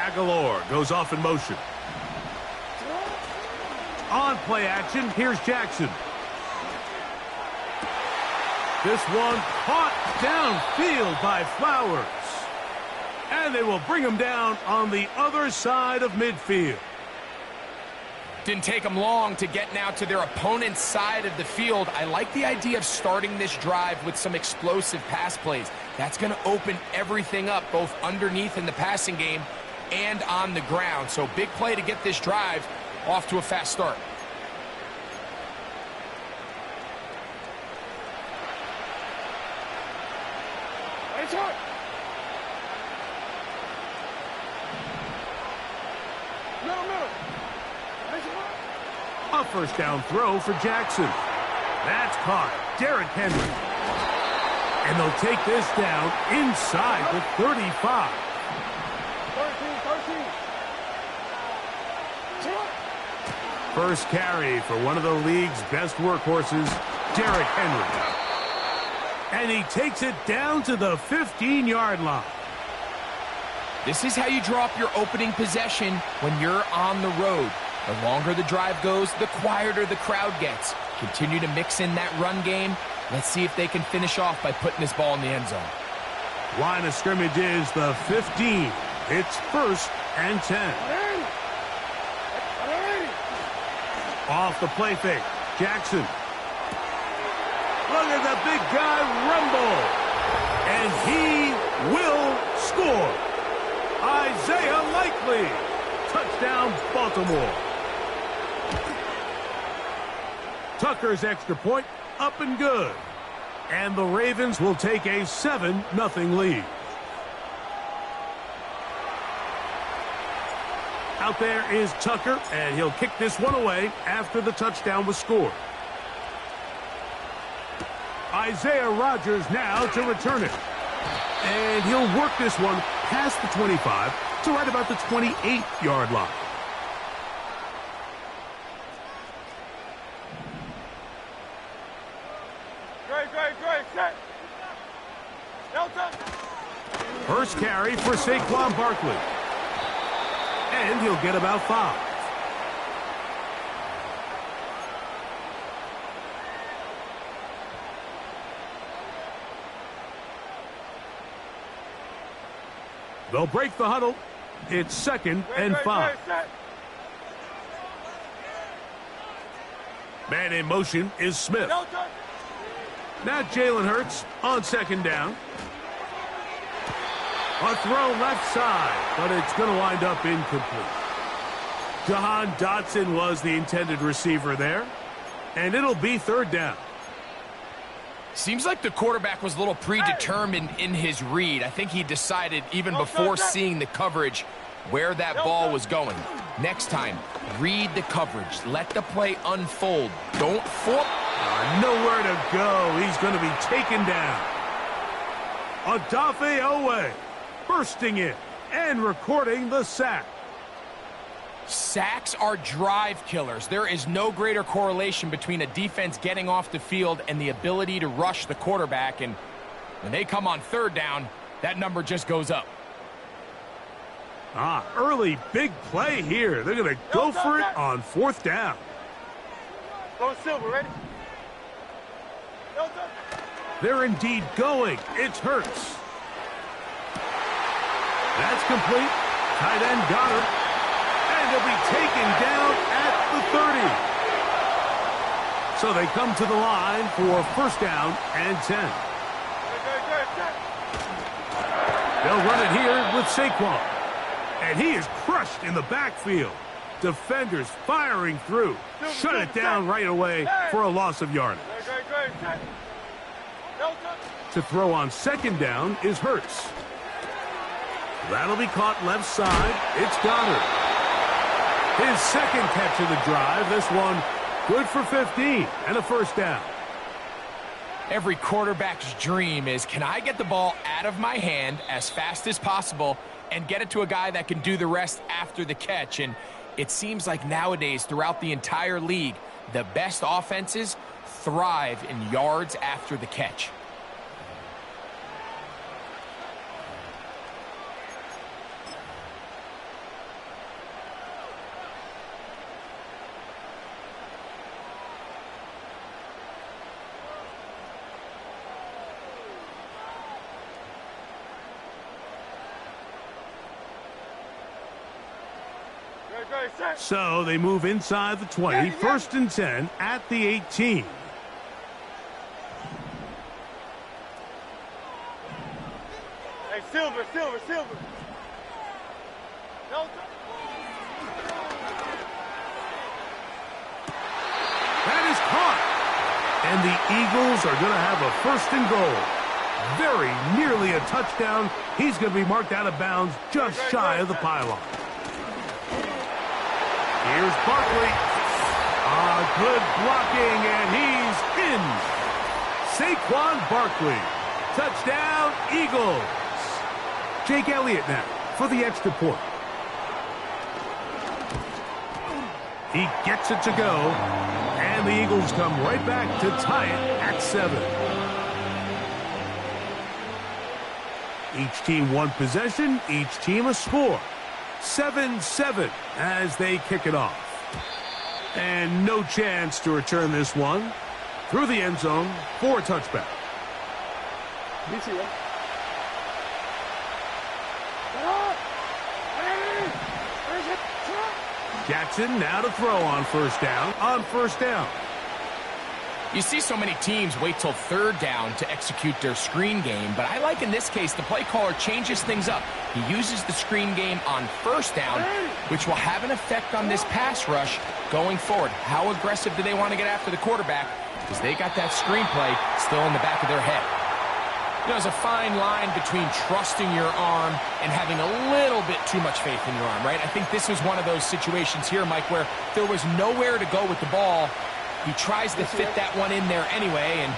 Aguilar goes off in motion. On play action, here's Jackson. This one caught downfield by Flowers. And they will bring him down on the other side of midfield. Didn't take them long to get now to their opponent's side of the field. I like the idea of starting this drive with some explosive pass plays. That's going to open everything up, both underneath in the passing game and on the ground. So big play to get this drive off to a fast start. A first down throw for Jackson. That's caught. Derrick Henry. And they'll take this down inside the 35. 13. First carry for one of the league's best workhorses, Derrick Henry. And he takes it down to the 15-yard line. This is how you draw up your opening possession when you're on the road. The longer the drive goes, the quieter the crowd gets. Continue to mix in that run game. Let's see if they can finish off by putting this ball in the end zone. Line of scrimmage is the 15. It's 1st and 10. Off the play fake. Jackson. Look at the big guy rumble. And he will score. Isaiah Likely. Touchdown, Baltimore. Tucker's extra point up and good. And the Ravens will take a 7-0 lead. Out there is Tucker, and he'll kick this one away after the touchdown was scored. Isaiah Rodgers now to return it. And he'll work this one past the 25 to right about the 28-yard line. Great. First carry for Saquon Barkley. And he'll get about 5. They'll break the huddle. It's 2nd and 5. Man in motion is Smith. Now Jalen Hurts on 2nd down. A throw left side, but it's going to wind up incomplete. Jahan Dotson was the intended receiver there, and it'll be 3rd down. Seems like the quarterback was a little predetermined in his read. I think he decided even before seeing the coverage where that ball was going. Next time, read the coverage. Let the play unfold. Don't force. Nowhere to go. He's going to be taken down. Odafe Owe bursting in and recording the sack. Sacks are drive killers. There is no greater correlation between a defense getting off the field and the ability to rush the quarterback. And when they come on 3rd down, that number just goes up. Early big play here. They're going to go for it on 4th down. Go Silver, ready? They're indeed going. It's Hurts. That's complete. Tight end Goddard. And he'll be taken down at the 30. So they come to the line for 1st down and 10. They'll run it here with Saquon. And he is crushed in the backfield. Defenders firing through. Shut it down right away for a loss of yardage. To throw on 2nd down is Hurts. That'll be caught left side. It's Goddard. His 2nd catch of the drive. This one good for 15 and a 1st down. Every quarterback's dream is, can I get the ball out of my hand as fast as possible and get it to a guy that can do the rest after the catch? And it seems like nowadays throughout the entire league, the best offenses thrive in yards after the catch. Set. So they move inside the 20, first and 10 at the 18. Hey, Silver. No. That is caught. And the Eagles are going to have a first and goal. Very nearly a touchdown. He's going to be marked out of bounds just shy of the pylon. Here's Barkley. Good blocking, and he's in. Saquon Barkley. Touchdown, Eagles. Jake Elliott now for the extra point. He gets it to go, and the Eagles come right back to tie it at 7. Each team one possession, each team a score. 7-7 as they kick it off. And no chance to return this one. Through the end zone for a touchback. Jackson now to throw on first down. You see so many teams wait till third down to execute their screen game, but I like in this case the play caller changes things up. He uses the screen game on first down, which will have an effect on this pass rush going forward. How aggressive do they want to get after the quarterback? Because they got that screenplay still in the back of their head. You know, there's a fine line between trusting your arm and having a little bit too much faith in your arm, right? I think this is one of those situations here, Mike, where there was nowhere to go with the ball. He tries to fit that one in there anyway, and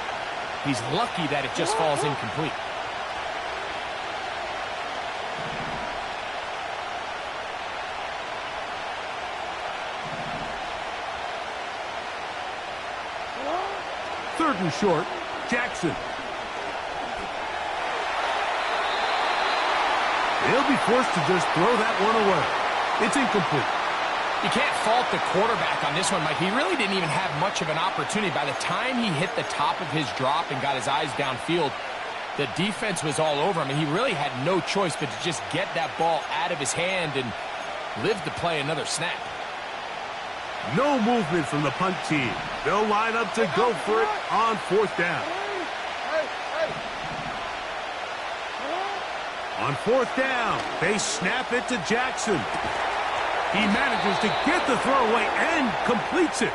he's lucky that it just falls incomplete. Third and short, Jackson. He'll be forced to just throw that one away. It's incomplete. You can't fault the quarterback on this one, Mike. He really didn't even have much of an opportunity. By the time he hit the top of his drop and got his eyes downfield, the defense was all over him. He really had no choice but to just get that ball out of his hand and live to play another snap. No movement from the punt team. They'll line up to go for it on fourth down. On fourth down, they snap it to Jackson. He manages to get the throw away and completes it.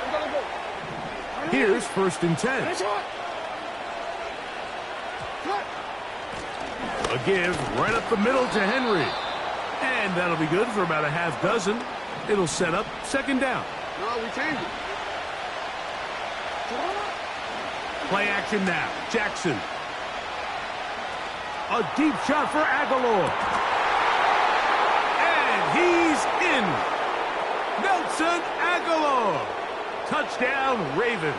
Here's first and 10. A give right up the middle to Henry. And that'll be good for about a half dozen. It'll set up second down. No, we changed it. Play action now. Jackson. A deep shot for Aguilar. And he's in. Nelson Aguilar. Touchdown, Ravens.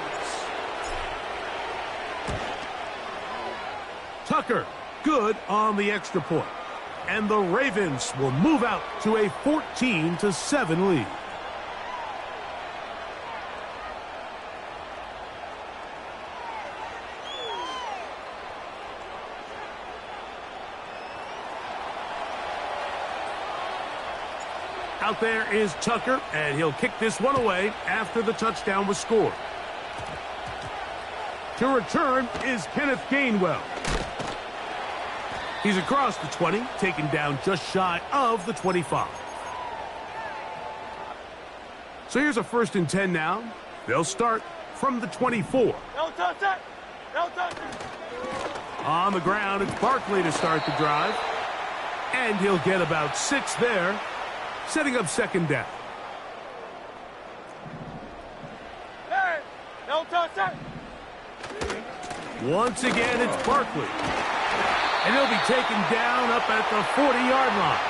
Tucker, good on the extra point. And the Ravens will move out to a 14-7 lead. Out there is Tucker, and he'll kick this one away after the touchdown was scored. To return is Kenneth Gainwell. He's across the 20, taken down just shy of the 25. So here's a first and 10 now. They'll start from the 24. No touch that. No touch. On the ground, it's Barkley to start the drive. And he'll get about 6 there. Setting up second down. Hey, no touch that. Once again, it's Barkley. And he'll be taken down up at the 40-yard line.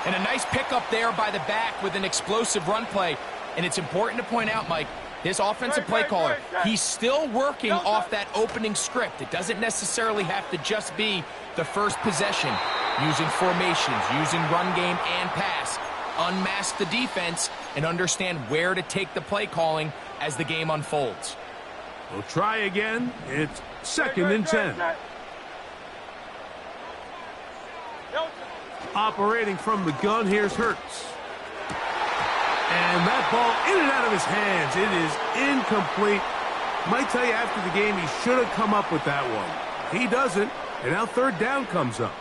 And a nice pickup there by the back with an explosive run play. And it's important to point out, Mike, this offensive play caller, he's still working off that opening script. It doesn't necessarily have to just be the first possession. Using formations, using run game and pass. Unmask the defense and understand where to take the play calling as the game unfolds. We'll try again. It's second and 10. Operating from the gun, here's Hurts. And that ball in and out of his hands. It is incomplete. Might tell you after the game he should have come up with that one. He doesn't, and now third down comes up.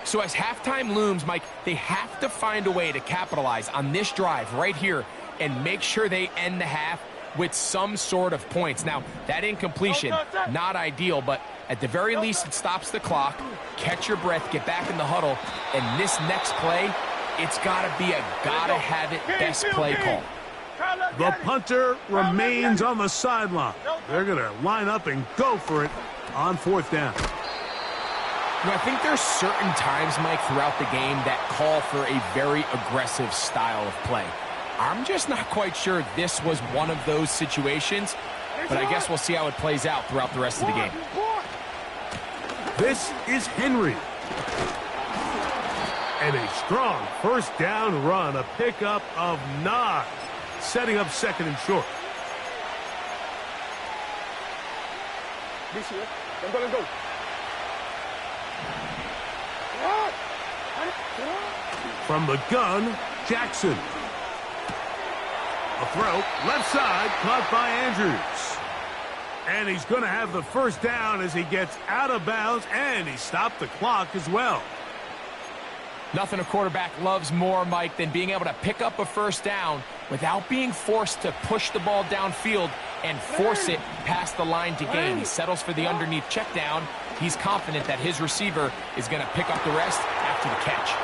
So as halftime looms, Mike, they have to find a way to capitalize on this drive right here and make sure they end the half with some sort of points. Now, that incompletion, not ideal, but at the very least it stops the clock. Catch your breath, get back in the huddle, and this next play, it's got to be a gotta-have-it best play call. The punter remains on the sideline. They're going to line up and go for it on fourth down. You know, I think there's certain times, Mike, throughout the game that call for a very aggressive style of play. I'm just not quite sure this was one of those situations, but I guess we'll see how it plays out throughout the rest of the game. This is Henry. And a strong first down run, a pickup of 9, setting up second and short. From the gun, Jackson. A throw, left side, caught by Andrews. And he's going to have the first down as he gets out of bounds, and he stopped the clock as well. Nothing a quarterback loves more, Mike, than being able to pick up a first down without being forced to push the ball downfield and force it past the line to gain. He settles for the underneath check down. He's confident that his receiver is going to pick up the rest after the catch.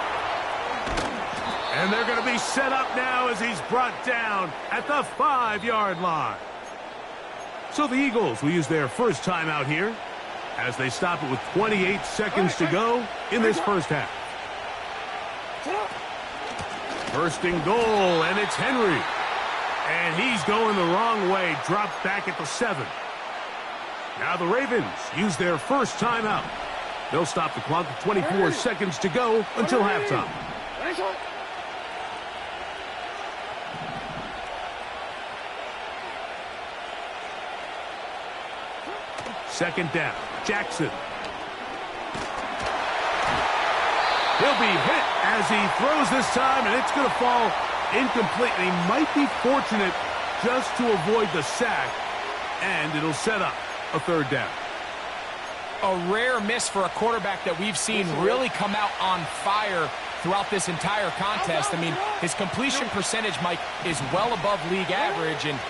And they're going to be set up now as he's brought down at the 5-yard line. So the Eagles will use their first timeout here as they stop it with 28 seconds to go in this first half. First and goal, and it's Henry. And he's going the wrong way, dropped back at the 7. Now the Ravens use their first timeout. They'll stop the clock with 24 seconds to go until halftime. Second down, Jackson. He'll be hit as he throws this time, and it's going to fall incomplete. And he might be fortunate just to avoid the sack, and it'll set up a third down. A rare miss for a quarterback that we've seen really come out on fire throughout this entire contest. I mean, his completion percentage, Mike, is well above league average, and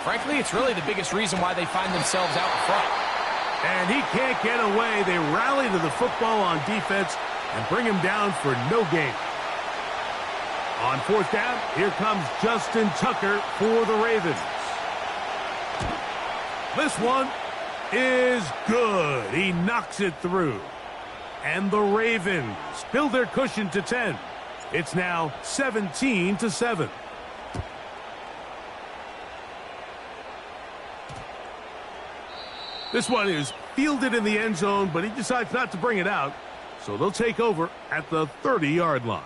frankly, it's really the biggest reason why they find themselves out in front. And he can't get away. They rally to the football on defense and bring him down for no gain. On fourth down, here comes Justin Tucker for the Ravens. This one is good. He knocks it through. And the Ravens build their cushion to 10. It's now 17-7. This one is fielded in the end zone, but he decides not to bring it out. So they'll take over at the 30-yard line.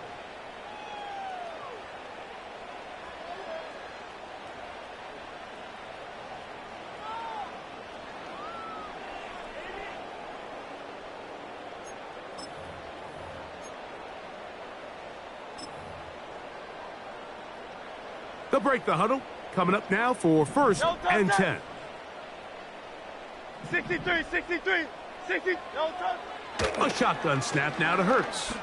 They'll break the huddle. Coming up now for first and 10. 63, 63, 60. No touch. A shotgun snap now to Hurts.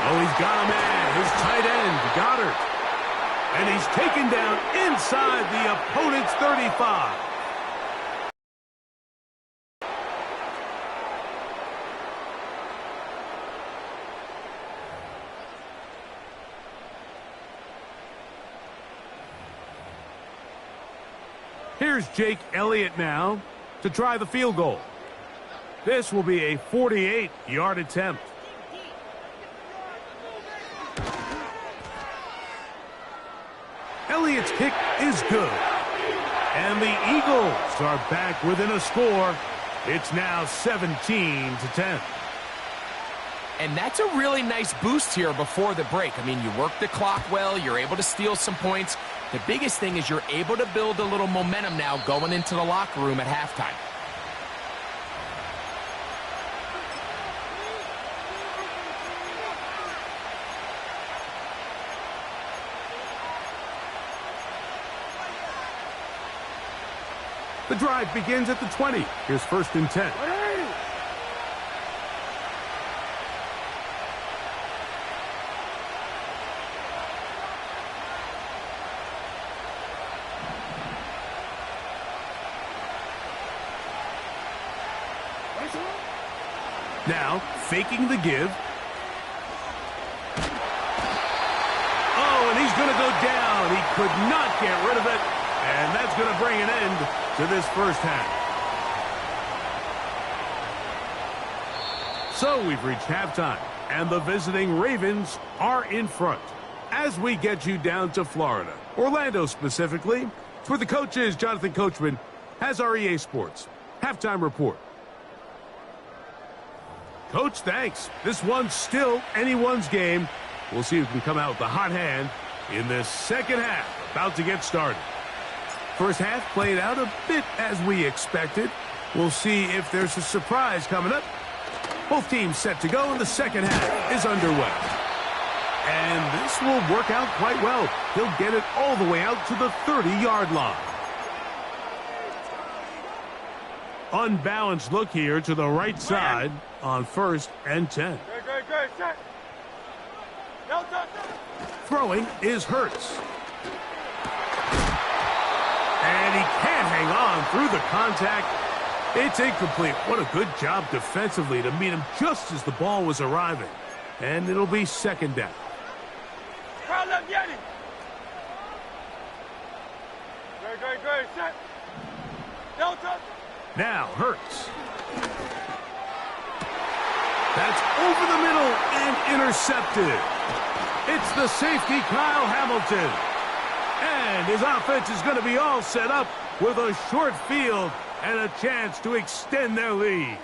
Oh, he's got a man. His tight end, Goddard. And he's taken down inside the opponent's 35. Here's Jake Elliott now to try the field goal. This will be a 48-yard attempt. Elliott's kick is good. And the Eagles are back within a score. It's now 17-10. And that's a really nice boost here before the break. I mean, you work the clock well, you're able to steal some points. The biggest thing is you're able to build a little momentum now going into the locker room at halftime. The drive begins at the 20. Here's 1st and 10. Now, faking the give. Oh, and he's going to go down. He could not get rid of it. And that's going to bring an end to this first half. So we've reached halftime, and the visiting Ravens are in front. As we get you down to Florida, Orlando specifically, it's where the coach is. Jonathan Coachman has our EA Sports halftime report. Coach, thanks. This one's still anyone's game. We'll see who can come out with the hot hand in this second half. About to get started. First half played out a bit as we expected. We'll see if there's a surprise coming up. Both teams set to go, and the second half is underway. And this will work out quite well. He'll get it all the way out to the 30-yard line. Unbalanced look here to the right side on 1st and 10. Great, set. No touch. Throwing is Hurts. And he can't hang on through the contact. It's incomplete. What a good job defensively to meet him just as the ball was arriving. And it'll be 2nd down. Great, set. No touch. Now Hurts. That's over the middle and intercepted. It's the safety, Kyle Hamilton. And his offense is going to be all set up with a short field and a chance to extend their lead.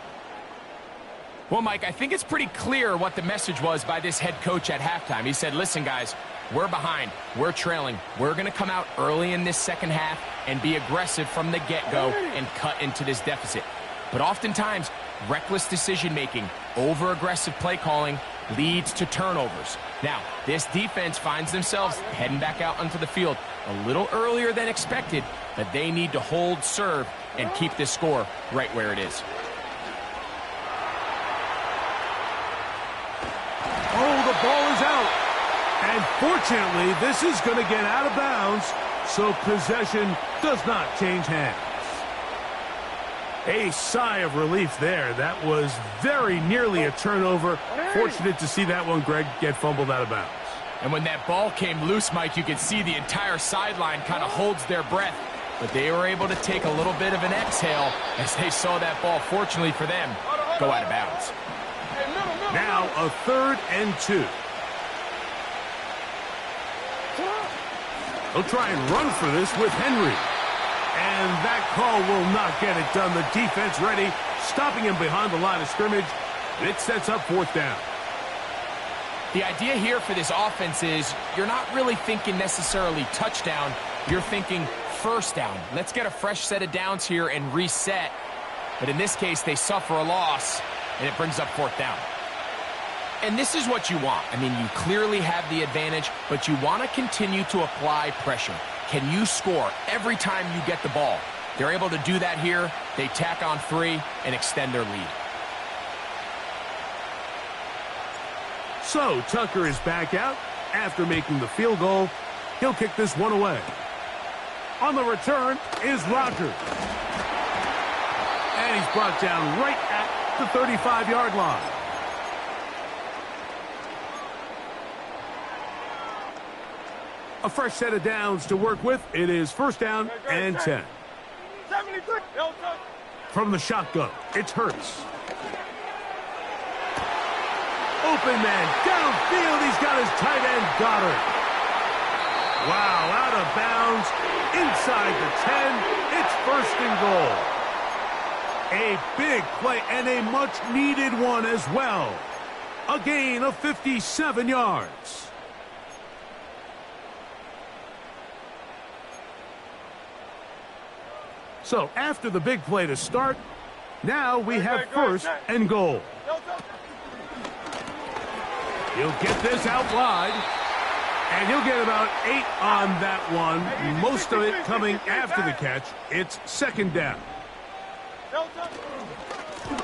Well, Mike, I think it's pretty clear what the message was by this head coach at halftime. He said, listen, guys, we're behind. We're trailing. We're going to come out early in this second half and be aggressive from the get-go and cut into this deficit. But oftentimes, reckless decision-making, over-aggressive play calling leads to turnovers. Now, this defense finds themselves heading back out onto the field a little earlier than expected, but they need to hold serve and keep this score right where it is. Oh, the ball is out. And fortunately, this is going to get out of bounds, so possession does not change hands. A sigh of relief there. That was very nearly a turnover. Fortunate to see that one, Greg, get fumbled out of bounds. And when that ball came loose, Mike, you could see the entire sideline kind of holds their breath. But they were able to take a little bit of an exhale as they saw that ball, fortunately for them, go out of bounds. Now a 3rd and 2. They'll try and run for this with Henry. And that call will not get it done. The defense ready, stopping him behind the line of scrimmage. It sets up 4th down. The idea here for this offense is you're not really thinking necessarily touchdown. You're thinking 1st down. Let's get a fresh set of downs here and reset. But in this case, they suffer a loss, and it brings up 4th down. And this is what you want. I mean, you clearly have the advantage, but you want to continue to apply pressure. Can you score every time you get the ball? They're able to do that here. They tack on 3 and extend their lead. So Tucker is back out after making the field goal. He'll kick this one away. On the return is Rodgers. And he's brought down right at the 35-yard line. A fresh set of downs to work with. It is 1st down and 10. From the shotgun, it's Hurts. Open man, downfield, he's got his tight end, Goddard. Wow, out of bounds, inside the 10, it's 1st and goal. A big play and a much-needed one as well. A gain of 57 yards. So after the big play to start, now we have 1st and goal. He'll get this out wide. And he'll get about 8 on that one, most of it coming after the catch. It's second down.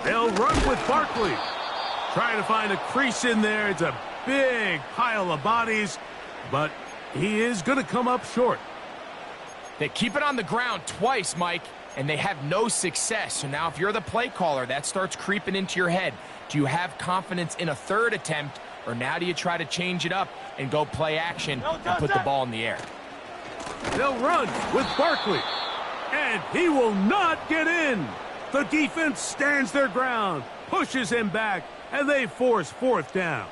They'll run with Barkley. Trying to find a crease in there. It's a big pile of bodies, but he is going to come up short. They keep it on the ground twice, Mike, and they have no success. So now if you're the play caller, that starts creeping into your head. Do you have confidence in a third attempt, or now do you try to change it up and go play action and put the ball in the air? They'll run with Barkley, and he will not get in. The defense stands their ground, pushes him back, and they force fourth down.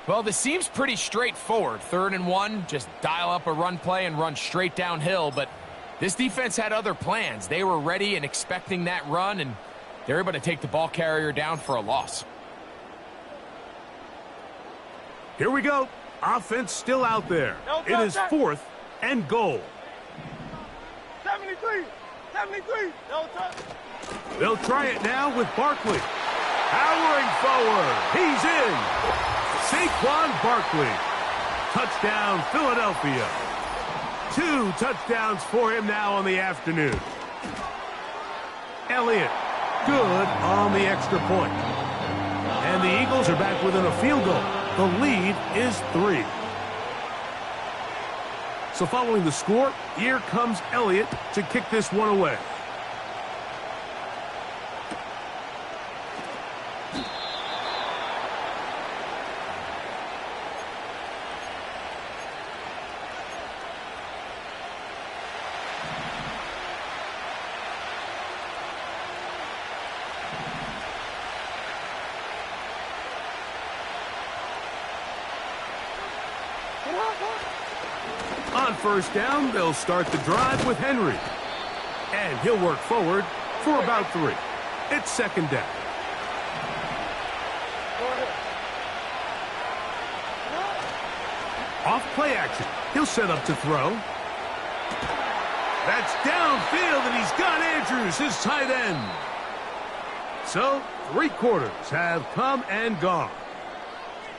Well, this seems pretty straightforward. 3rd and 1, just dial up a run play and run straight downhill, but this defense had other plans. They were ready and expecting that run, and they're able to take the ball carrier down for a loss. Here we go. Offense still out there. It is 4th and goal. 73. No touch. They'll try it now with Barkley. Powering forward. He's in. Saquon Barkley. Touchdown, Philadelphia. 2 touchdowns for him now on the afternoon. Elliott, good on the extra point. And the Eagles are back within a field goal. The lead is 3. So following the score, here comes Elliott to kick this one away. On first down, they'll start the drive with Henry. And he'll work forward for about 3. It's second down. Off play action. He'll set up to throw. That's downfield, and he's got Andrews, his tight end. So, 3 quarters have come and gone.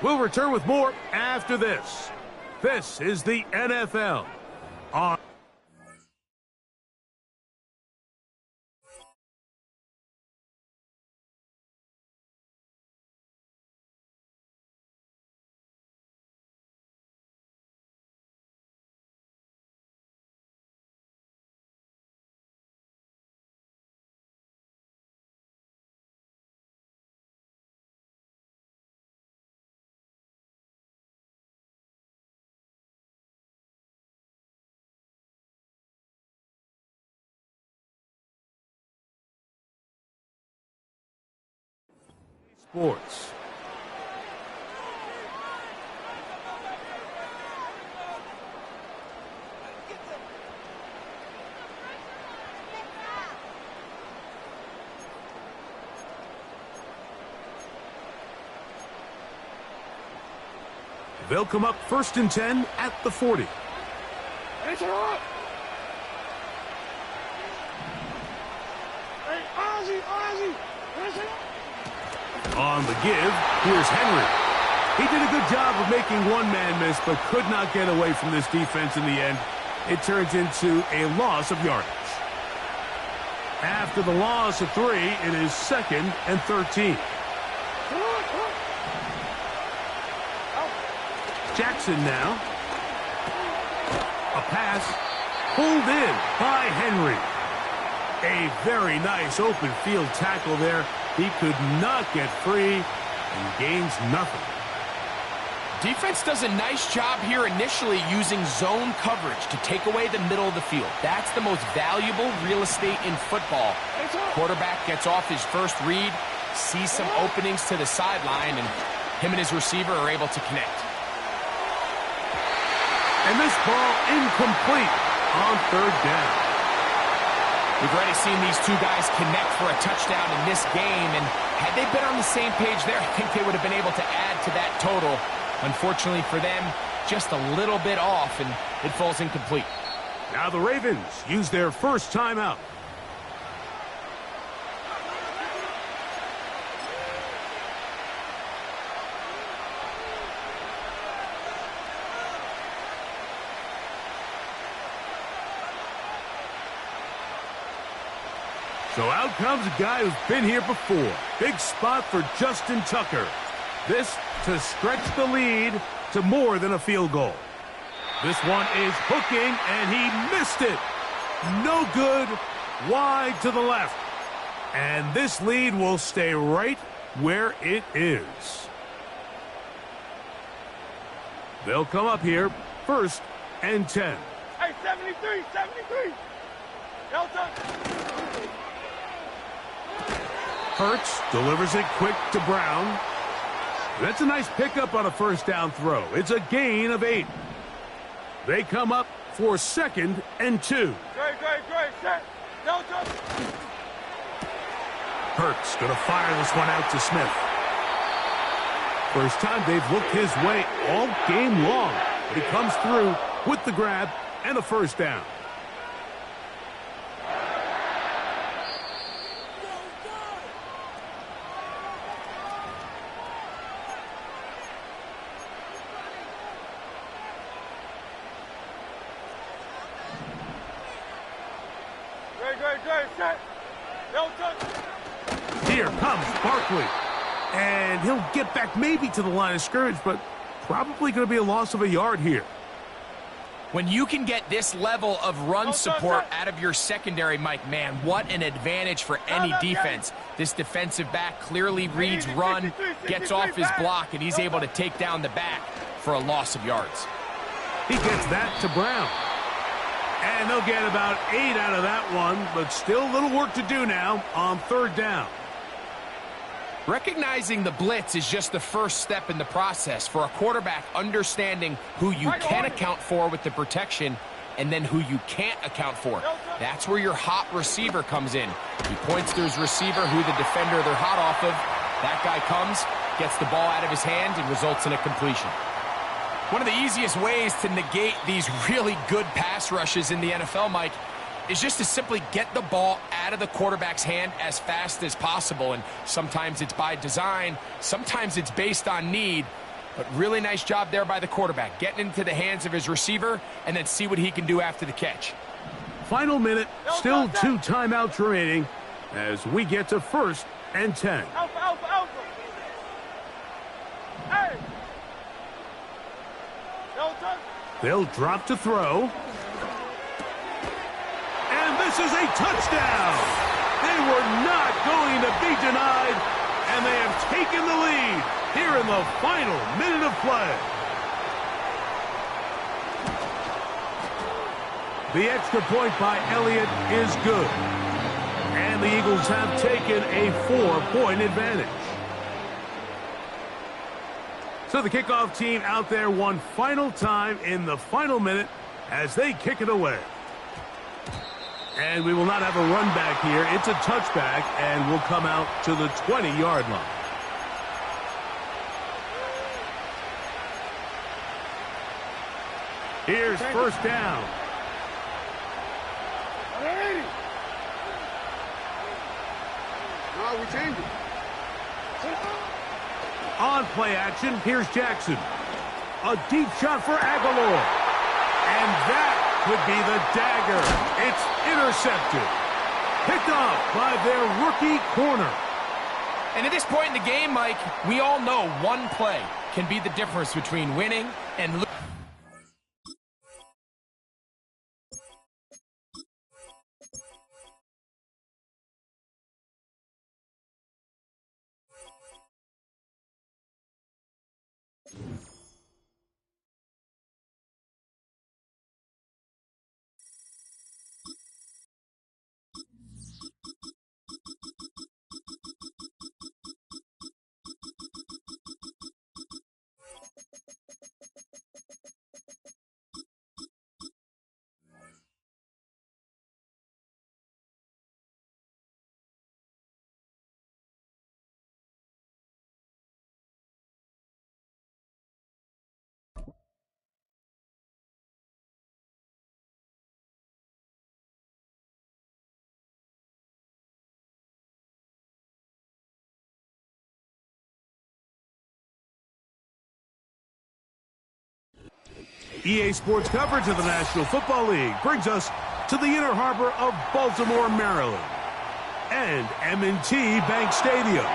We'll return with more after this. This is the NFL on Sports. They'll come up 1st and 10 at the 40. On the give, here's Henry. He did a good job of making one man miss, but could not get away from this defense in the end. It turns into a loss of yardage. After the loss of 3, it is 2nd and 13. Jackson now. A pass pulled in by Henry. A very nice open field tackle there. He could not get free and gains nothing. Defense does a nice job here initially using zone coverage to take away the middle of the field. That's the most valuable real estate in football. Quarterback gets off his first read, sees some openings to the sideline, and him and his receiver are able to connect. And this ball incomplete on 3rd down. We've already seen these 2 guys connect for a touchdown in this game, and had they been on the same page there, I think they would have been able to add to that total. Unfortunately for them, just a little bit off, and it falls incomplete. Now the Ravens use their first timeout. So out comes a guy who's been here before. Big spot for Justin Tucker. This to stretch the lead to more than a field goal. This one is hooking, and he missed it. No good, wide to the left. And this lead will stay right where it is. They'll come up here, 1st and 10. Hey, 73, 73. Delta. Hurts delivers it quick to Brown. That's a nice pickup on a 1st down throw. It's a gain of 8. They come up for 2nd and 2. Great, set. Delta. Hurts going to fire this one out to Smith. First time they've looked his way all game long. But he comes through with the grab and a 1st down. Great, set. Delta. Here comes Barkley. And he'll get back maybe to the line of scrimmage, but probably going to be a loss of a yard here. When you can get this level of run support out of your secondary, Mike, man, what an advantage for any defense. This defensive back clearly reads run, gets off his block, and he's able to take down the back for a loss of yards. He gets that to Brown. And they'll get about 8 out of that one, but still a little work to do now on 3rd down. Recognizing the blitz is just the first step in the process for a quarterback, understanding who you can account for with the protection and then who you can't account for. That's where your hot receiver comes in. He points to his receiver, who the defender they're hot off of. That guy comes, gets the ball out of his hand, and results in a completion. One of the easiest ways to negate these really good pass rushes in the NFL, Mike, is just to simply get the ball out of the quarterback's hand as fast as possible. And sometimes it's by design, sometimes it's based on need. But really nice job there by the quarterback, getting into the hands of his receiver and then see what he can do after the catch. Final minute, still 2 timeouts remaining as we get to 1st and 10. Alpha. Hey. Delta. They'll drop to throw. And this is a touchdown. They were not going to be denied, and they have taken the lead here in the final minute of play. The extra point by Elliott is good. And the Eagles have taken a 4-point advantage. So the kickoff team out there one final time in the final minute as they kick it away. And we will not have a run back here. It's a touchback, and we'll come out to the 20-yard line. Here's 1st down. No, we changed it. On play action, here's Jackson. A deep shot for Aguilar. And that could be the dagger. It's intercepted. Picked off by their rookie corner. And at this point in the game, Mike, we all know one play can be the difference between winning and losing. EA Sports coverage of the National Football League brings us to the Inner Harbor of Baltimore, Maryland. and M&T Bank Stadium.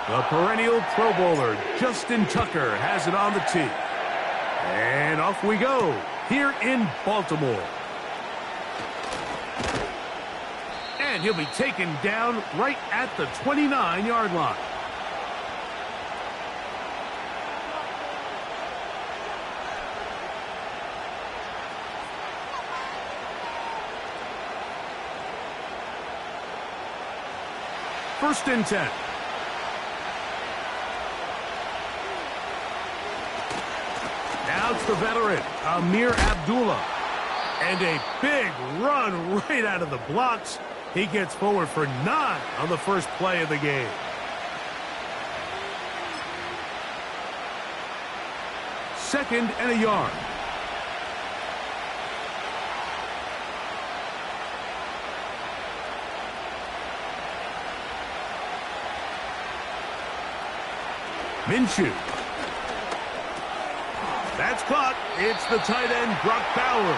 The perennial Pro Bowler, Justin Tucker, has it on the tee. And off we go, here in Baltimore. And he'll be taken down right at the 29-yard line. First and 10. Now it's the veteran, Amir Abdullah. And a big run right out of the blocks. He gets forward for 9 on the first play of the game. Second and a yard. Minshew. That's caught. It's the tight end, Brock Bowers.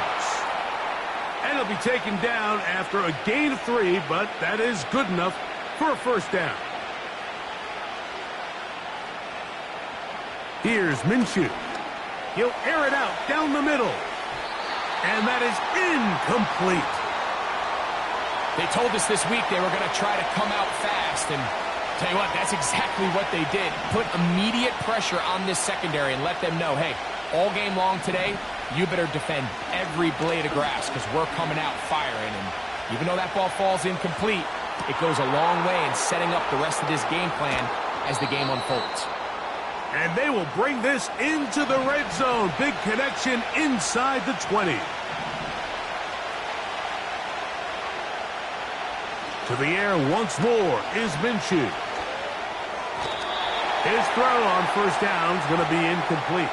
And he'll be taken down after a gain of 3, but that is good enough for a first down. Here's Minshew. He'll air it out down the middle. And that is incomplete. They told us this week they were going to try to come out fast, and tell you what, that's exactly what they did. Put immediate pressure on this secondary and let them know, hey, all game long today, you better defend every blade of grass because we're coming out firing. And even though that ball falls incomplete, it goes a long way in setting up the rest of this game plan as the game unfolds. And they will bring this into the red zone. Big connection inside the 20. To the air once more is Minshew. His throw on first down is going to be incomplete.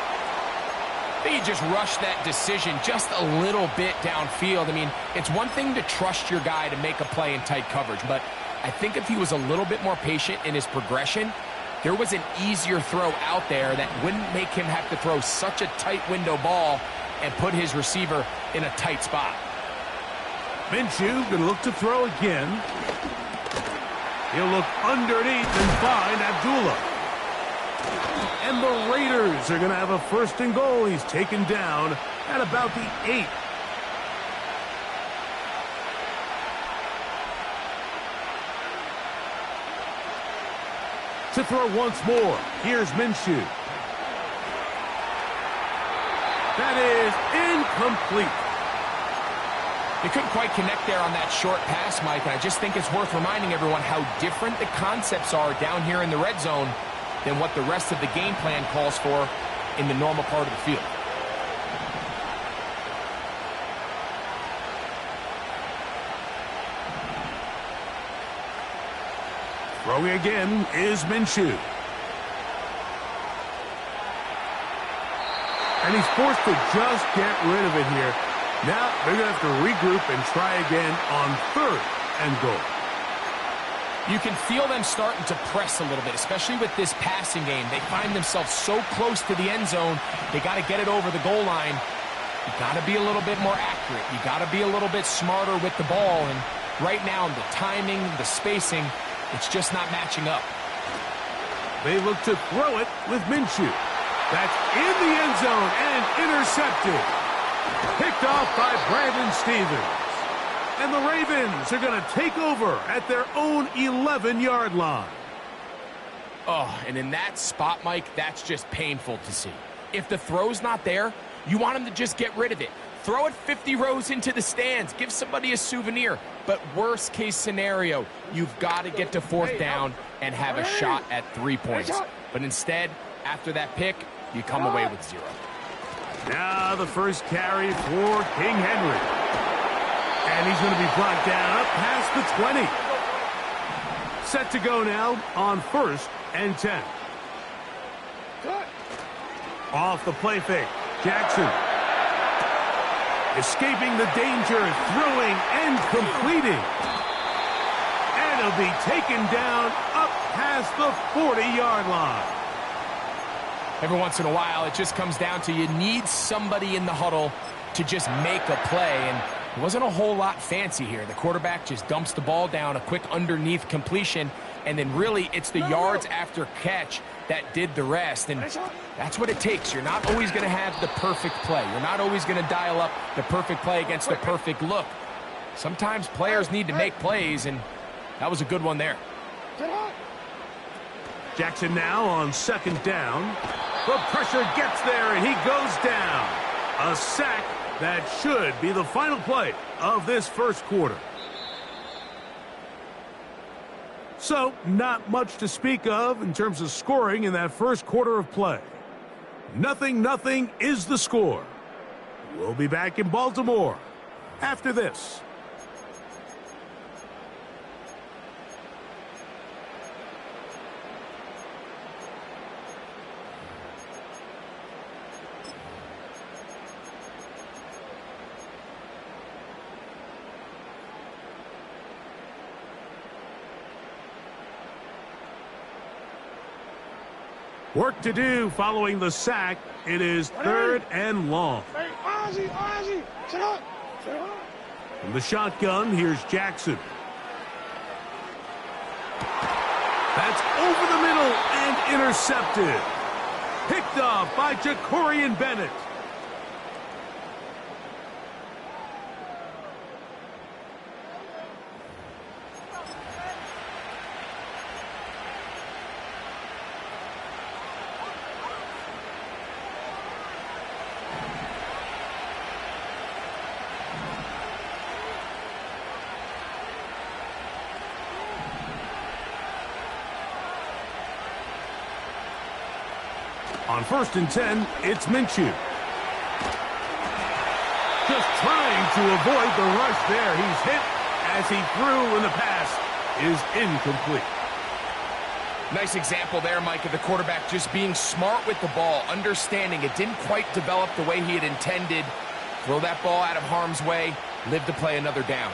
I think he just rushed that decision just a little bit downfield. I mean, it's one thing to trust your guy to make a play in tight coverage, but I think if he was a little bit more patient in his progression, there was an easier throw out there that wouldn't make him have to throw such a tight window ball and put his receiver in a tight spot. Minshew going to look to throw again. He'll look underneath and find Abdullah. And the Raiders are going to have a first and goal. He's taken down at about the 8. To throw once more, here's Minshew. That is incomplete. They couldn't quite connect there on that short pass, Mike, and I just think it's worth reminding everyone how different the concepts are down here in the red zone than what the rest of the game plan calls for in the normal part of the field. Throwing again is Minshew. And he's forced to just get rid of it here. Now they're going to have to regroup and try again on third and goal. You can feel them starting to press a little bit, especially with this passing game. They find themselves so close to the end zone, they got to get it over the goal line. You got to be a little bit more accurate. You got to be a little bit smarter with the ball. And right now, the timing, the spacing, it's just not matching up. They look to throw it with Minshew. That's in the end zone and intercepted. Picked off by Brandon Stevens. And the Ravens are going to take over at their own 11-yard line. Oh, and in that spot, Mike, that's just painful to see. If the throw's not there, you want him to just get rid of it. Throw it 50 rows into the stands. Give somebody a souvenir. But worst case scenario, you've got to get to fourth down and have a shot at 3 points. But instead, after that pick, you come away with 0. Now the first carry for King Henry. And he's going to be brought down up past the 20. Set to go now on first and 10. Off the play fake. Jackson. Escaping the danger, throwing and completing. And he'll be taken down up past the 40-yard line. Every once in a while, it just comes down to you need somebody in the huddle to just make a play, and it wasn't a whole lot fancy here. The quarterback just dumps the ball down, a quick underneath completion, and then really it's the yards after catch that did the rest, and that's what it takes. You're not always going to have the perfect play. You're not always going to dial up the perfect play against the perfect look. Sometimes players need to make plays, and that was a good one there. Jackson now on second down. The pressure gets there, and he goes down. A sack that should be the final play of this first quarter. So, not much to speak of in terms of scoring in that first quarter of play. 0-0 is the score. We'll be back in Baltimore after this. Work to do following the sack. It is 3rd and long. From the shotgun, here's Jackson. That's over the middle and intercepted. Picked off by Jacorian Bennett. On 1st and 10, it's Minshew. Just trying to avoid the rush there. He's hit as he threw, and the pass is incomplete. Nice example there, Mike, of the quarterback just being smart with the ball, understanding it didn't quite develop the way he had intended. Throw that ball out of harm's way, live to play another down.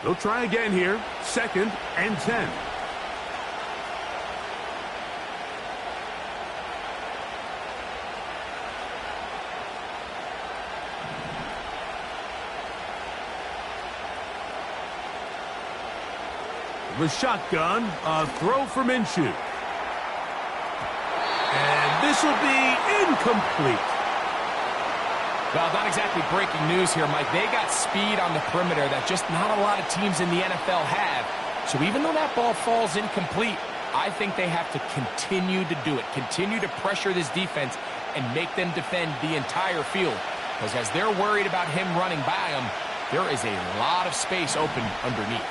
They'll try again here. 2nd and 10. The shotgun, a throw for Minshew. And this will be incomplete. Well, not exactly breaking news here, Mike. They got speed on the perimeter that just not a lot of teams in the NFL have. So even though that ball falls incomplete, I think they have to continue to do it. Continue to pressure this defense and make them defend the entire field. Because as they're worried about him running by them, there is a lot of space open underneath.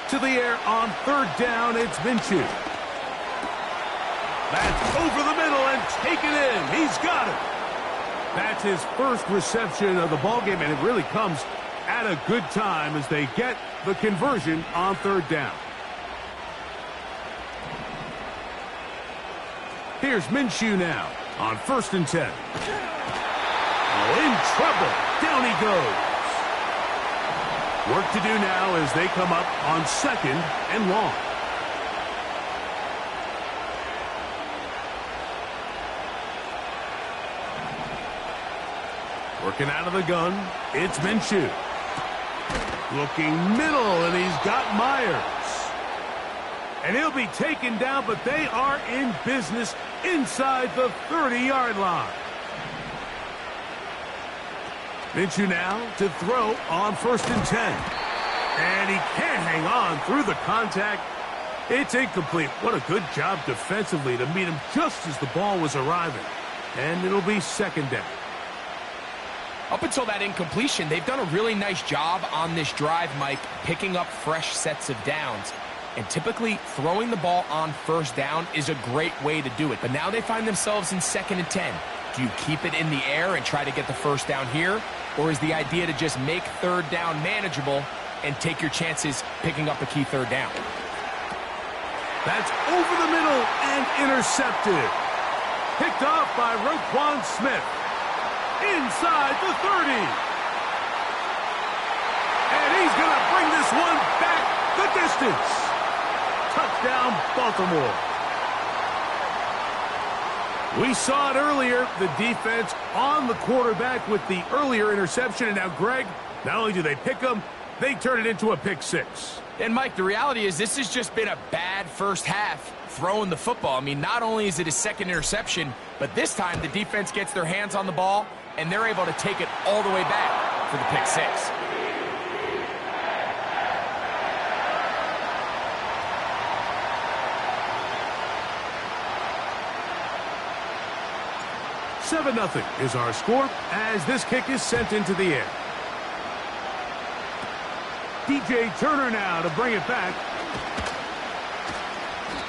To the air on 3rd down, it's Minshew. That's over the middle and taken in. He's got it. That's his first reception of the ballgame, and it really comes at a good time as they get the conversion on 3rd down. Here's Minshew now on 1st and 10. Oh, in trouble. Down he goes. Work to do now as they come up on 2nd and long. Working out of the gun, it's Minshew. Looking middle, and he's got Myers. And he'll be taken down, but they are in business inside the 30-yard line. Minshew now to throw on 1st and 10. And he can't hang on through the contact. It's incomplete. What a good job defensively to meet him just as the ball was arriving. And it'll be 2nd down. Up until that incompletion, they've done a really nice job on this drive, Mike, picking up fresh sets of downs. And typically, throwing the ball on 1st down is a great way to do it. But now they find themselves in 2nd and 10. Do you keep it in the air and try to get the 1st down here? Or is the idea to just make 3rd down manageable and take your chances picking up a key 3rd down? That's over the middle and intercepted. Picked off by Roquan Smith. Inside the 30. He's going to bring this one back the distance. Touchdown, Baltimore. We saw it earlier, the defense on the quarterback with the earlier interception. And now, Greg, not only do they pick him, they turn it into a pick six. And, Mike, the reality is this has just been a bad first half throwing the football. I mean, not only is it his second interception, but this time the defense gets their hands on the ball, and they're able to take it all the way back for the pick six. Seven 0 is our score as this kick is sent into the air. DJ Turner now to bring it back.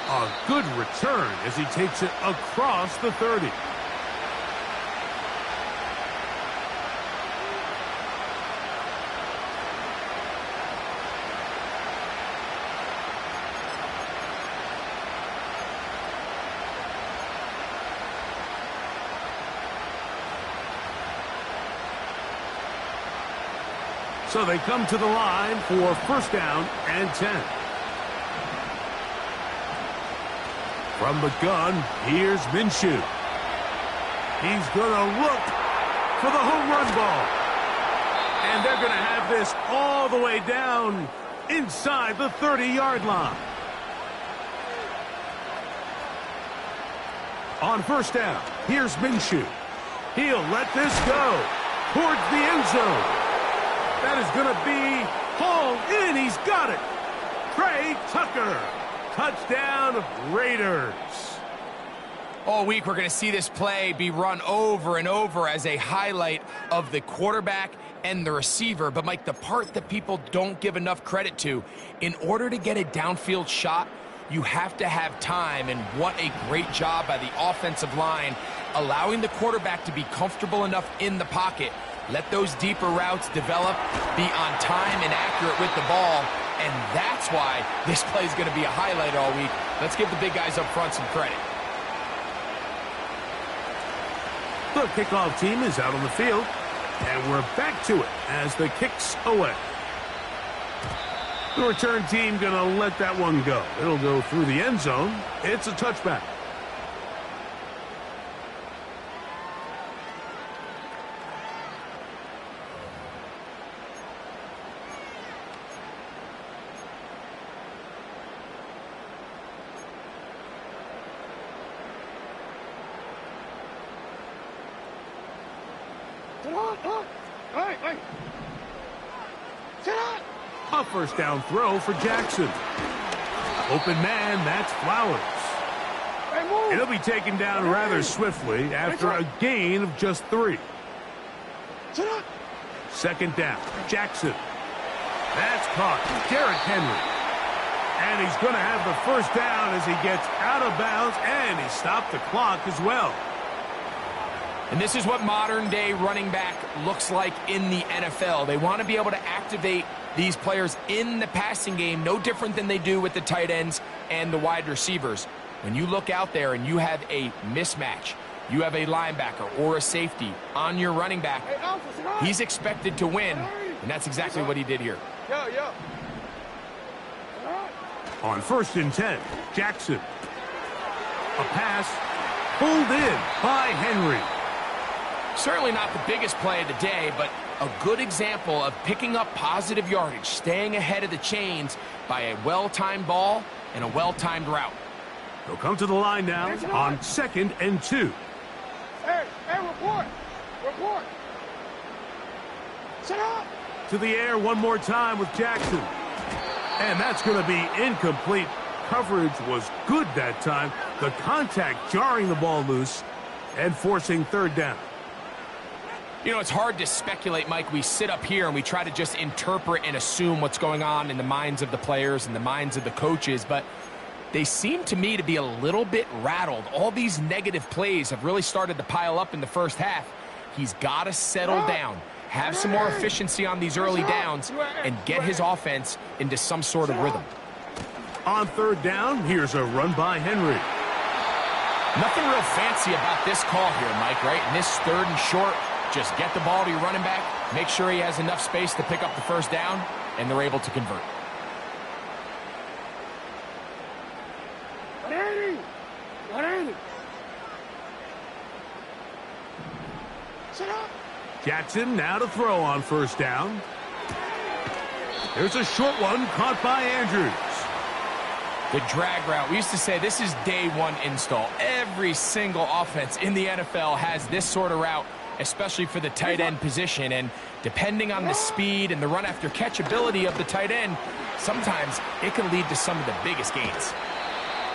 A good return as he takes it across the 30. So they come to the line for first down and 10. From the gun, here's Minshew. He's going to look for the home run ball. And they're going to have this all the way down inside the 30-yard line. On first down, here's Minshew. He'll let this go towards the end zone. That is going to be hauled in. He's got it. Trey Tucker. Touchdown, Raiders. All week we're going to see this play be run over and over as a highlight of the quarterback and the receiver. But, Mike, the part that people don't give enough credit to, in order to get a downfield shot, you have to have time. And what a great job by the offensive line, allowing the quarterback to be comfortable enough in the pocket. Let those deeper routes develop, be on time and accurate with the ball, and that's why this play is going to be a highlight all week. Let's give the big guys up front some credit. The kickoff team is out on the field, and we're back to it as the kick's away. The return team going to let that one go. It'll go through the end zone. It's a touchback. A first down throw for Jackson. Open man, that's Flowers. It'll be taken down rather swiftly after a gain of just 3. Second down, Jackson. That's caught, Derrick Henry. And he's going to have the first down as he gets out of bounds, and he stopped the clock as well. And this is what modern-day running back looks like in the NFL. They want to be able to activate these players in the passing game, no different than they do with the tight ends and the wide receivers. When you look out there and you have a mismatch, you have a linebacker or a safety on your running back, he's expected to win, and that's exactly what he did here. On first and 10, Jackson. A pass pulled in by Henry. Certainly not the biggest play of the day, but a good example of picking up positive yardage, staying ahead of the chains by a well-timed ball and a well-timed route. They'll come to the line now on second and 2. Hey, report. Sit up. To the air one more time with Jackson. And that's going to be incomplete. Coverage was good that time. The contact jarring the ball loose and forcing third down. You know, it's hard to speculate, Mike. We sit up here and we try to just interpret and assume what's going on in the minds of the players and the minds of the coaches, but they seem to me to be a little bit rattled. All these negative plays have really started to pile up in the first half. He's got to settle down, have some more efficiency on these early downs, and get his offense into some sort of rhythm. On third down, here's a run by Henry. Nothing real fancy about this call here, Mike, right? In this third and short, just get the ball to your running back, make sure he has enough space to pick up the first down, and they're able to convert. 180. 180. Set up. Jackson now to throw on first down. There's a short one caught by Andrews. The drag route. We used to say this is day one install. Every single offense in the NFL has this sort of route, especially for the tight end position. And depending on the speed and the run after catch ability of the tight end, sometimes it can lead to some of the biggest gains.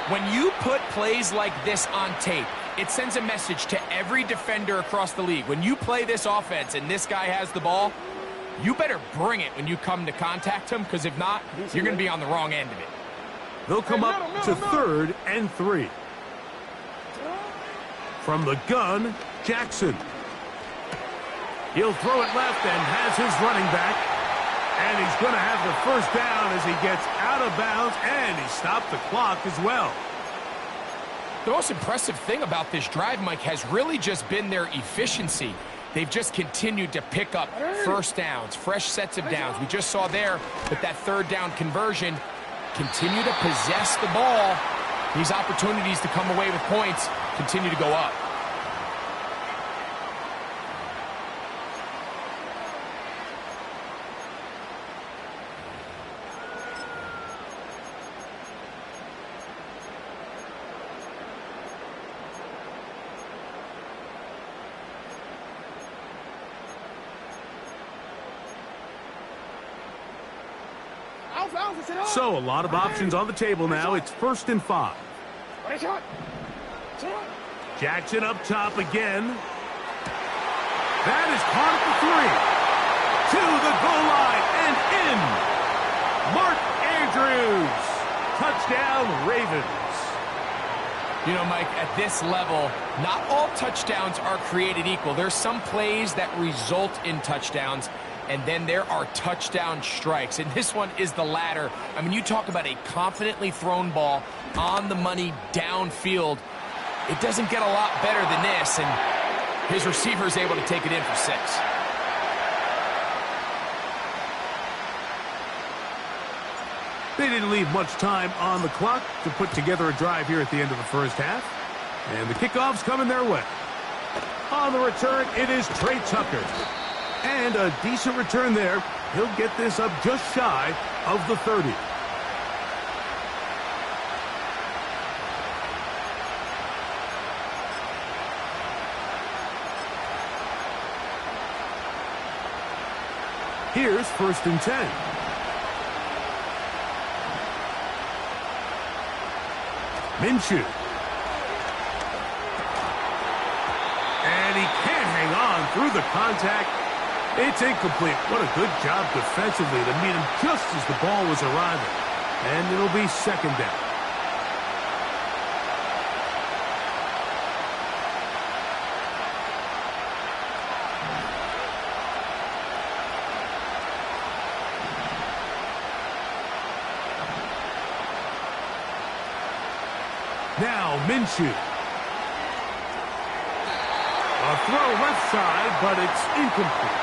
When you put plays like this on tape, it sends a message to every defender across the league. When you play this offense and this guy has the ball, you better bring it when you come to contact him, because if not, you're going to be on the wrong end of it. They'll come up to 3rd and 3. From the gun, Jackson. He'll throw it left and has his running back. And he's going to have the first down as he gets out of bounds, and he stopped the clock as well. The most impressive thing about this drive, Mike, has really just been their efficiency. They've just continued to pick up first downs, fresh sets of downs. We just saw there with that 3rd down conversion, continue to possess the ball. These opportunities to come away with points continue to go up. So a lot of options on the table now. It's 1st and 5. Jackson up top again. That is caught at the 3. To the goal line and in. Mark Andrews. Touchdown, Ravens. You know, Mike, at this level, not all touchdowns are created equal. There's some plays that result in touchdowns, and then there are touchdown strikes. And this one is the latter. I mean, you talk about a confidently thrown ball on the money downfield. It doesn't get a lot better than this, and his receiver is able to take it in for 6. They didn't leave much time on the clock to put together a drive here at the end of the first half. And the kickoff's coming their way. On the return, it is Trey Tucker. And a decent return there. He'll get this up just shy of the 30. Here's 1st and 10. Minshew. And he can't hang on through the contact. It's incomplete. What a good job defensively to meet him just as the ball was arriving. And it'll be 2nd down. Now Minshew. A throw left side, but it's incomplete.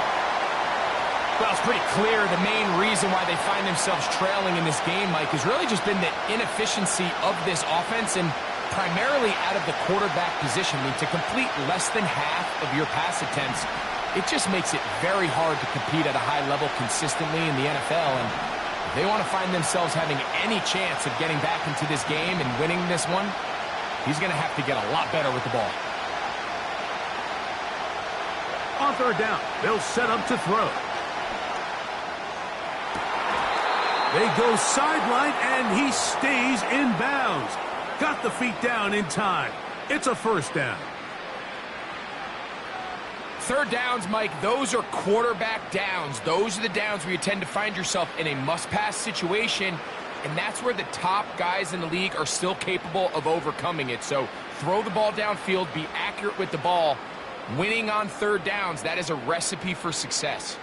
Well, it's pretty clear the main reason why they find themselves trailing in this game, Mike, has really just been the inefficiency of this offense, and primarily out of the quarterback position. I mean, to complete less than half of your pass attempts, it just makes it very hard to compete at a high level consistently in the NFL. And if they want to find themselves having any chance of getting back into this game and winning this one, he's going to have to get a lot better with the ball. On 3rd down, they'll set up to throw. They go sideline, and he stays in bounds. Got the feet down in time. It's a 1st down. 3rd downs, Mike, those are quarterback downs. Those are the downs where you tend to find yourself in a must-pass situation, and that's where the top guys in the league are still capable of overcoming it. So throw the ball downfield, be accurate with the ball. Winning on 3rd downs, that is a recipe for success.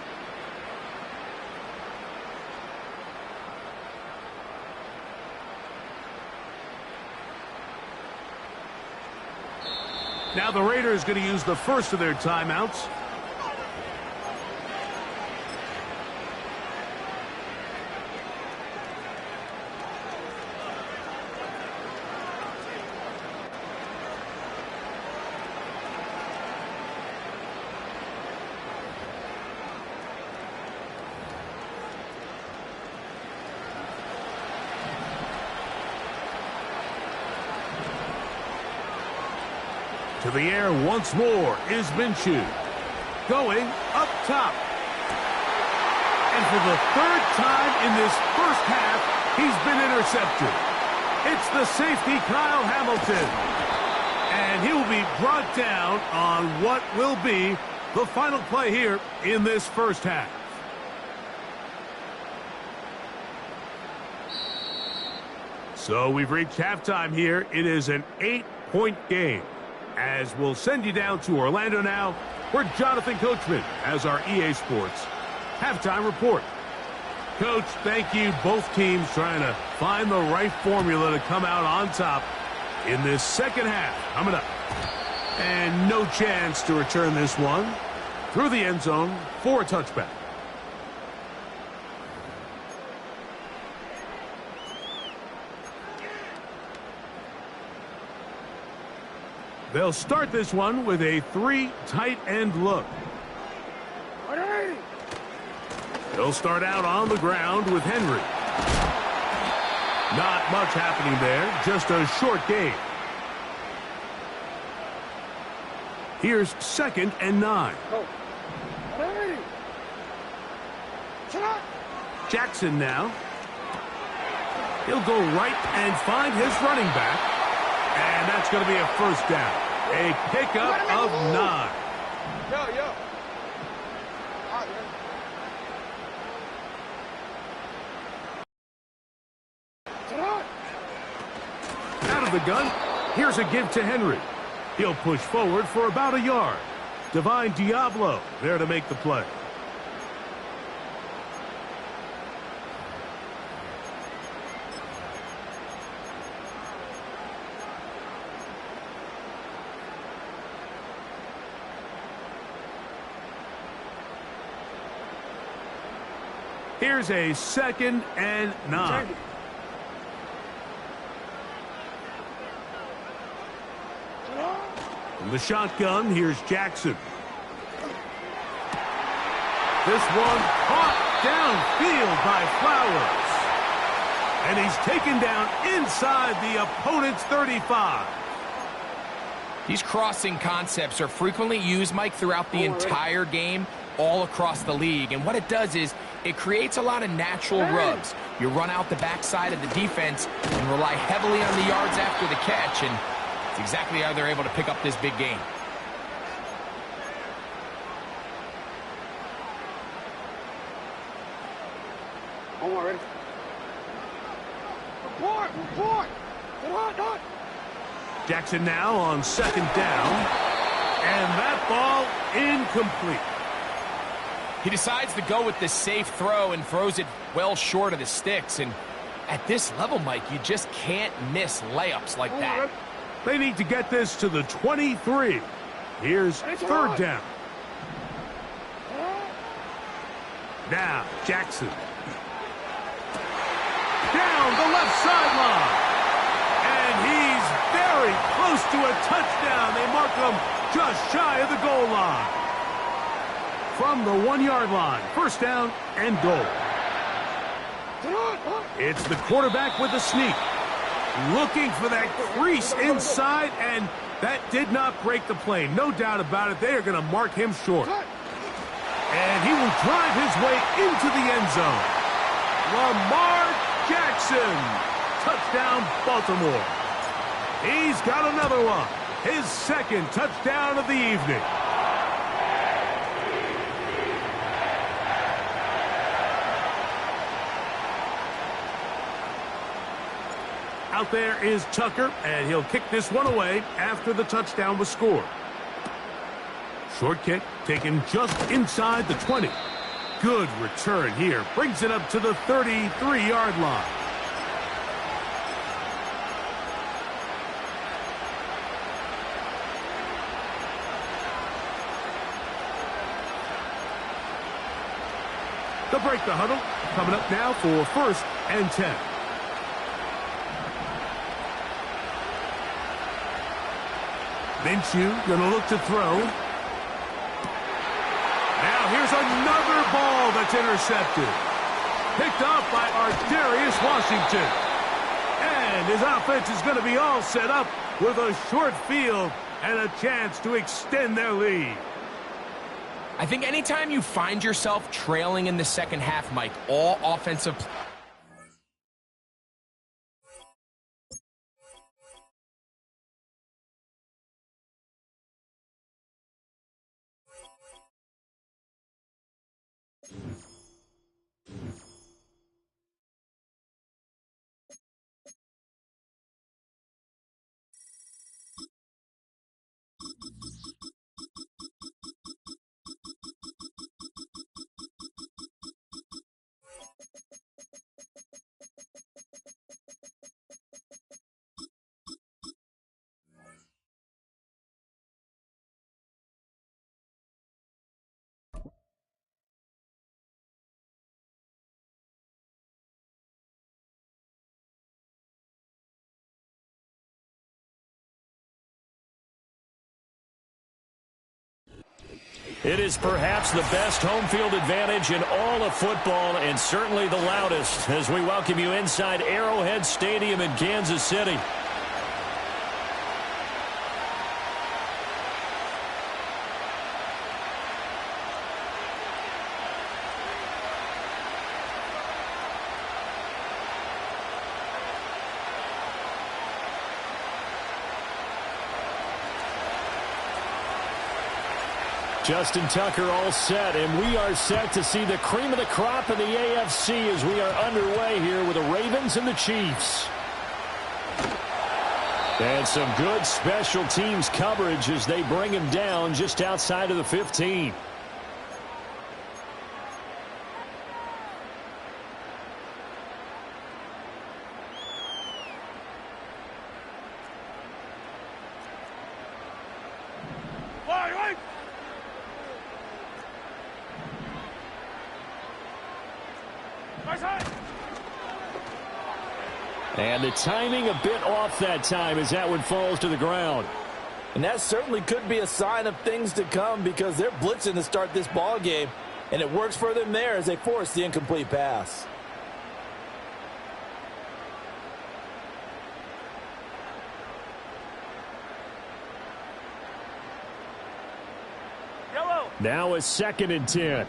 Now the Raiders going to use the first of their timeouts. To the air once more is Minshew. Going up top. And for the third time in this first half, he's been intercepted. It's the safety, Kyle Hamilton. And he will be brought down on what will be the final play here in this first half. So we've reached halftime here. It is an 8-point game. As we'll send you down to Orlando now, where Jonathan Coachman has our EA Sports halftime report. Coach, thank you. Both teams trying to find the right formula to come out on top in this second half. Coming up. And no chance to return this one through the end zone for a touchback. They'll start this one with a 3 tight end look. They'll start out on the ground with Henry. Not much happening there, just a short gain. Here's 2nd and 9. Jackson now. He'll go right and find his running back. And that's going to be a first down. A pickup of 9. Out of the gun, here's a give to Henry. He'll push forward for about a yard. Divine Diablo there to make the play. Here's a 2nd and 9. From the shotgun, here's Jackson. This one caught downfield by Flowers. And he's taken down inside the opponent's 35. These crossing concepts are frequently used, Mike, throughout the entire game, all across the league. And what it does is it creates a lot of natural rubs. You run out the backside of the defense and rely heavily on the yards after the catch, and it's exactly how they're able to pick up this big game. Ready? Report! Jackson now on 2nd down. And that ball incomplete. He decides to go with the safe throw and throws it well short of the sticks. And at this level, Mike, you just can't miss layups like that. They need to get this to the 23. Here's 3rd down. Now, Jackson. Down the left sideline. And he's very close to a touchdown. They mark him just shy of the goal line. From the 1-yard line, 1st down and goal. It's the quarterback with the sneak. Looking for that crease inside, and that did not break the play. No doubt about it. They are going to mark him short. And he will drive his way into the end zone. Lamar Jackson. Touchdown, Baltimore. He's got another one. His 2nd touchdown of the evening. Out there is Tucker, and he'll kick this one away after the touchdown was scored. Short kick taken just inside the 20. Good return here. Brings it up to the 33-yard line. They'll break the huddle. Coming up now for 1st and 10. Minshew going to look to throw. Now here's another ball that's intercepted. Picked off by Ardarius Washington. And And his offense is going to be all set up with a short field and a chance to extend their lead. I think anytime you find yourself trailing in the second half, Mike, all offensive... It is perhaps the best home field advantage in all of football, and certainly the loudest, as we welcome you inside Arrowhead Stadium in Kansas City. Justin Tucker all set, and we are set to see the cream of the crop in the AFC as we are underway here with the Ravens and the Chiefs. And some good special teams coverage as they bring him down just outside of the 15. And the timing a bit off that time as that one falls to the ground. And that certainly could be a sign of things to come because they're blitzing to start this ball game, and it works for them there as they force the incomplete pass. Now a 2nd and 10.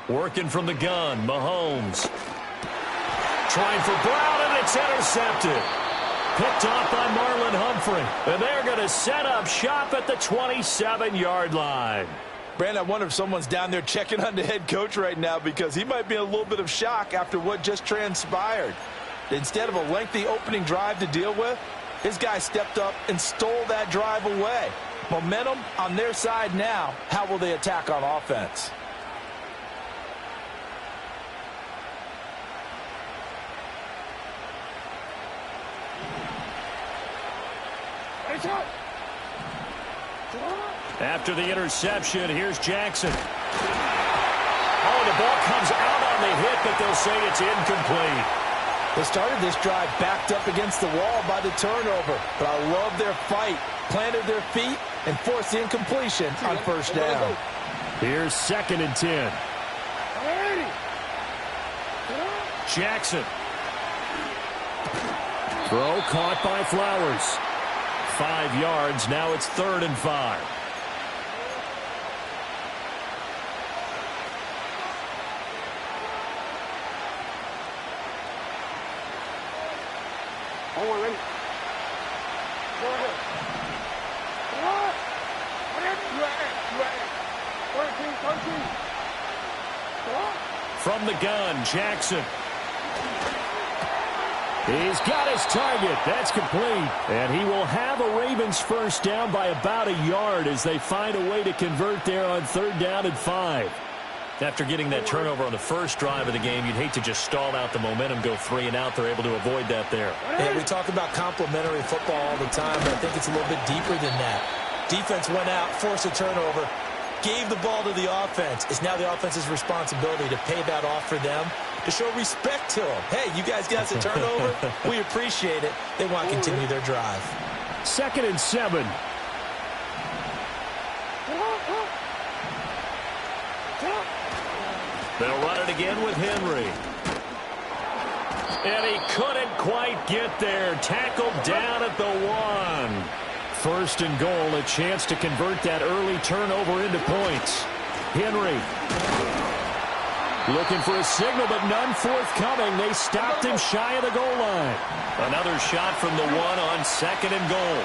Working from the gun, Mahomes. Trying for Brown, and it's intercepted. Picked off by Marlon Humphrey. And they're going to set up shop at the 27-yard line. Brandon, I wonder if someone's down there checking on the head coach right now because he might be in a little bit of shock after what just transpired. Instead of a lengthy opening drive to deal with, his guy stepped up and stole that drive away. Momentum on their side now. How will they attack on offense? After the interception, here's Jackson. Oh, the ball comes out on the hit, but they'll say it's incomplete. They started this drive backed up against the wall by the turnover, but I love their fight. Planted their feet and forced the incompletion on first down. Here's 2nd and 10. Jackson. Throw caught by Flowers. 5 yards. Now it's 3rd and 5. From the gun, Jackson. He's got his target. That's complete. And he will have a Ravens first down by about a yard as they find a way to convert there on 3rd down and 5. After getting that turnover on the first drive of the game, you'd hate to just stall out the momentum, go 3 and out. They're able to avoid that there. And we talk about complementary football all the time, but I think it's a little bit deeper than that. Defense went out, forced a turnover, gave the ball to the offense. It's now the offense's responsibility to pay that off for them, to show respect to them. Hey, you guys got us a turnover. We appreciate it. They want to continue their drive. 2nd and 7. They'll run it again with Henry. And he couldn't quite get there. Tackled down at the 1. First and goal, a chance to convert that early turnover into points. Henry looking for a signal, but none forthcoming. They stopped him shy of the goal line. Another shot from the 1 on second and goal.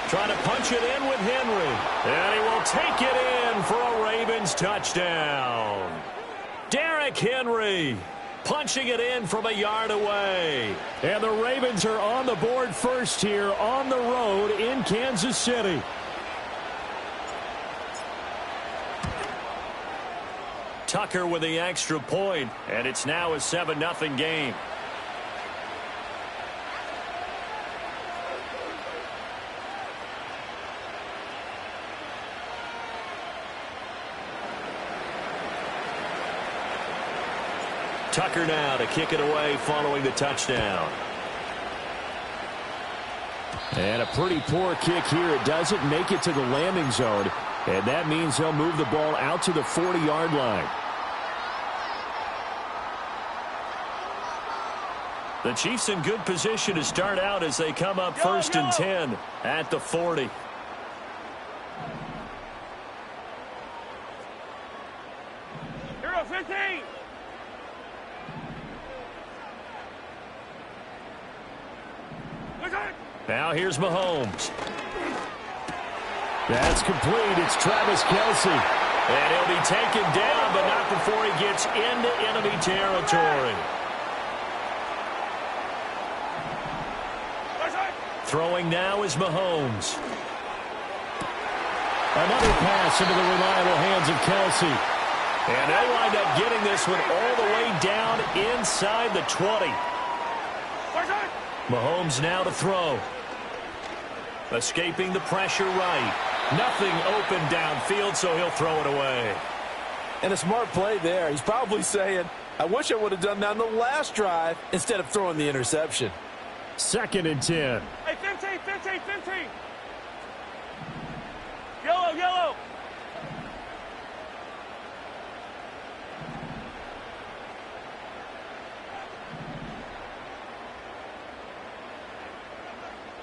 Trying to punch it in with Henry. And he will take it in for a Ravens touchdown. Derrick Henry punching it in from a yard away. And the Ravens are on the board first here on the road in Kansas City. Tucker with the extra point, and it's now a 7-0 game. Tucker now to kick it away following the touchdown. And a pretty poor kick here. It doesn't make it to the landing zone, and that means they'll move the ball out to the 40-yard line. The Chiefs in good position to start out as they come up first and 10 at the 40. Hero 15. Now here's Mahomes. That's complete. It's Travis Kelce. And he'll be taken down, but not before he gets into enemy territory. Throwing now is Mahomes. Another pass into the reliable hands of Kelce. And they'll wind up getting this one all the way down inside the 20. Mahomes now to throw. Escaping the pressure right. Nothing open downfield, so he'll throw it away. And a smart play there. He's probably saying, I wish I would have done that on the last drive instead of throwing the interception. Second and 10. Hey, 15, 15, 15. Yellow, yellow.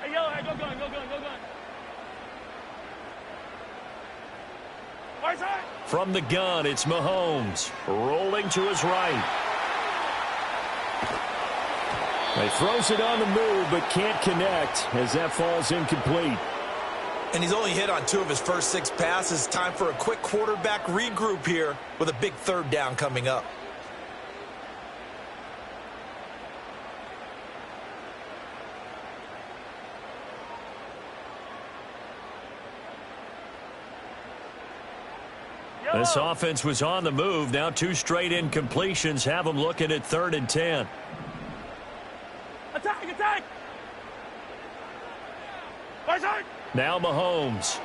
Hey, yellow, hey, go gun, go gun, go gun. Right side. From the gun, it's Mahomes. Rolling to his right. He throws it on the move, but can't connect as that falls incomplete. And he's only hit on 2 of his first 6 passes. Time for a quick quarterback regroup here with a big third down coming up. This offense was on the move. Now 2 straight incompletions have them looking at 3rd and 10. Attack, attack. Right side. Now Mahomes.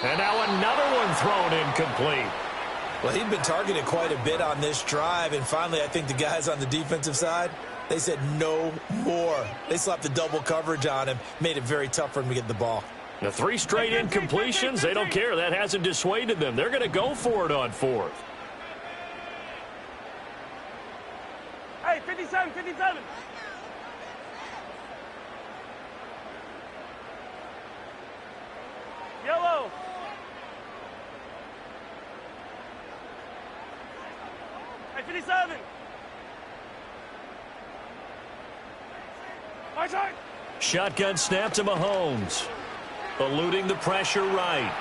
And now another one thrown incomplete. Well, he'd been targeted quite a bit on this drive, and finally I think the guys on the defensive side, they said no more. They slapped the double coverage on him, made it very tough for him to get the ball. The 3 straight incompletions, they don't care. That hasn't dissuaded them. They're going to go for it on 4th. Hey, 57, 57. Yellow. Hey, 57. Right side. Shotgun snap to Mahomes. Eluding the pressure right.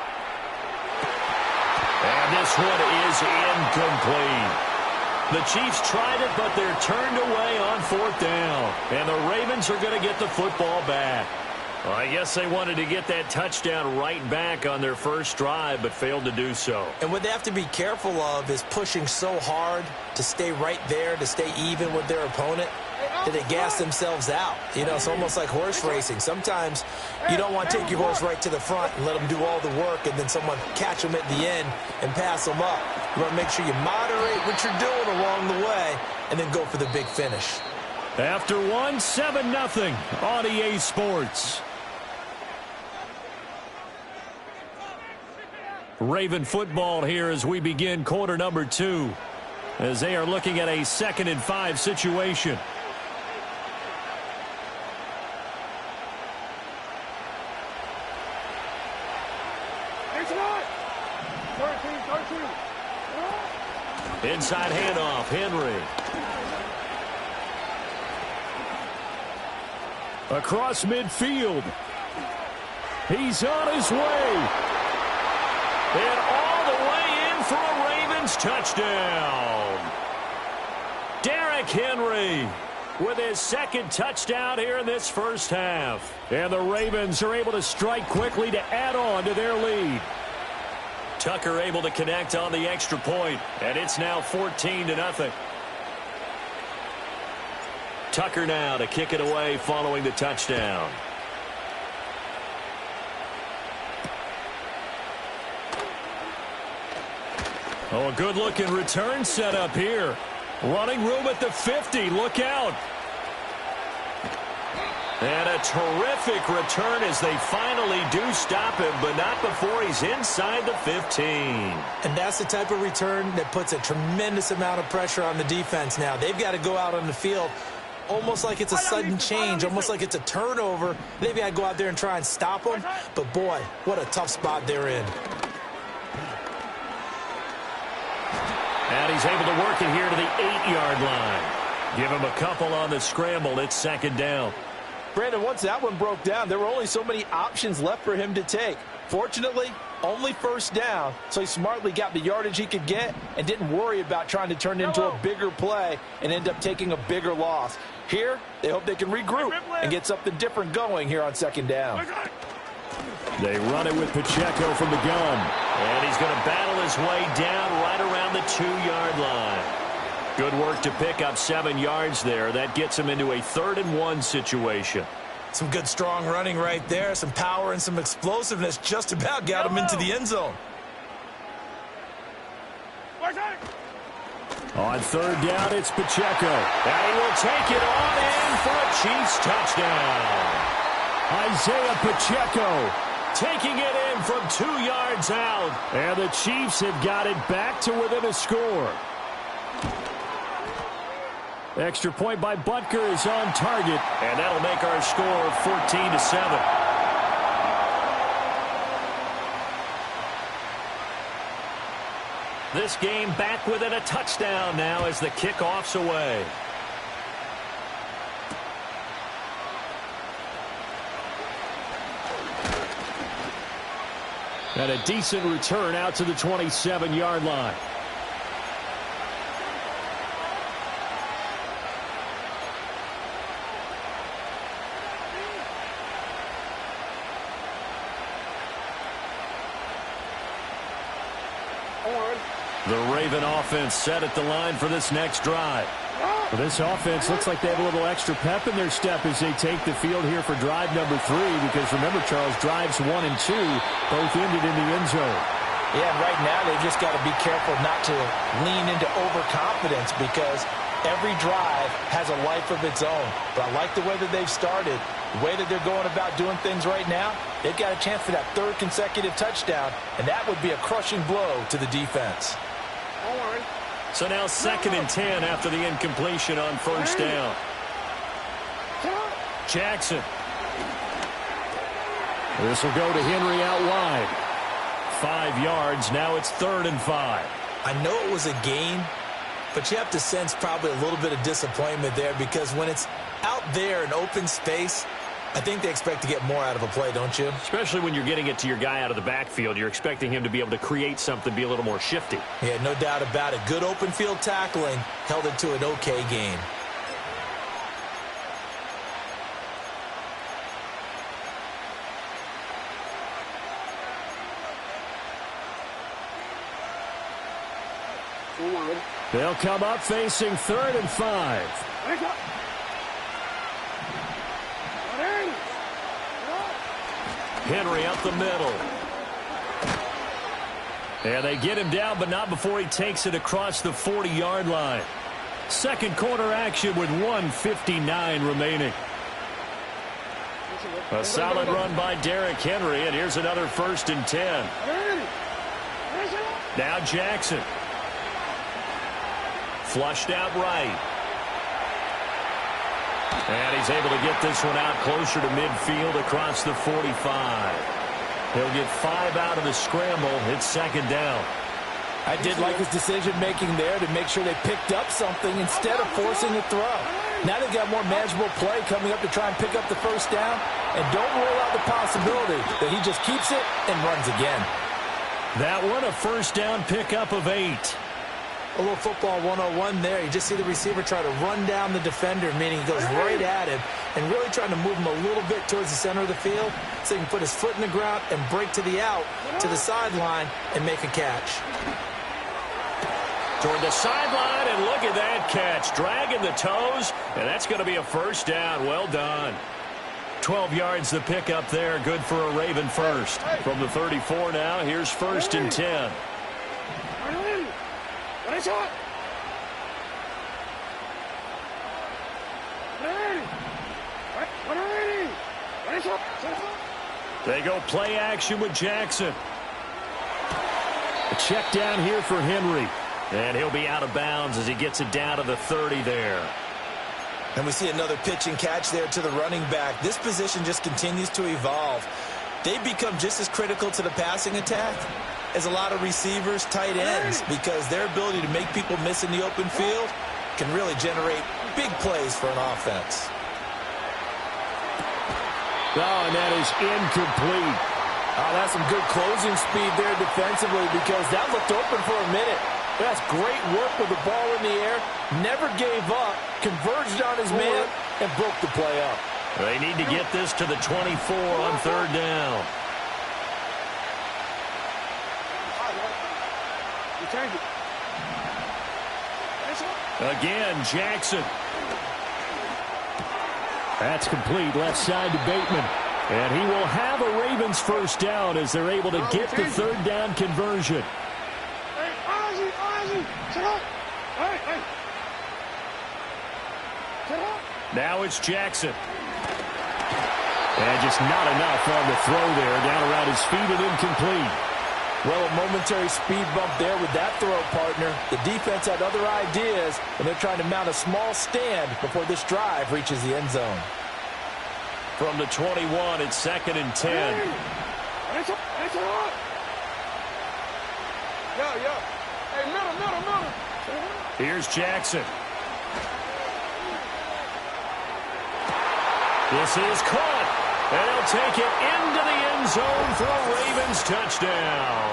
And this one is incomplete. The Chiefs tried it, but they're turned away on 4th down. And the Ravens are going to get the football back. Well, I guess they wanted to get that touchdown right back on their first drive, but failed to do so. And what they have to be careful of is pushing so hard to stay right there, to stay even with their opponent, that they gas themselves out. You know, it's almost like horse racing. Sometimes you don't want to take your horse right to the front and let them do all the work, and then someone catch them at the end and pass them up. You want to make sure you moderate what you're doing along the way and then go for the big finish. After 1, 7-0 on EA Sports. Raven football here as we begin quarter number 2, as they are looking at a 2nd and 5 situation. Inside handoff, Henry. Across midfield. He's on his way. And all the way in for a Ravens touchdown. Derrick Henry with his 2nd touchdown here in this first half. And the Ravens are able to strike quickly to add on to their lead. Tucker able to connect on the extra point, and it's now 14-0. Tucker now to kick it away following the touchdown. Oh, a good-looking return set up here. Running room at the 50. Look out. And a terrific return as they finally do stop him, but not before he's inside the 15. And that's the type of return that puts a tremendous amount of pressure on the defense now. They've got to go out on the field almost like it's a sudden change, almost like it's a turnover. They've got to go out there and try and stop them. But, boy, what a tough spot they're in. And he's able to work it here to the 8-yard line. Give him a couple on the scramble. It's 2nd down. Brandon, once that one broke down, there were only so many options left for him to take. Fortunately, only 1st down, so he smartly got the yardage he could get and didn't worry about trying to turn it into a bigger play and end up taking a bigger loss. Here, they hope they can regroup and get something different going here on 2nd down. They run it with Pacheco from the gun. And he's going to battle his way down right around the 2-yard line. Good work to pick up 7 yards there. That gets him into a 3rd and 1 situation. Some good strong running right there. Some power and some explosiveness just about got him into the end zone. On 3rd down, it's Pacheco. And he will take it on in for a Chiefs touchdown. Isaiah Pacheco taking it in from 2 yards out. And the Chiefs have got it back to within a score. Extra point by Butker is on target, and that'll make our score 14-7. This game back within a touchdown now as the kickoff's away. And a decent return out to the 27-yard line. The Raven offense set at the line for this next drive. Well, this offense looks like they have a little extra pep in their step as they take the field here for drive number 3, because remember, Charles, drives 1 and 2 both ended in the end zone. Yeah, and right now they've just got to be careful not to lean into overconfidence, because every drive has a life of its own. But I like the way that they've started, the way that they're going about doing things right now. They've got a chance for that 3rd consecutive touchdown, and that would be a crushing blow to the defense. So now 2nd and 10 after the incompletion on 1st down. Jackson. This will go to Henry out wide. 5 yards. Now it's 3rd and 5. I know it was a gain, but you have to sense probably a little bit of disappointment there, because when it's out there in open space, I think they expect to get more out of a play, don't you? Especially when you're getting it to your guy out of the backfield. You're expecting him to be able to create something, be a little more shifty. Yeah, no doubt about it. Good open field tackling held it to an okay gain. They'll come up facing 3rd and 5. Henry up the middle. And they get him down, but not before he takes it across the 40-yard line. 2nd quarter action with 1:59 remaining. A solid run by Derrick Henry, and here's another 1st and 10. Now Jackson. Flushed out right. And he's able to get this one out closer to midfield across the 45. He'll get 5 out of the scramble. It's second down. I did like his decision-making there to make sure they picked up something instead of forcing a throw. Now they've got more manageable play coming up to try and pick up the first down. And don't rule out the possibility that he just keeps it and runs again. That one, a first down pickup of 8. A little football 101 there. You just see the receiver try to run down the defender, meaning he goes right at him and really trying to move him a little bit towards the center of the field so he can put his foot in the ground and break to the out, to the sideline, and make a catch. Toward the sideline, and look at that catch. Dragging the toes, and that's going to be a first down. Well done. 12 yards the pickup there. Good for a Raven first. From the 34 now, here's first and 10. They go play action with Jackson. A check down here for Henry. And he'll be out of bounds as he gets it down to the 30 there. And we see another pitch and catch there to the running back. This position just continues to evolve. They become just as critical to the passing attack as a lot of receivers, tight ends, because their ability to make people miss in the open field can really generate big plays for an offense. Oh, and that is incomplete. Oh, that's some good closing speed there defensively because that looked open for a minute. That's great work with the ball in the air. Never gave up, converged on his man, and broke the play up. They need to get this to the 24 on third down. Again, Jackson. That's complete, left side to Bateman. And he will have a Ravens first down as they're able to get the third down conversion. Now it's Jackson. And just not enough on the throw there. Down around his feet and incomplete. Well, a momentary speed bump there with that throw, partner. The defense had other ideas, and they're trying to mount a small stand before this drive reaches the end zone. From the 21, it's second and 10. Here's Jackson. This is caught. And he'll take it into the end zone for a Ravens touchdown.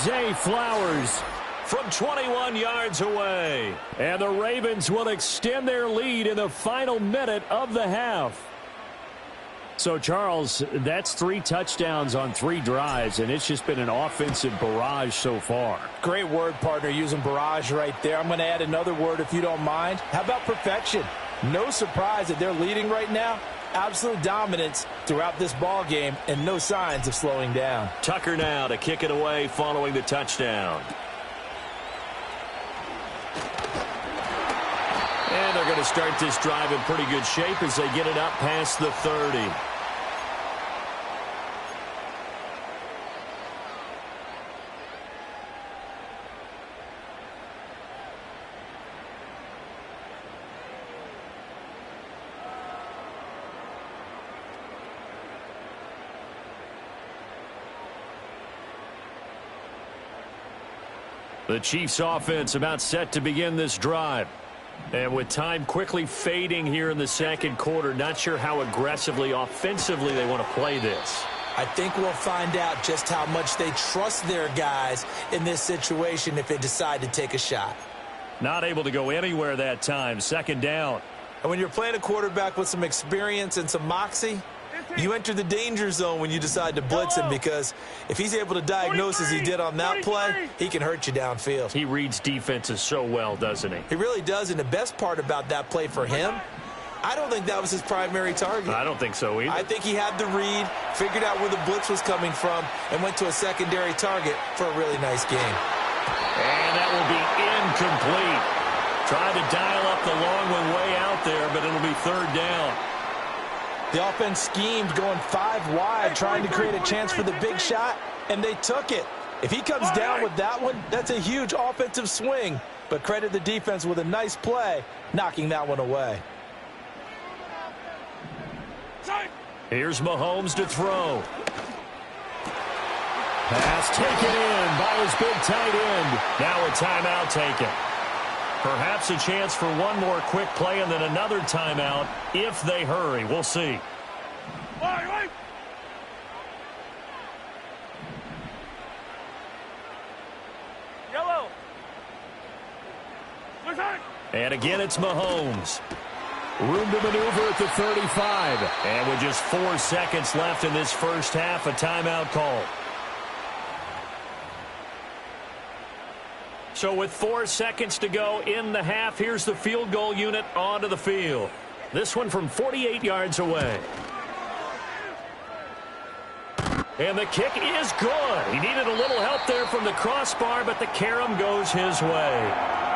Zay Flowers from 21 yards away. And the Ravens will extend their lead in the final minute of the half. So, Charles, that's 3 touchdowns on 3 drives, and it's just been an offensive barrage so far. Great word, partner, using barrage right there. I'm going to add another word if you don't mind. How about perfection? No surprise that they're leading right now. Absolute dominance throughout this ball game and no signs of slowing down. Tucker now to kick it away following the touchdown. And they're going to start this drive in pretty good shape as they get it up past the 30. The Chiefs offense about set to begin this drive. And with time quickly fading here in the second quarter, not sure how aggressively, offensively they want to play this. I think we'll find out just how much they trust their guys in this situation if they decide to take a shot. Not able to go anywhere that time. Second down. And when you're playing a quarterback with some experience and some moxie, you enter the danger zone when you decide to blitz him, because if he's able to diagnose as he did on that play, he can hurt you downfield. He reads defenses so well, doesn't he? He really does, and the best part about that play for him, I don't think that was his primary target. I don't think so either. I think he had the read, figured out where the blitz was coming from, and went to a secondary target for a really nice game. And that will be incomplete. Tried to dial up the long one way out there, but it'll be third down. The offense schemed going 5 wide, trying to create a chance for the big shot, and they took it. If he comes down with that one, that's a huge offensive swing. But credit the defense with a nice play, knocking that one away. Here's Mahomes to throw. Pass taken in by his big tight end. Now a timeout taken. Perhaps a chance for one more quick play and then another timeout if they hurry. We'll see. Yellow. And again, it's Mahomes. Room to maneuver at the 35. And with just 4 seconds left in this first half, a timeout call. So with 4 seconds to go in the half, here's the field goal unit onto the field. This one from 48 yards away. And the kick is good. He needed a little help there from the crossbar, but the carom goes his way.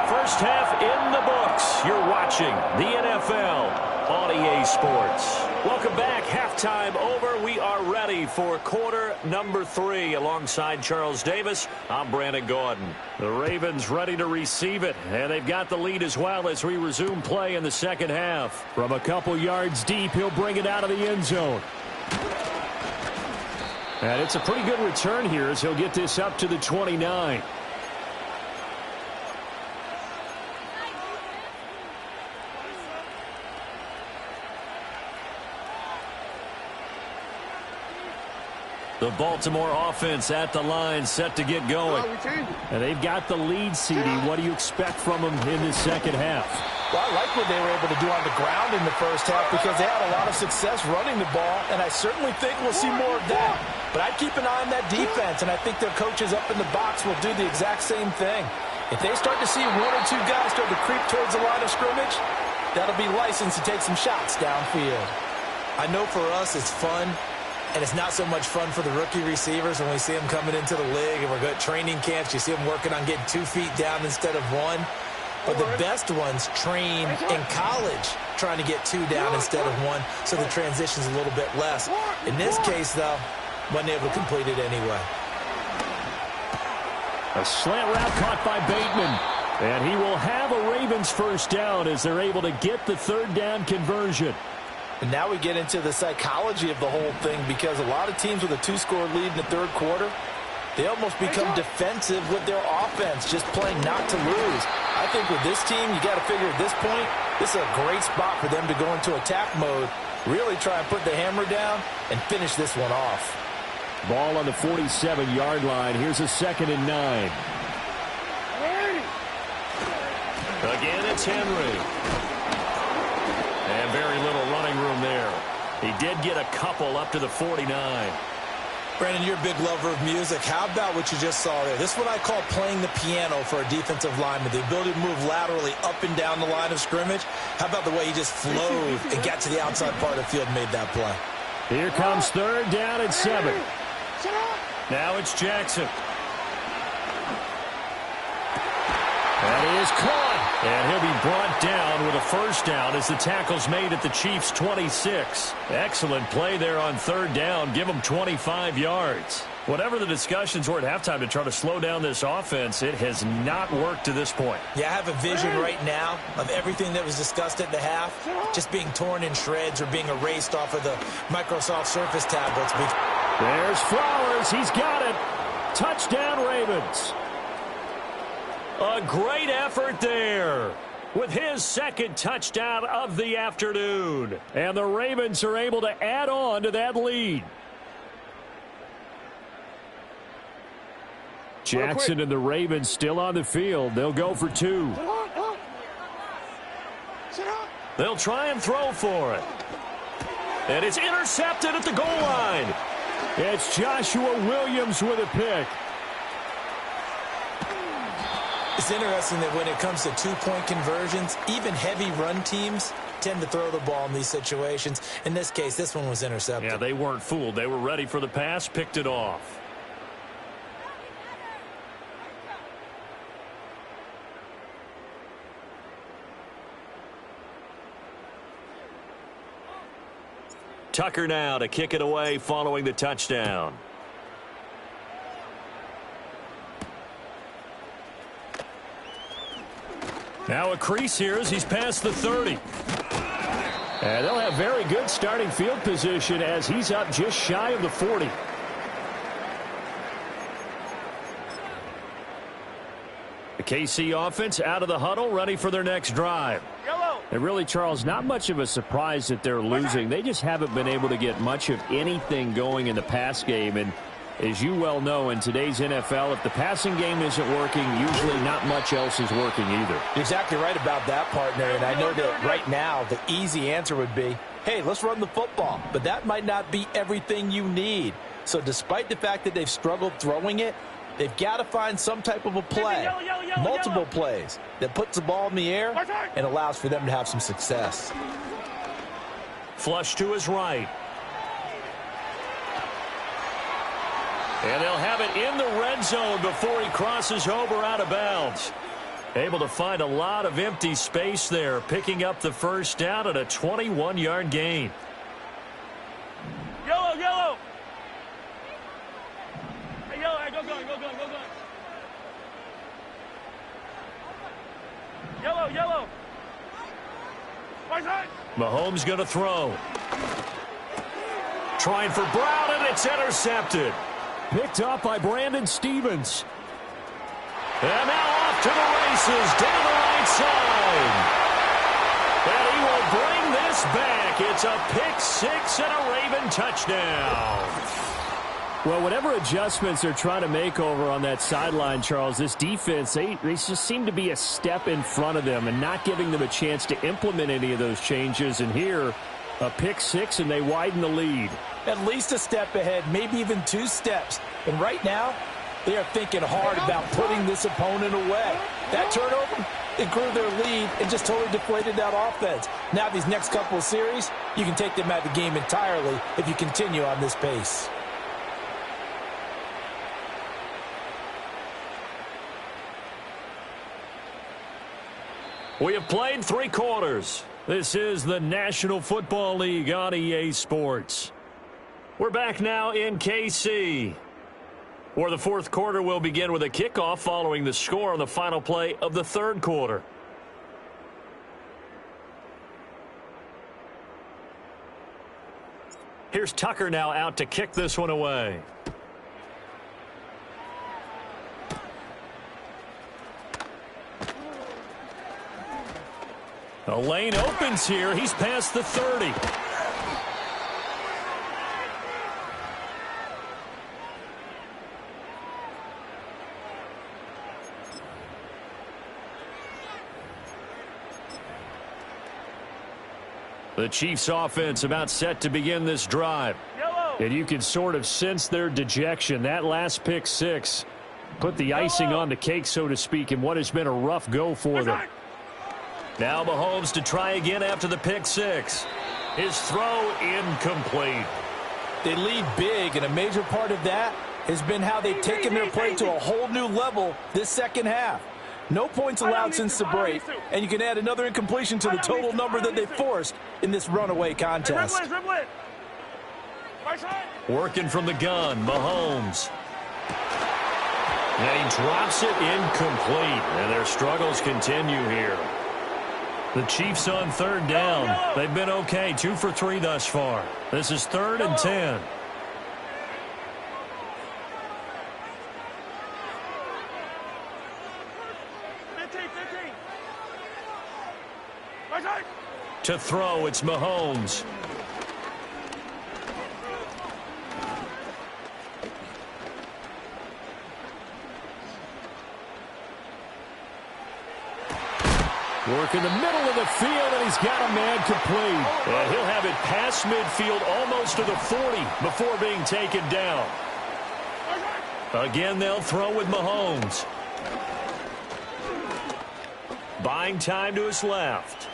First half in the books. You're watching the NFL on EA Sports. Welcome back. Halftime over. We are ready for quarter number 3. Alongside Charles Davis, I'm Brandon Gordon. The Ravens ready to receive it, and they've got the lead as well as we resume play in the second half. From a couple yards deep, he'll bring it out of the end zone. And it's a pretty good return here as he'll get this up to the 29. The Baltimore offense at the line, set to get going. And they've got the lead, CD. What do you expect from them in the second half? Well, I like what they were able to do on the ground in the first half because they had a lot of success running the ball, and I certainly think we'll see more of that. But I'd keep an eye on that defense, and I think their coaches up in the box will do the exact same thing. If they start to see 1 or 2 guys start to creep towards the line of scrimmage, that'll be license to take some shots downfield. I know for us it's fun, and it's not so much fun for the rookie receivers when we see them coming into the league and we're good training camps. You see them working on getting 2 feet down instead of 1. But the best ones train in college trying to get 2 down instead of 1, so the transition's a little bit less. In this case, though, wasn't able to complete it anyway. A slant route caught by Bateman. And he will have a Ravens first down as they're able to get the third down conversion. And now we get into the psychology of the whole thing because a lot of teams with a 2-score lead in the third quarter, they almost become defensive with their offense, just playing not to lose. I think with this team, you got to figure at this point, this is a great spot for them to go into attack mode, really try and put the hammer down and finish this one off. Ball on the 47-yard line. Here's a 2nd and 9. Again, it's Henry. And very little running room there. He did get a couple up to the 49. Brandon, you're a big lover of music. How about what you just saw there? This is what I call playing the piano for a defensive lineman, the ability to move laterally up and down the line of scrimmage. How about the way he just flowed and got to the outside part of the field and made that play? Here comes third down and 7. Now it's Jackson. That is caught. And he'll be brought down with a first down as the tackle's made at the Chiefs' 26. Excellent play there on third down. Give them 25 yards. Whatever the discussions were at halftime to try to slow down this offense, it has not worked to this point. Yeah, I have a vision right now of everything that was discussed at the half just being torn in shreds or being erased off of the Microsoft Surface tablets. There's Flowers. He's got it. Touchdown, Ravens. A great effort there with his second touchdown of the afternoon. And the Ravens are able to add on to that lead. Jackson and the Ravens still on the field. They'll go for 2. They'll try and throw for it. And it's intercepted at the goal line. It's Joshua Williams with a pick. It's interesting that when it comes to 2-point conversions, even heavy run teams tend to throw the ball in these situations. In this case, this one was intercepted. Yeah, they weren't fooled. They were ready for the pass, picked it off. Tucker now to kick it away following the touchdown. Now a crease here as he's past the 30. And they'll have very good starting field position as he's up just shy of the 40. The KC offense out of the huddle, ready for their next drive. And really, Charles, not much of a surprise that they're losing. They just haven't been able to get much of anything going in the pass game. And as you well know, in today's NFL, if the passing game isn't working, usually not much else is working either. You're exactly right about that, partner. And I know that right now the easy answer would be, hey, let's run the football. But that might not be everything you need. So despite the fact that they've struggled throwing it, they've got to find some type of a play, multiple plays, that puts the ball in the air and allows for them to have some success. Flush to his right. And they'll have it in the red zone before he crosses over out of bounds. Able to find a lot of empty space there, picking up the first down at a 21-yard gain. Yellow. Hey, yellow, hey, go. Yellow. Mahomes going to throw. Trying for Brown, and it's intercepted. Picked up by Brandon Stevens. And now off to the races down the right side. And he will bring this back. It's a pick six and a Raven touchdown. Well, whatever adjustments they're trying to make over on that sideline, Charles, this defense, they just seem to be a step in front of them and not giving them a chance to implement any of those changes. And here, a pick six, and they widen the lead. At least a step ahead, maybe even 2 steps. And right now, they are thinking hard about putting this opponent away. That turnover, it grew their lead and just totally deflated that offense. Now these next couple of series, you can take them out of the game entirely if you continue on this pace. We have played 3 quarters. This is the National Football League on EA Sports. We're back now in KC, where the 4th quarter will begin with a kickoff following the score on the final play of the 3rd quarter. Here's Tucker now out to kick this one away. The lane opens here. He's past the 30. The Chiefs offense about set to begin this drive. And you can sort of sense their dejection. That last pick six put the icing on the cake, so to speak, in what has been a rough go for them. Now Mahomes to try again after the pick six. His throw incomplete. They lead big, and a major part of that has been how they've taken their play to a whole new level this second half. No points allowed since the break, and you can add another incompletion to the total number that they forced in this runaway contest. Working from the gun, Mahomes. And he drops it incomplete, and their struggles continue here. The Chiefs on 3rd down. They've been okay, 2 for 3 thus far. This is 3rd and 10. To throw, it's Mahomes. Work in the middle of the field, and he's got a man complete. And he'll have it past midfield almost to the 40 before being taken down. Again, they'll throw with Mahomes. Buying time to his left.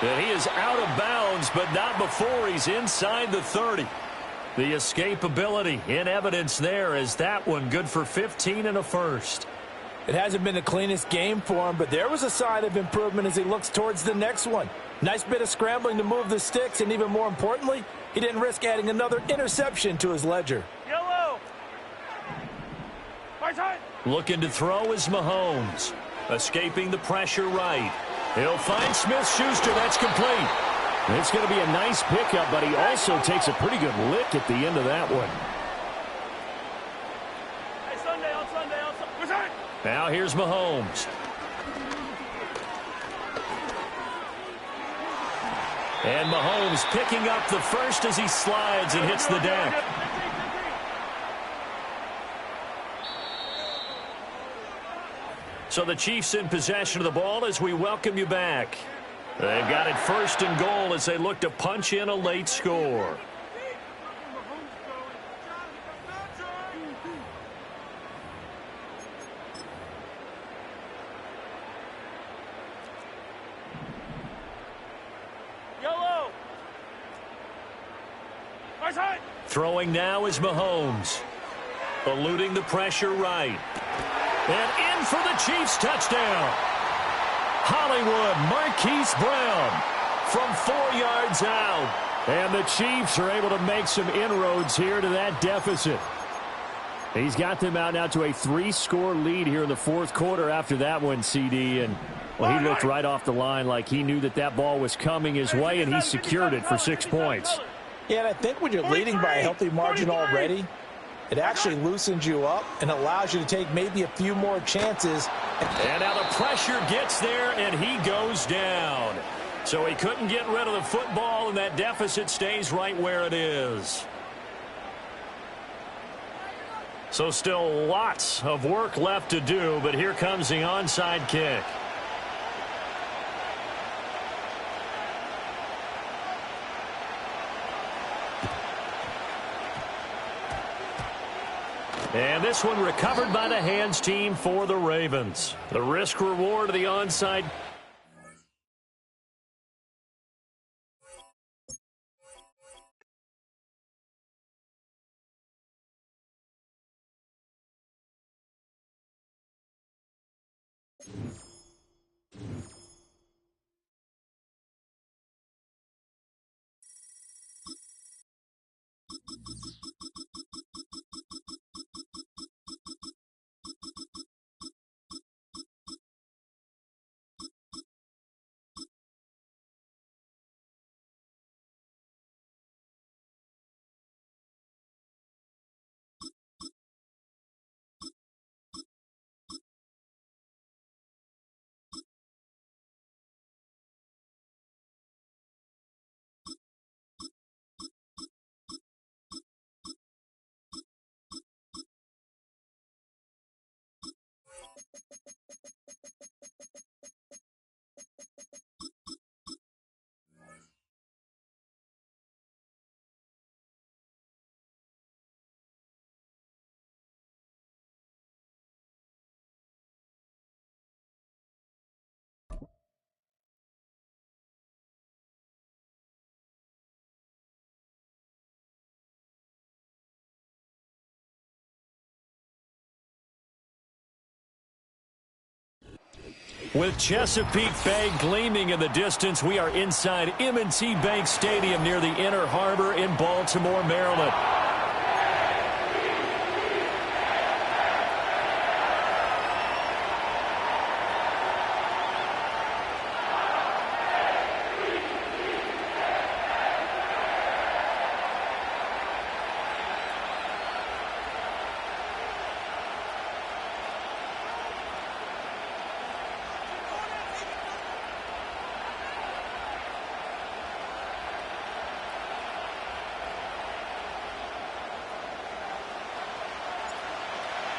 And he is out of bounds, but not before he's inside the 30. The escapability in evidence there is that one good for 15 and a first. It hasn't been the cleanest game for him, but there was a sign of improvement as he looks towards the next one. Nice bit of scrambling to move the sticks, and even more importantly, he didn't risk adding another interception to his ledger. Yellow. Right side. Looking to throw is Mahomes. Escaping the pressure right. He'll find Smith-Schuster. That's complete. It's going to be a nice pickup, but he also takes a pretty good lick at the end of that one. Hey, Sunday, on Sunday. Now here's Mahomes. And Mahomes picking up the first as he slides and hits the deck. So the Chiefs in possession of the ball as we welcome you back. They've got it first and goal as they look to punch in a late score. Yellow. Throwing now is Mahomes. Eluding the pressure right. And in for the Chiefs touchdown. Hollywood Marquise Brown from 4 yards out. And the Chiefs are able to make some inroads here to that deficit. He's got them out now to a 3-score lead here in the fourth quarter after that one, CD. And, well, he looked right off the line like he knew that that ball was coming his way, and he secured it for 6 points. Yeah, and I think when you're leading by a healthy margin already, it actually loosens you up and allows you to take maybe a few more chances. And now the pressure gets there, and he goes down. So he couldn't get rid of the football, and that deficit stays right where it is. So still lots of work left to do, but here comes the onside kick. And this one recovered by the hands team for the Ravens. The risk reward of the onside. With Chesapeake Bay gleaming in the distance, we are inside M&T Bank Stadium near the Inner Harbor in Baltimore, Maryland.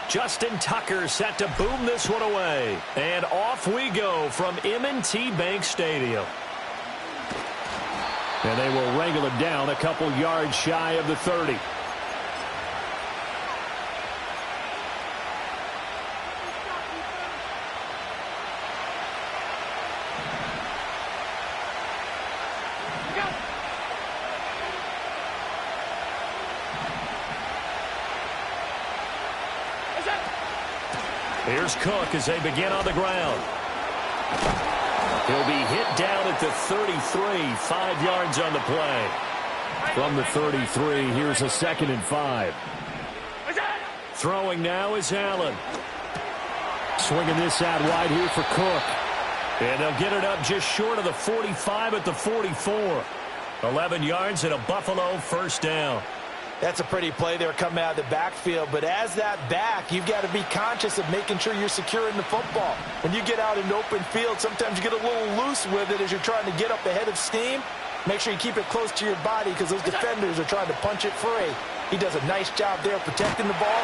Justin Tucker set to boom this one away. And off we go from M&T Bank Stadium. And they will wrangle him down a couple yards shy of the 30. Here's Cook as they begin on the ground. He'll be hit down at the 33, 5 yards on the play. From the 33, here's a 2nd and 5. Throwing now is Allen. swinging this out wide here for Cook. And they'll get it up just short of the 45 at the 44. 11 yards and a Buffalo first down. That's a pretty play there coming out of the backfield, but as that back, you've got to be conscious of making sure you're securing the football. When you get out in open field, sometimes you get a little loose with it as you're trying to get up ahead of steam. Make sure you keep it close to your body because those defenders are trying to punch it free. He does a nice job there protecting the ball.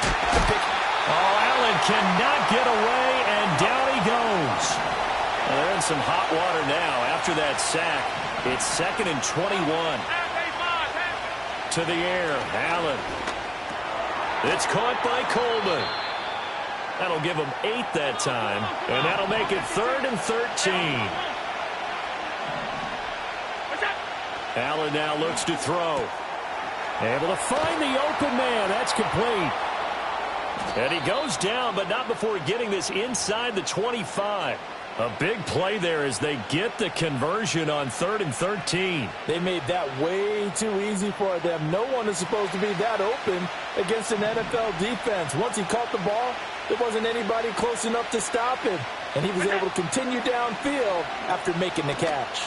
Allen cannot get away, and down he goes. Well, they're in some hot water now after that sack. It's 2nd and 21. To the air, Allen. It's caught by Coleman. That'll give him 8 that time, and that'll make it 3rd and 13. Allen now looks to throw. Able to find the open man. That's complete. And he goes down, but not before getting this inside the 25. A big play there as they get the conversion on 3rd and 13. They made that way too easy for them. No one is supposed to be that open against an NFL defense. Once he caught the ball, there wasn't anybody close enough to stop him. And he was able to continue downfield after making the catch.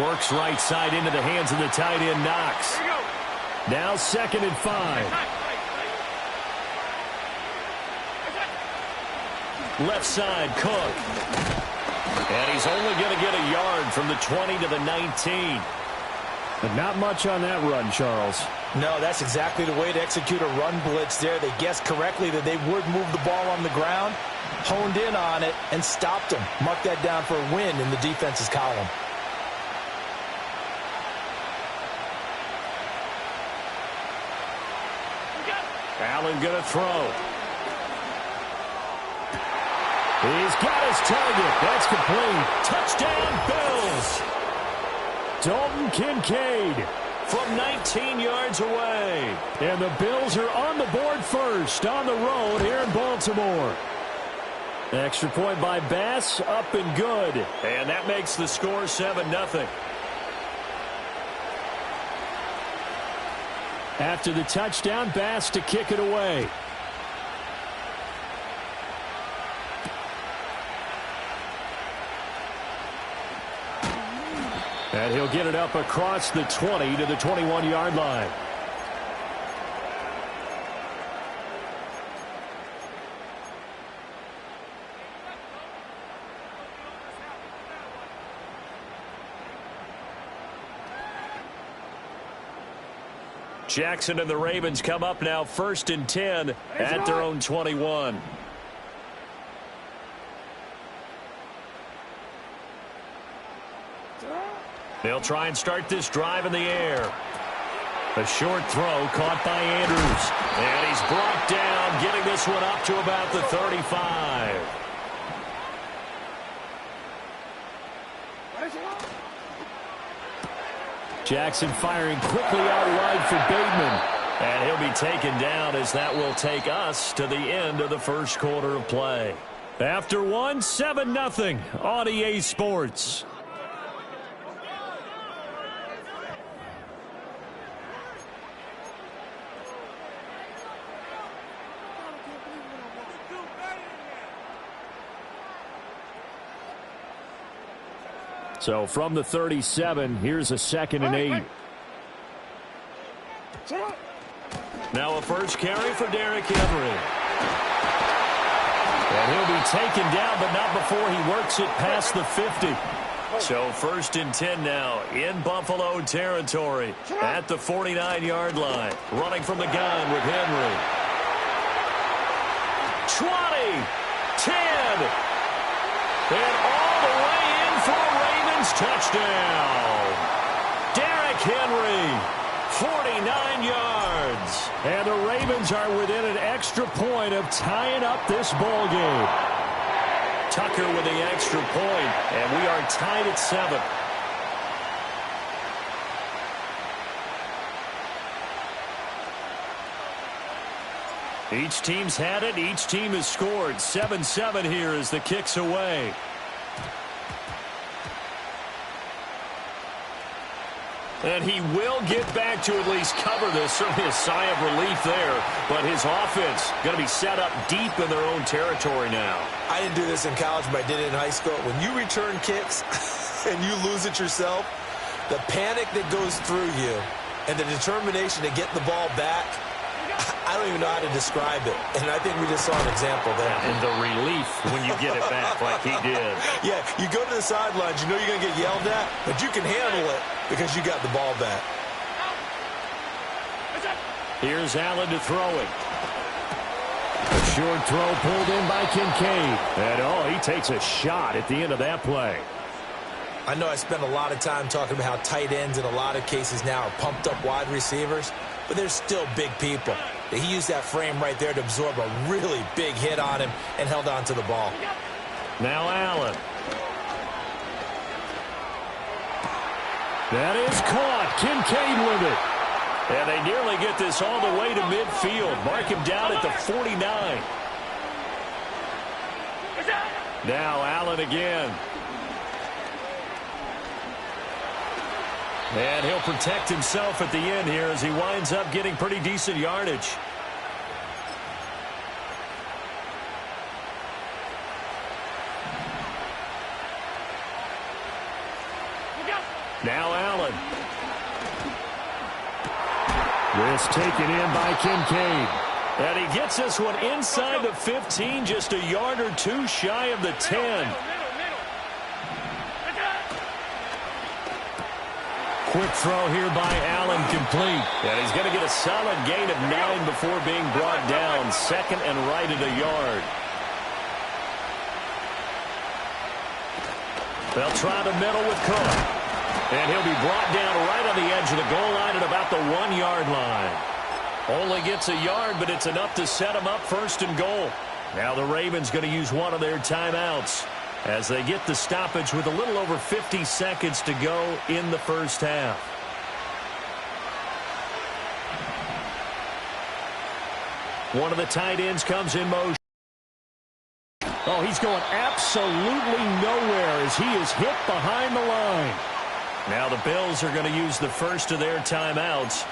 Works right side into the hands of the tight end, Knox. Now 2nd and 5. Left side, Cook. And he's only going to get a yard from the 20 to the 19. But not much on that run, Charles. No, that's exactly the way to execute a run blitz there. They guessed correctly that they would move the ball on the ground, honed in on it, and stopped him. Mark that down for a win in the defense's column. Allen going to throw. He's got his target. That's complete. Touchdown, Bills. Dalton Kincaid from 19 yards away. And the Bills are on the board first on the road here in Baltimore. Extra point by Bass, up and good. And that makes the score 7-0. After the touchdown, Bass to kick it away. And he'll get it up across the 20 to the 21-yard line. Jackson and the Ravens come up now 1st and 10 at their own 21. They'll try and start this drive in the air. A short throw caught by Andrews. And he's brought down, getting this one up to about the 35. Jackson firing quickly out wide for Bateman. And he'll be taken down as that will take us to the end of the first quarter of play. After one, 7-0 on EA Sports. So from the 37, here's a 2nd and 8. Now a first carry for Derrick Henry. And he'll be taken down, but not before he works it past the 50. So 1st and 10 now in Buffalo territory at the 49-yard line. Running from the gun with Henry. 20, 10, and all the way in for a Ravens touchdown. Derrick Henry, 49 yards. And the Ravens are within an extra point of tying up this ball game. Tucker with the extra point, and we are tied at 7. Each team's had it. Each team has scored. 7-7 here as the kick's away. And he will get back to at least cover this. Certainly a sigh of relief there. But his offense going to be set up deep in their own territory now. I didn't do this in college, but I did it in high school. When you return kicks and you lose it yourself, the panic that goes through you and the determination to get the ball back, I don't even know how to describe it. And I think we just saw an example there. And the relief when you get it back like he did. Yeah, you go to the sidelines, you know you're going to get yelled at, but you can handle it because you got the ball back. Here's Allen to throw it. A short throw pulled in by Kincaid. And, he takes a shot at the end of that play. I know I spend a lot of time talking about how tight ends in a lot of cases now are pumped up wide receivers, but they're still big people. He used that frame right there to absorb a really big hit on him and held on to the ball. Now Allen. That is caught. Kincaid with it. And they nearly get this all the way to midfield. Mark him down at the 49. Now Allen again. And he'll protect himself at the end here as he winds up getting pretty decent yardage. Now Allen. This taken in by Kincaid. And he gets this one inside the 15, just a yard or two shy of the 10. Quick throw here by Allen, complete. And he's going to get a solid gain of 9 before being brought down. Second and right at a yard. They'll try the middle with Cook. And he'll be brought down right on the edge of the goal line at about the 1-yard line. Only gets a yard, but it's enough to set him up first and goal. Now the Ravens going to use one of their timeouts as they get the stoppage with a little over 50 seconds to go in the first half. One of the tight ends comes in motion. Oh, he's going absolutely nowhere as he is hit behind the line. Now the Bills are going to use the first of their timeouts.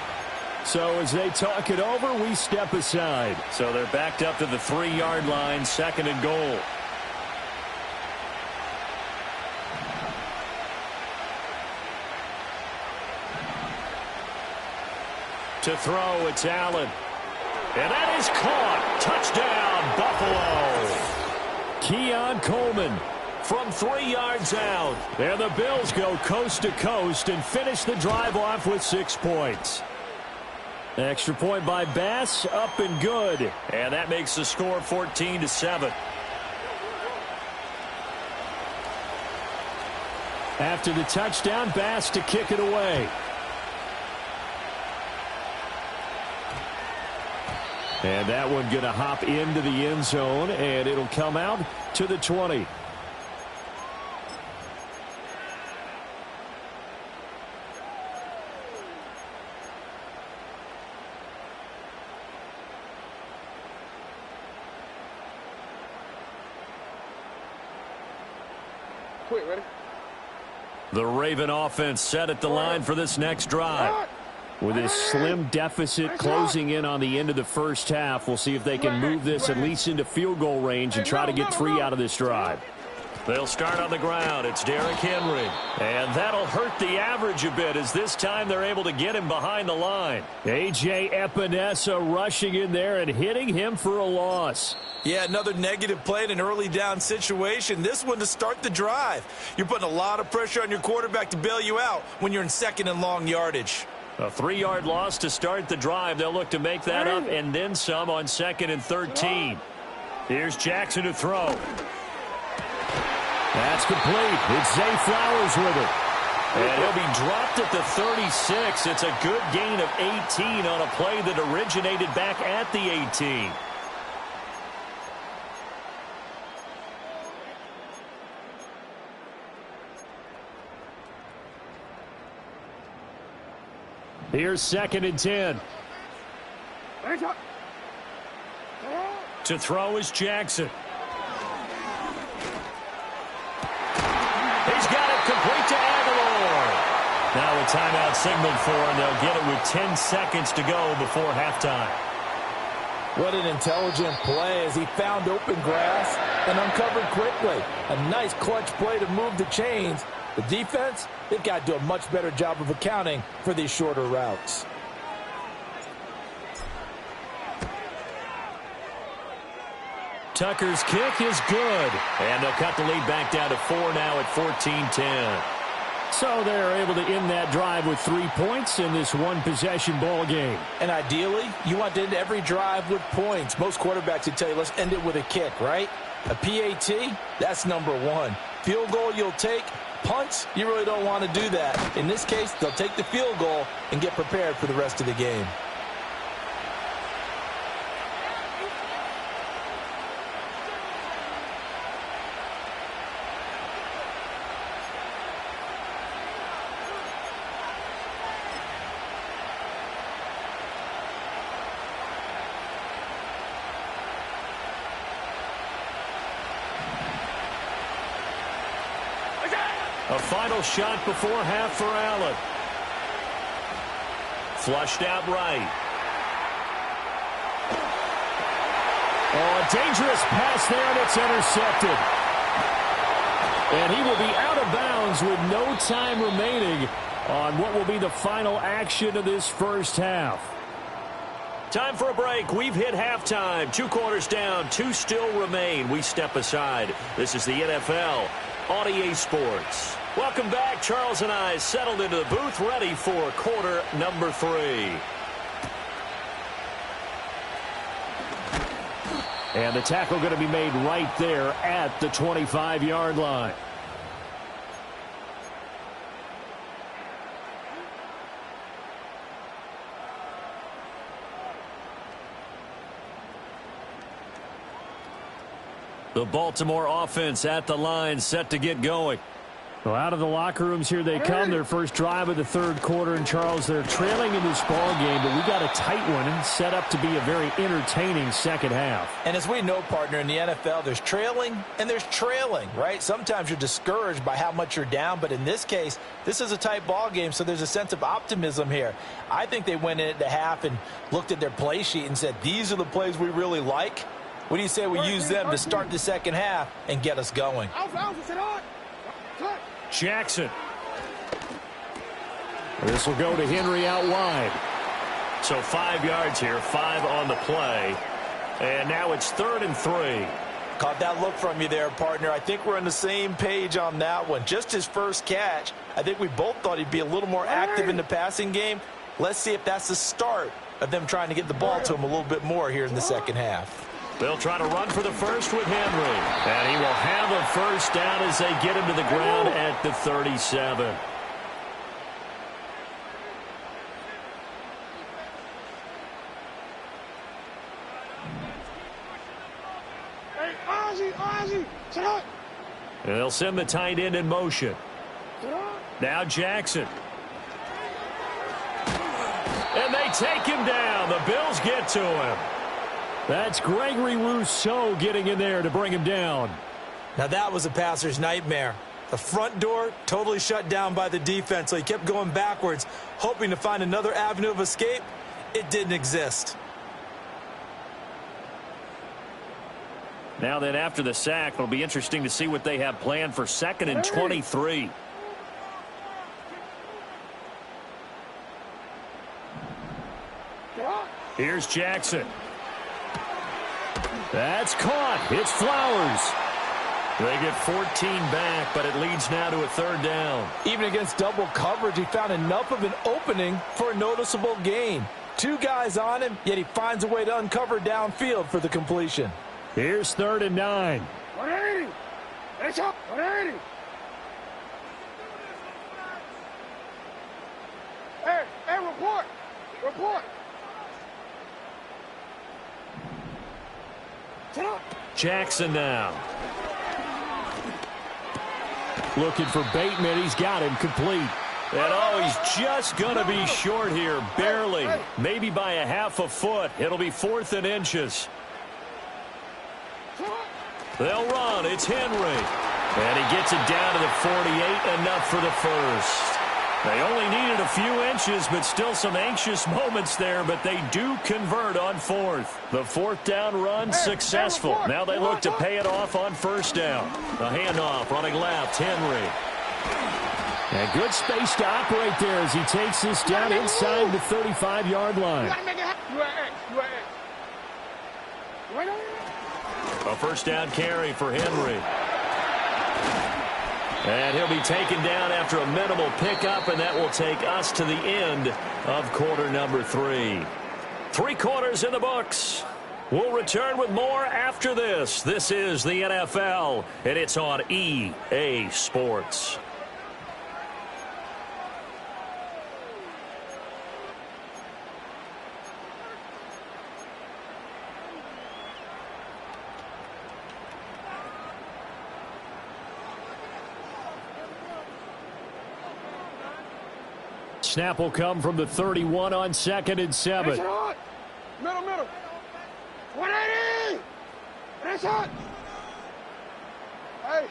So as they talk it over, we step aside. So they're backed up to the 3-yard line, second and goal. To throw, it's Allen. And that is caught. Touchdown, Buffalo. Keon Coleman from 3 yards out. And the Bills go coast to coast and finish the drive off with 6 points. Extra point by Bass, up and good. And that makes the score 14-7. After the touchdown, Bass to kick it away. And that one going to hop into the end zone, and it'll come out to the 20. Quick, ready? The Raven offense set at the line for this next drive. With his slim deficit closing in on the end of the first half, we'll see if they can move this at least into field goal range and try to get 3 out of this drive. They'll start on the ground. It's Derrick Henry. And that'll hurt the average a bit as this time they're able to get him behind the line. A.J. Epinesa rushing in there and hitting him for a loss. Yeah, another negative play in an early down situation. This one to start the drive. You're putting a lot of pressure on your quarterback to bail you out when you're in second and long yardage. A 3-yard loss to start the drive. They'll look to make that up and then some on 2nd and 13. Here's Jackson to throw. That's complete. It's Zay Flowers with it. And he'll be dropped at the 36. It's a good gain of 18 on a play that originated back at the 18. Here's 2nd and 10. To throw is Jackson. He's got it complete to Aguilar. Now a timeout signaled for, and they'll get it with 10 seconds to go before halftime. What an intelligent play as he found open grass and uncovered quickly. A nice clutch play to move the chains. The defense, they've got to do a much better job of accounting for these shorter routes. Tucker's kick is good. And they'll cut the lead back down to 4 now at 14-10. So they're able to end that drive with 3 points in this one-possession ball game. And ideally, you want to end every drive with points. Most quarterbacks would tell you, let's end it with a kick, right? A PAT, that's number 1. Field goal you'll take. Punts, you really don't want to do that. In this case, they'll take the field goal and get prepared for the rest of the game. A final shot before half for Allen. Flushed out right. Oh, a dangerous pass there, and it's intercepted. And he will be out of bounds with no time remaining on what will be the final action of this first half. Time for a break. We've hit halftime. 2 quarters down, 2 still remain. We step aside. This is the NFL on EA Sports. Welcome back. Charles and I settled into the booth, ready for quarter number 3. And the tackle going to be made right there at the 25-yard line. The Baltimore offense at the line, set to get going. Well, out of the locker rooms here they come. Their first drive of the third quarter. And, Charles, they're trailing in this ball game, but we got a tight one and set up to be a very entertaining second half. And as we know, partner, in the NFL, there's trailing and there's trailing, right? Sometimes you're discouraged by how much you're down, but in this case, this is a tight ball game, so there's a sense of optimism here. I think they went in at the half and looked at their play sheet and said, these are the plays we really like. What do you say we use them to start the second half and get us going? Jackson. This will go to Henry out wide. So 5 yards here, 5 on the play. And now it's 3rd and 3. Caught that look from you there, partner. I think we're on the same page on that one. Just his first catch. I think we both thought he'd be a little more active in the passing game. Let's see if that's the start of them trying to get the ball to him a little bit more here in the second half. They'll try to run for the first with Henry. And he will have a first down as they get him to the ground at the 37. Hey, Ozzie, sit up. And they'll send the tight end in motion. Now Jackson. And they take him down. The Bills get to him. That's Gregory Rousseau getting in there to bring him down. Now that was a passer's nightmare. The front door totally shut down by the defense, so he kept going backwards, hoping to find another avenue of escape. It didn't exist. Now then, after the sack, it'll be interesting to see what they have planned for 2nd and 23. Here's Jackson. That's caught. It's Flowers. They get 14 back, but it leads now to a 3rd down. Even against double coverage, he found enough of an opening for a noticeable gain. 2 guys on him, yet he finds a way to uncover downfield for the completion. Here's 3rd and 9. 180. It's up. 180. Hey, report. Report. Jackson now. Looking for Bateman. He's got him complete. And oh, he's just going to be short here. Barely. Maybe by a half a foot. It'll be 4th and inches. They'll run. It's Henry. And he gets it down to the 48. Enough for the first. They only needed a few inches, but still some anxious moments there, but they do convert on fourth. The fourth down run successful. Now they look to pay it off on first down. The handoff running left, Henry. And good space to operate there as he takes this down inside the 35-yard line. A first down carry for Henry. And he'll be taken down after a minimal pickup, and that will take us to the end of quarter number 3. 3 quarters in the books. We'll return with more after this. This is the NFL, and it's on EA Sports. Snap will come from the 31 on 2nd and 7. Middle. 180. That's hot. Hey.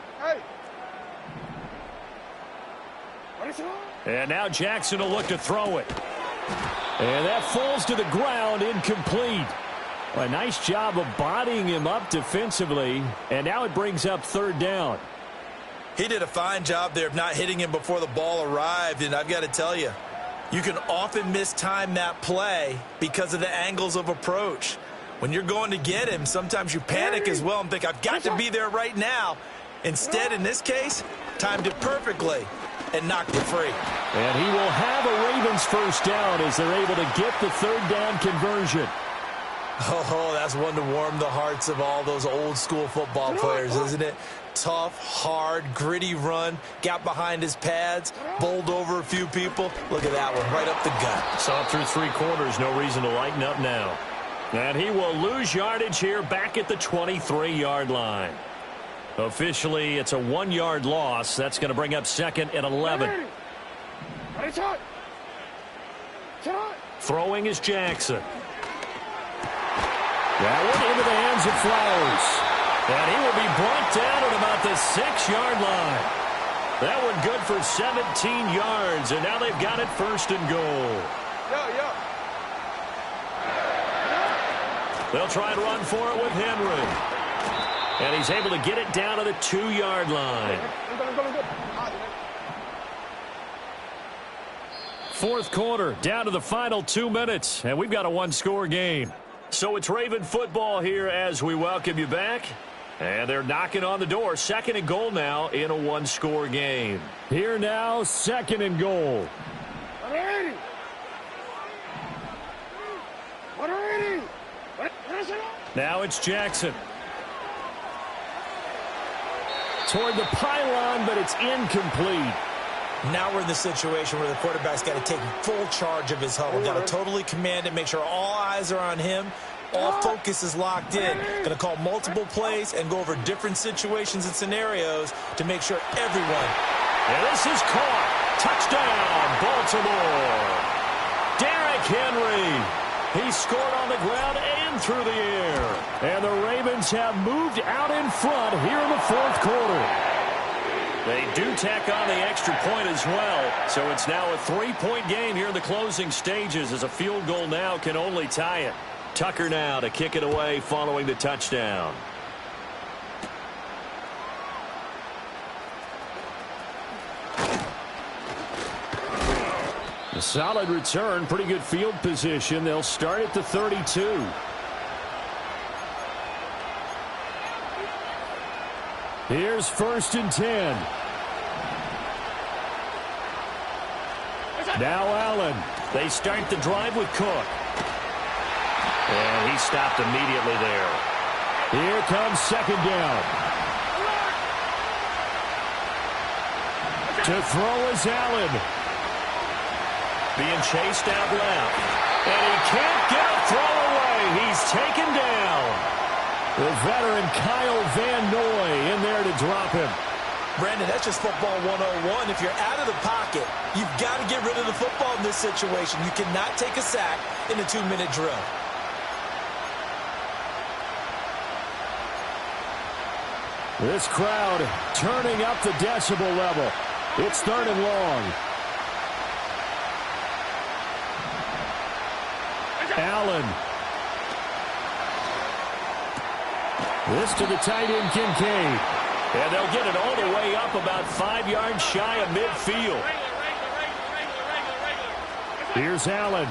What is it? And now Jackson will look to throw it. And that falls to the ground, incomplete. A nice job of bodying him up defensively. And now it brings up third down. He did a fine job there of not hitting him before the ball arrived, and I've got to tell you, you can often mistime that play because of the angles of approach. When you're going to get him, sometimes you panic as well and think, I've got to be there right now. Instead, in this case, timed it perfectly and knocked it free. And he will have a Ravens first down as they're able to get the third down conversion. Oh, that's one to warm the hearts of all those old-school football players, isn't it? Tough, hard, gritty run, got behind his pads, bowled over a few people. Look at that one, right up the gut. Saw through 3 quarters, no reason to lighten up now. And he will lose yardage here back at the 23-yard line. Officially, it's a 1-yard loss. That's going to bring up 2nd and 11. Throwing is Jackson. That one into the hands of Flowers. And he will be brought down at about the 6-yard line. That one good for 17 yards, and now they've got it first and goal. They'll try and run for it with Henry. And he's able to get it down to the 2-yard line. Fourth quarter, down to the final 2 minutes, and we've got a 1-score game. So it's Raven football here as we welcome you back. And they're knocking on the door. 2nd and goal now in a 1-score game. Here now, 2nd and goal. 180. Now it's Jackson. Toward the pylon, but it's incomplete. Now we're in the situation where the quarterback's got to take full charge of his huddle. Got to totally command it, make sure all eyes are on him. All focus is locked in. Going to call multiple plays and go over different situations and scenarios to make sure everyone. And this is caught. Touchdown, Baltimore. Derrick Henry. He scored on the ground and through the air. And the Ravens have moved out in front here in the fourth quarter. They do tack on the extra point as well. So it's now a 3-point game here in the closing stages as a field goal now can only tie it. Tucker now to kick it away following the touchdown. A solid return, pretty good field position. They'll start at the 32. Here's 1st and 10. Now Allen. They start the drive with Cook. And he stopped immediately there. Here comes 2nd down. To throw is Allen. Being chased out left. And he can't get a throw away. He's taken down. The veteran Kyle Van Noy in there to drop him. Brandon, that's just football 101. If you're out of the pocket, you've got to get rid of the football in this situation. You cannot take a sack in a 2-minute drill. This crowd turning up the decibel level. It's 3rd and long. Allen. This to the tight end, Kincaid. And they'll get it all the way up about 5 yards shy of midfield. Here's Allen.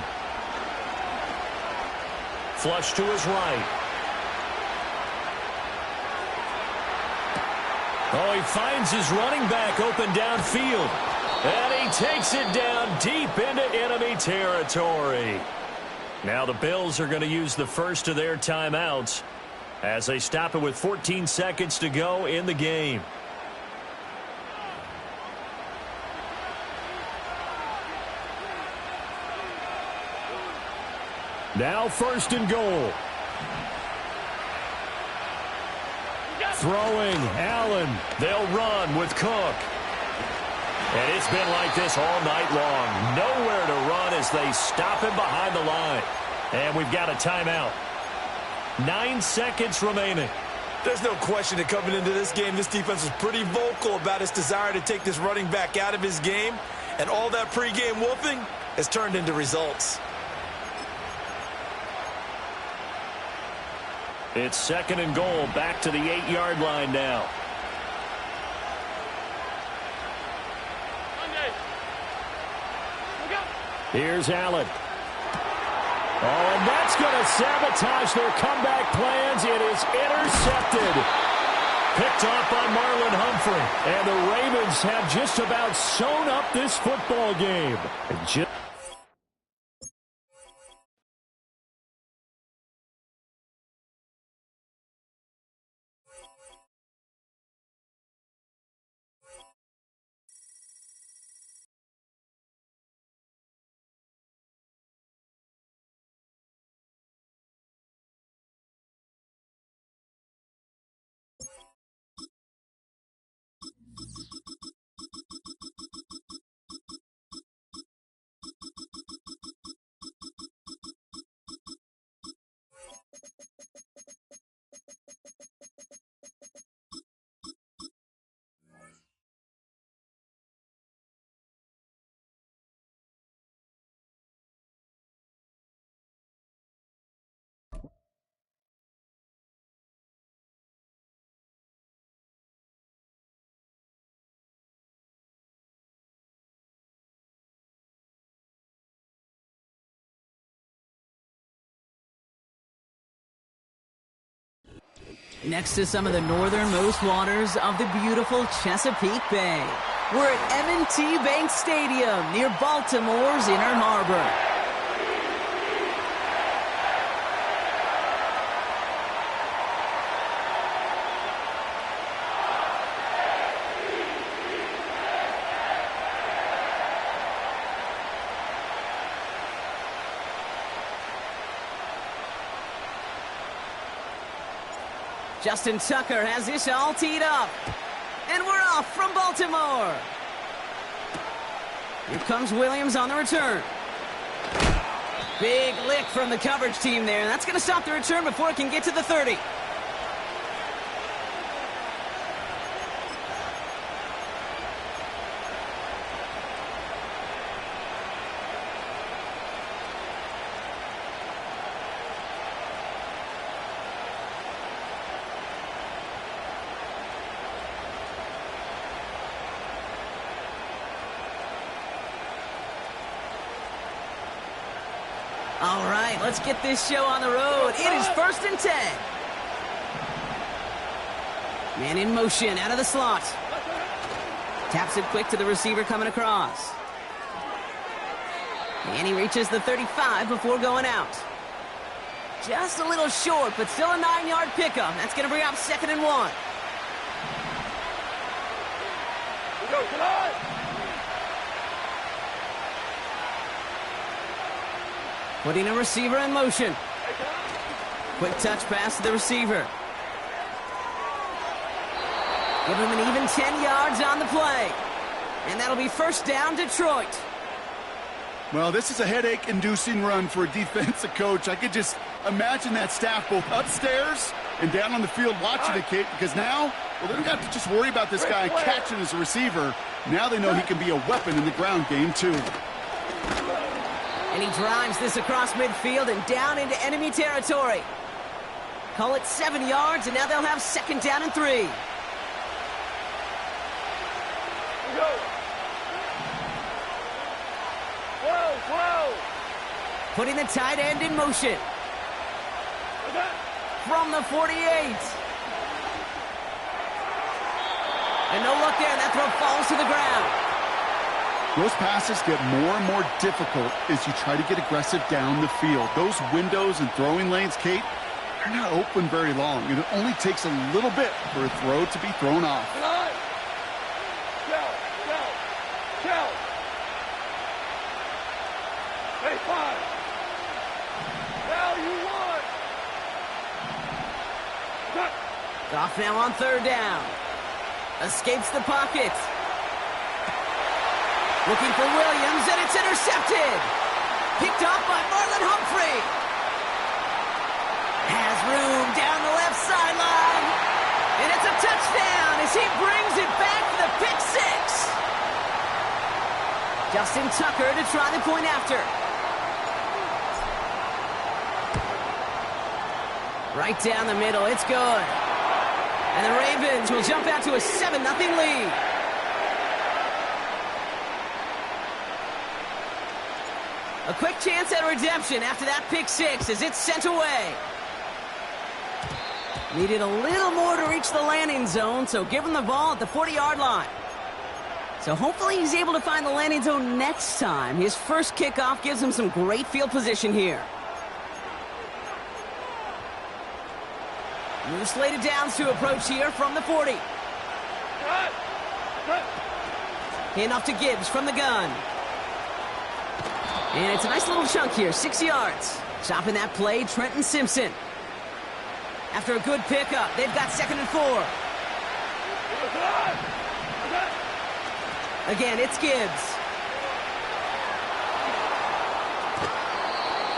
Flush to his right. Oh, he finds his running back open downfield. And he takes it down deep into enemy territory. Now the Bills are going to use the first of their timeouts as they stop it with 14 seconds to go in the game. Now first and goal. Throwing, Allen. They'll run with Cook. And it's been like this all night long. Nowhere to run as they stop him behind the line. And we've got a timeout. 9 seconds remaining. There's no question that coming into this game, this defense was pretty vocal about its desire to take this running back out of his game. And all that pregame wolfing has turned into results. It's second and goal, back to the 8-yard line now. Here's Allen. Oh, and that's going to sabotage their comeback plans. It is intercepted. Picked off by Marlon Humphrey. And the Ravens have just about sewn up this football game. Next to some of the northernmost waters of the beautiful Chesapeake Bay. We're at M&T Bank Stadium near Baltimore's Inner Harbor. Justin Tucker has this all teed up. And we're off from Baltimore. Here comes Williams on the return. Big lick from the coverage team there. That's going to stop the return before it can get to the 30. All right, let's get this show on the road. It is 1st and 10. Man in motion, out of the slot. Taps it quick to the receiver coming across. And he reaches the 35 before going out. Just a little short, but still a 9-yard pickup. That's going to bring up 2nd and 1. Putting a receiver in motion. Quick touch pass to the receiver. Give him an even 10 yards on the play. And that'll be 1st down, Detroit. Well, this is a headache-inducing run for a defensive coach. I could just imagine that staff both upstairs and down on the field watching the kid, because now, well, they don't have to just worry about this guy catching as a receiver. Now they know he can be a weapon in the ground game, too. And he drives this across midfield and down into enemy territory. Call it 7 yards, and now they'll have 2nd down and 3. Go. Whoa. Putting the tight end in motion. From the 48. And no look there, and that throw falls to the ground. Those passes get more and more difficult as you try to get aggressive down the field. Those windows and throwing lanes, Kate, they're not open very long, and it only takes a little bit for a throw to be thrown off. Go. ps5. Now you won. Goff now on 3rd down. Escapes the pocket. Looking for Williams, and it's intercepted. Picked off by Marlon Humphrey. Has room down the left sideline. And it's a touchdown as he brings it back for the pick 6. Justin Tucker to try the point after. Right down the middle, it's good. And the Ravens will jump out to a 7-0 lead. A quick chance at redemption after that pick 6 as it's sent away. Needed a little more to reach the landing zone, so give him the ball at the 40-yard line. So hopefully he's able to find the landing zone next time. His first kickoff gives him some great field position here. New slated downs to approach here from the 40. Hand off to Gibbs from the gun. And it's a nice little chunk here, 6 yards. Stopping that play, Trenton Simpson. After a good pickup, they've got 2nd and 4. Again, it's Gibbs.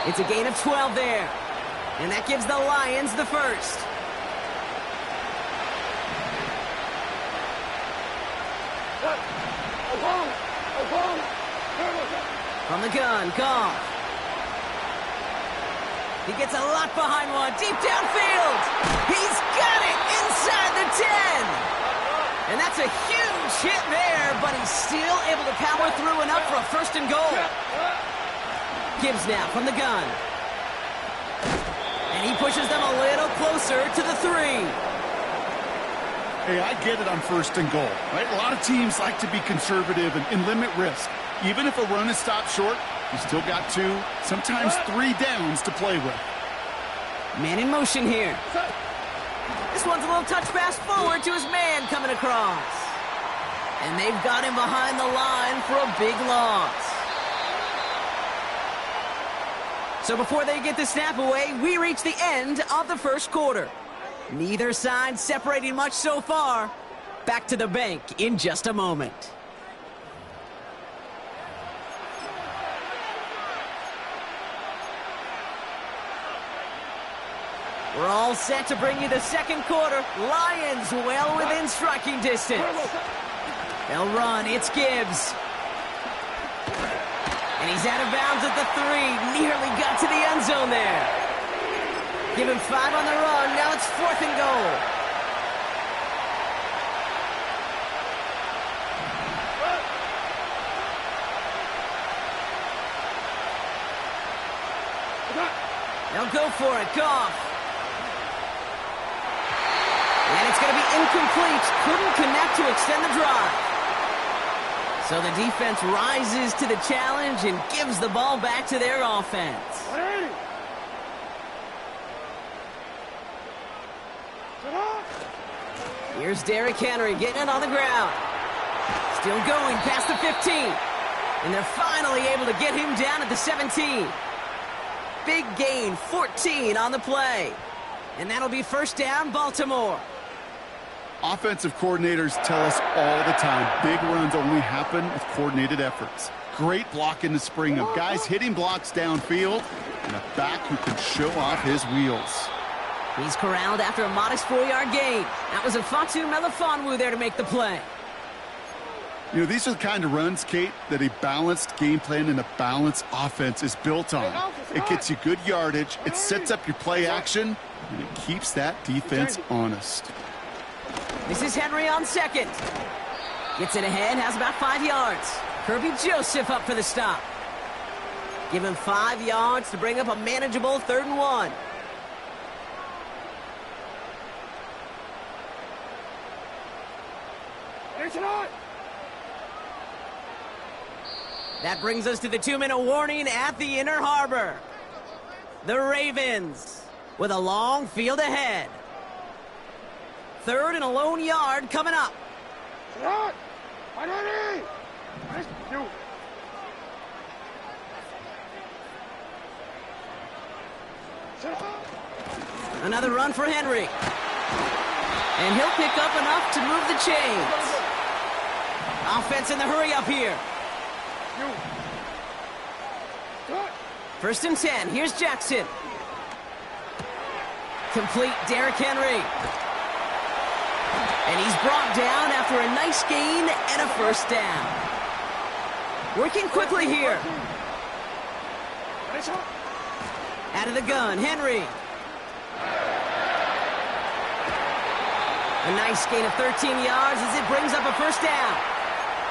It's a gain of 12 there. And that gives the Lions the first. From the gun, Goff. He gets a lot behind one, deep downfield. He's got it inside the 10. And that's a huge hit there, but he's still able to power through and up for a 1st and goal. Gibbs now from the gun. And he pushes them a little closer to the 3. Hey, I get it on 1st and goal, right? A lot of teams like to be conservative and limit risk. Even if a run is stopped short, you still got 2, sometimes 3 downs to play with. Man in motion here. This one's a little touch pass forward to his man coming across. And they've got him behind the line for a big loss. So before they get the snap away, we reach the end of the 1st quarter. Neither side separating much so far. Back to the bank in just a moment. We're all set to bring you the 2nd quarter. Lions well within striking distance. They'll run. It's Gibbs. And he's out of bounds at the 3. Nearly got to the end zone there. Give him 5 on the run. Now it's 4th and goal. They'll go for it. Goff. And it's going to be incomplete. Couldn't connect to extend the drive. So the defense rises to the challenge and gives the ball back to their offense. Here's Derrick Henry getting it on the ground. Still going past the 15. And they're finally able to get him down at the 17. Big gain, 14 on the play. And that'll be 1st down, Baltimore. Offensive coordinators tell us all the time, big runs only happen with coordinated efforts. Great block in the spring of guys hitting blocks downfield and a back who can show off his wheels. He's corralled after a modest 4-yard gain. That was a Fatu Melifonwu there to make the play. You know, these are the kind of runs, Kate, that a balanced game plan and a balanced offense is built on. It gets you good yardage, it sets up your play action, and it keeps that defense honest. This is Henry on second. Gets it ahead, has about 5 yards. Kirby Joseph up for the stop. Give him 5 yards to bring up a manageable 3rd and 1. That brings us to the 2-minute warning at the Inner Harbor. The Ravens with a long field ahead. 3rd and a lone yard coming up. Another run for Henry. And he'll pick up enough to move the chains. Offense in the hurry up here. 1st and 10. Here's Jackson. Complete Derrick Henry. And he's brought down after a nice gain and a 1st down. Working quickly here. Out of the gun, Henry. A nice gain of 13 yards as it brings up a 1st down.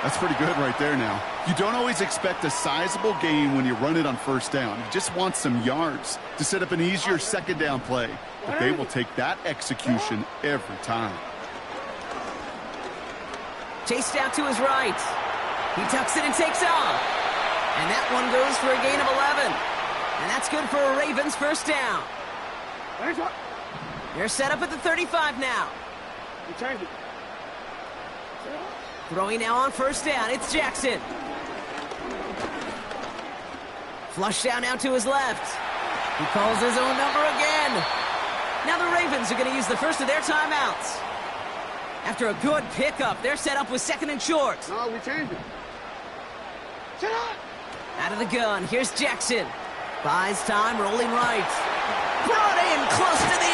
That's pretty good right there now. You don't always expect a sizable gain when you run it on 1st down. You just want some yards to set up an easier 2nd down play. But they will take that execution every time. Chased out to his right. He tucks it and takes off. And that one goes for a gain of 11. And that's good for a Ravens 1st down. They're set up at the 35 now. Throwing now on 1st down. It's Jackson. Flush down now to his left. He calls his own number again. Now the Ravens are going to use the 1st of their timeouts. After a good pickup, they're set up with 2nd and short. No, we changed it. Out of the gun, here's Jackson. Buys time, rolling right. Brought in close to the 8.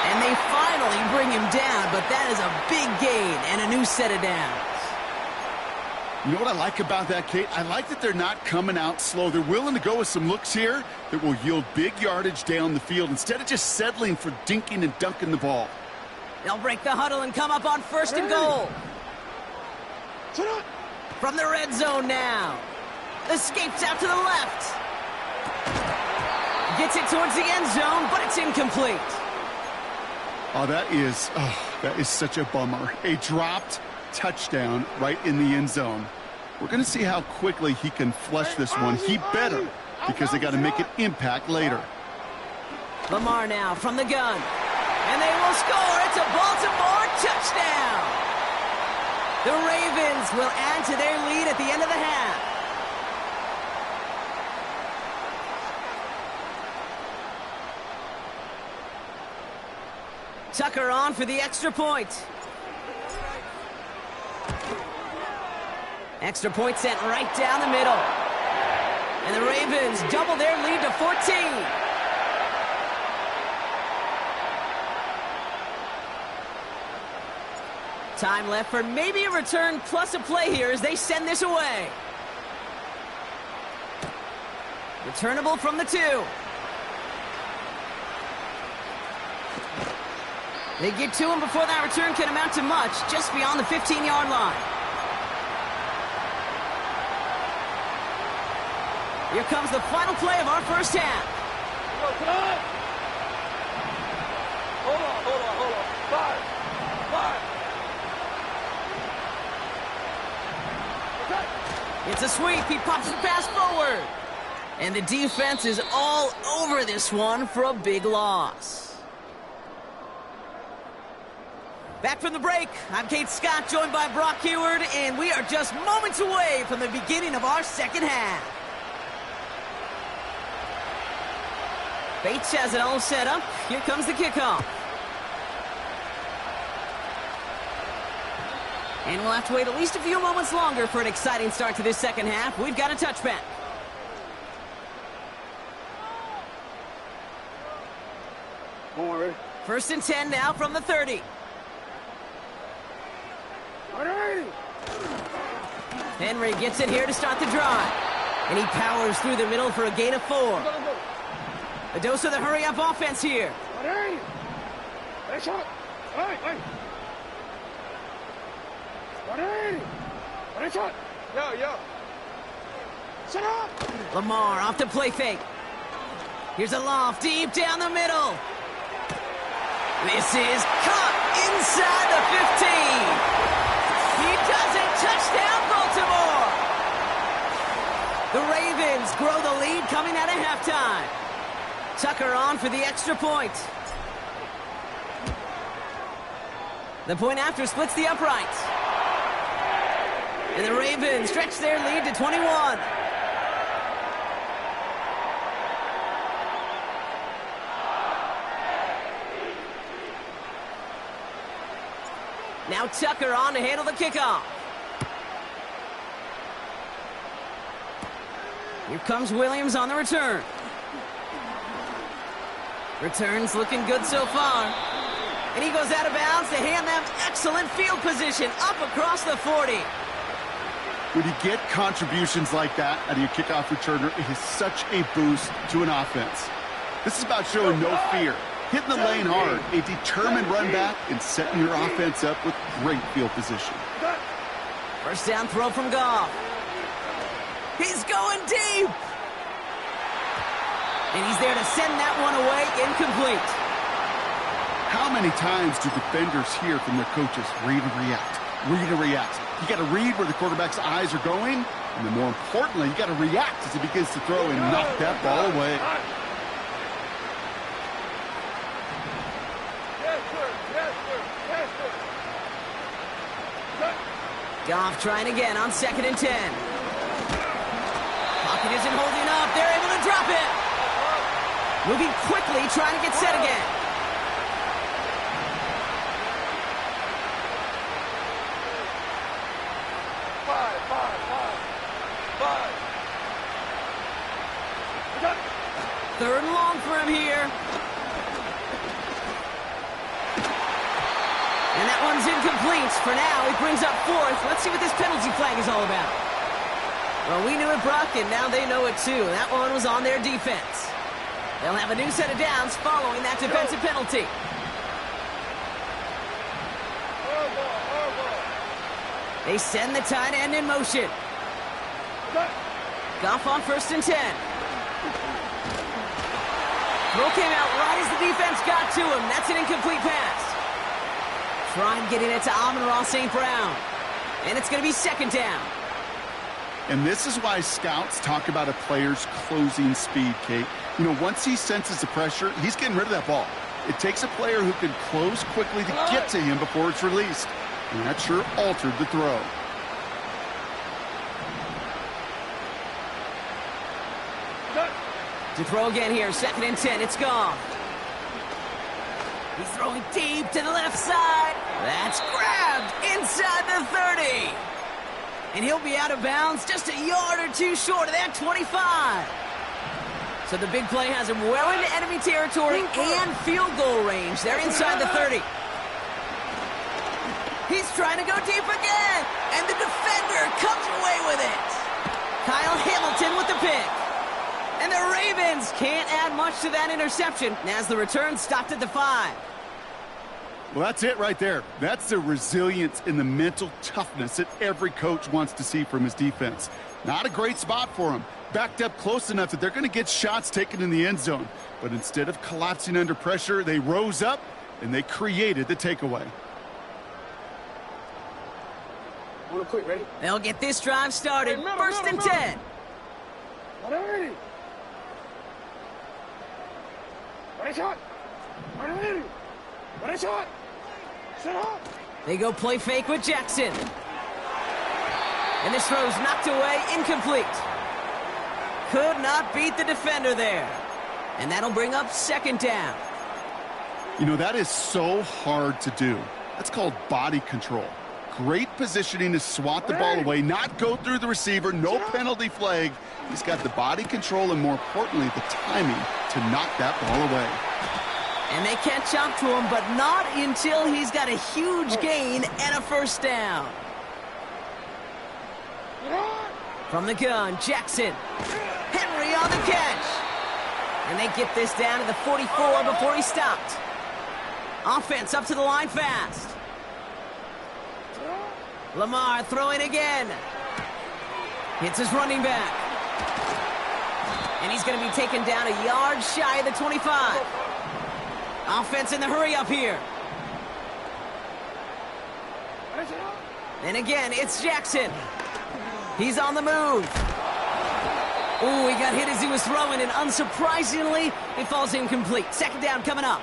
And they finally bring him down, but that is a big gain and a new set of downs. You know what I like about that, Kate? I like that they're not coming out slow. They're willing to go with some looks here that will yield big yardage down the field instead of just settling for dinking and dunking the ball. They'll break the huddle and come up on 1st and goal. From the red zone now. Escapes out to the left. Gets it towards the end zone, but it's incomplete. Oh, that is such a bummer. A dropped touchdown right in the end zone. We're going to see how quickly he can flush this one. He better, because they got to make an impact later. Lamar now from the gun. And they will score. It's a Baltimore touchdown. The Ravens will add to their lead at the end of the half. Tucker on for the extra point. Extra point sent right down the middle. And the Ravens double their lead to 14. Time left for maybe a return plus a play here as they send this away. Returnable from the 2. They get to him before that return can amount to much, just beyond the 15-yard line. Here comes the final play of our 1st half. Hold on. 5. It's a sweep. He pops the pass forward. And the defense is all over this one for a big loss. Back from the break, I'm Kate Scott, joined by Brock Heward, and we are just moments away from the beginning of our 2nd half. Bates has it all set up. Here comes the kickoff. And we'll have to wait at least a few moments longer for an exciting start to this 2nd half. We've got a touchback. Don't worry. 1st and 10 now from the 30. Henry gets it here to start the drive. And he powers through the middle for a gain of 4. A dose of the hurry-up offense here. Lamar off the play fake. Here's a loft deep down the middle. This is caught inside the 15. He does it. Touchdown, Baltimore. The Ravens grow the lead coming out of halftime. Tucker on for the extra point. The point after splits the uprights. And the Ravens stretch their lead to 21. Now Tucker on to handle the kickoff. Here comes Williams on the return. Return's looking good so far. And he goes out of bounds to hand them excellent field position up across the 40. When you get contributions like that out of your kickoff returner, it is such a boost to an offense. This is about showing no fear, hitting the lane hard, a determined run back, and setting your offense up with great field position. First down throw from Goff. He's going deep. And he's there to send that one away, incomplete. How many times do defenders hear from their coaches, read and react, read and react? You got to read where the quarterback's eyes are going, and then more importantly, you got to react as he begins to throw and knock that ball away. Goff trying again on 2nd and 10. Pocket isn't holding up. They're able to drop it. Moving quickly, trying to get set again. Third and long for him here. And that one's incomplete. For now, he brings up 4th. Let's see what this penalty flag is all about. Well, we knew it, Brock, and now they know it too. That one was on their defense. They'll have a new set of downs following that defensive penalty. They send the tight end in motion. Goff on 1st and 10. Throw came out right as the defense got to him. That's an incomplete pass. Trying getting it to Amon-Ra St. Brown. And it's going to be 2nd down. And this is why scouts talk about a player's closing speed, Kate. You know, once he senses the pressure, he's getting rid of that ball. It takes a player who can close quickly to get to him before it's released. And that sure altered the throw. To throw again here, 2nd and 10, it's gone. He's throwing deep to the left side. That's grabbed inside the 30. And he'll be out of bounds just a yard or two short of that 25. So the big play has him well into enemy territory and field goal range. They're inside the 30. He's trying to go deep again. And the defender comes away with it. Kyle Hamilton with the pick. And the Ravens can't add much to that interception as the return stopped at the 5. Well, that's it right there. That's the resilience and the mental toughness that every coach wants to see from his defense. Not a great spot for him. Backed up close enough that they're going to get shots taken in the end zone. But instead of collapsing under pressure, they rose up and they created the takeaway. Quick, ready? They'll get this drive started. First and 10. Ready? Ready, shot. Ready. Ready, shot. Set up. They go play fake with Jackson. And this throw's knocked away, incomplete. Could not beat the defender there. And that'll bring up 2nd down. You know, that is so hard to do. That's called body control. Great positioning to swat the ball away, not go through the receiver, no penalty flag. He's got the body control and, more importantly, the timing to knock that ball away. And they catch up to him, but not until he's got a huge gain and a first down. From the gun, Jackson. Henry on the catch. And they get this down to the 44 before he stopped. Offense up to the line fast. Lamar throwing again. Hits his running back. And he's going to be taken down a yard shy of the 25. Offense in the hurry up here. And again, it's Jackson. He's on the move. Ooh, he got hit as he was throwing, and unsurprisingly, it falls incomplete. Second down coming up.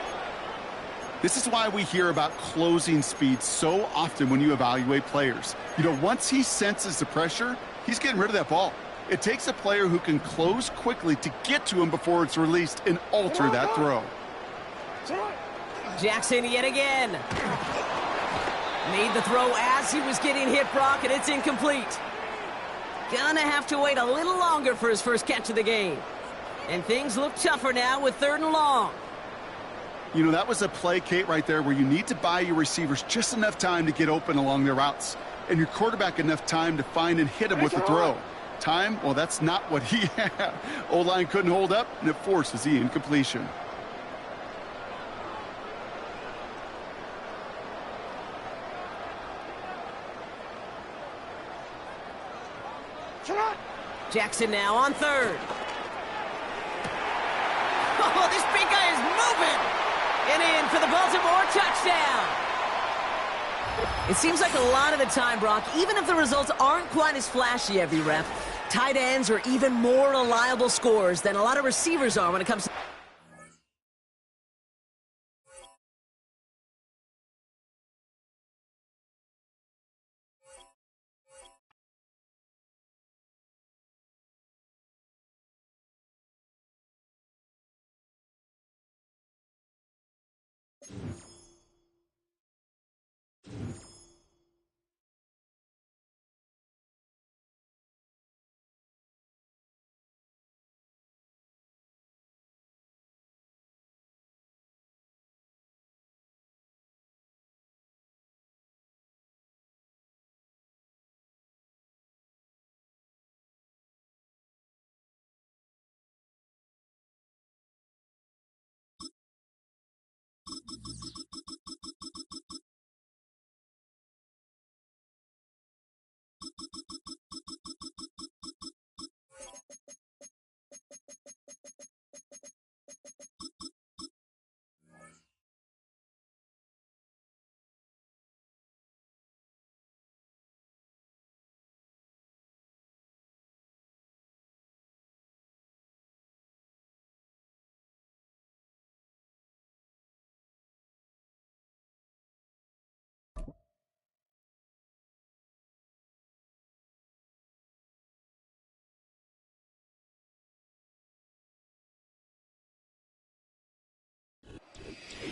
This is why we hear about closing speed so often when you evaluate players. You know, once he senses the pressure, he's getting rid of that ball. It takes a player who can close quickly to get to him before it's released and alter that throw. Jackson yet again. Made the throw as he was getting hit, Brock, and it's incomplete. Gonna have to wait a little longer for his first catch of the game. And things look tougher now with 3rd and long. You know, that was a play, Kate, right there where you need to buy your receivers just enough time to get open along their routes. And your quarterback enough time to find and hit him with the throw. Time, well, that's not what he had. O-line couldn't hold up, and it forces the incompletion. Jackson now on 3rd. Oh, this big guy is moving. And in for the Baltimore touchdown. It seems like a lot of the time, Brock, even if the results aren't quite as flashy every rep, tight ends are even more reliable scorers than a lot of receivers are when it comes to...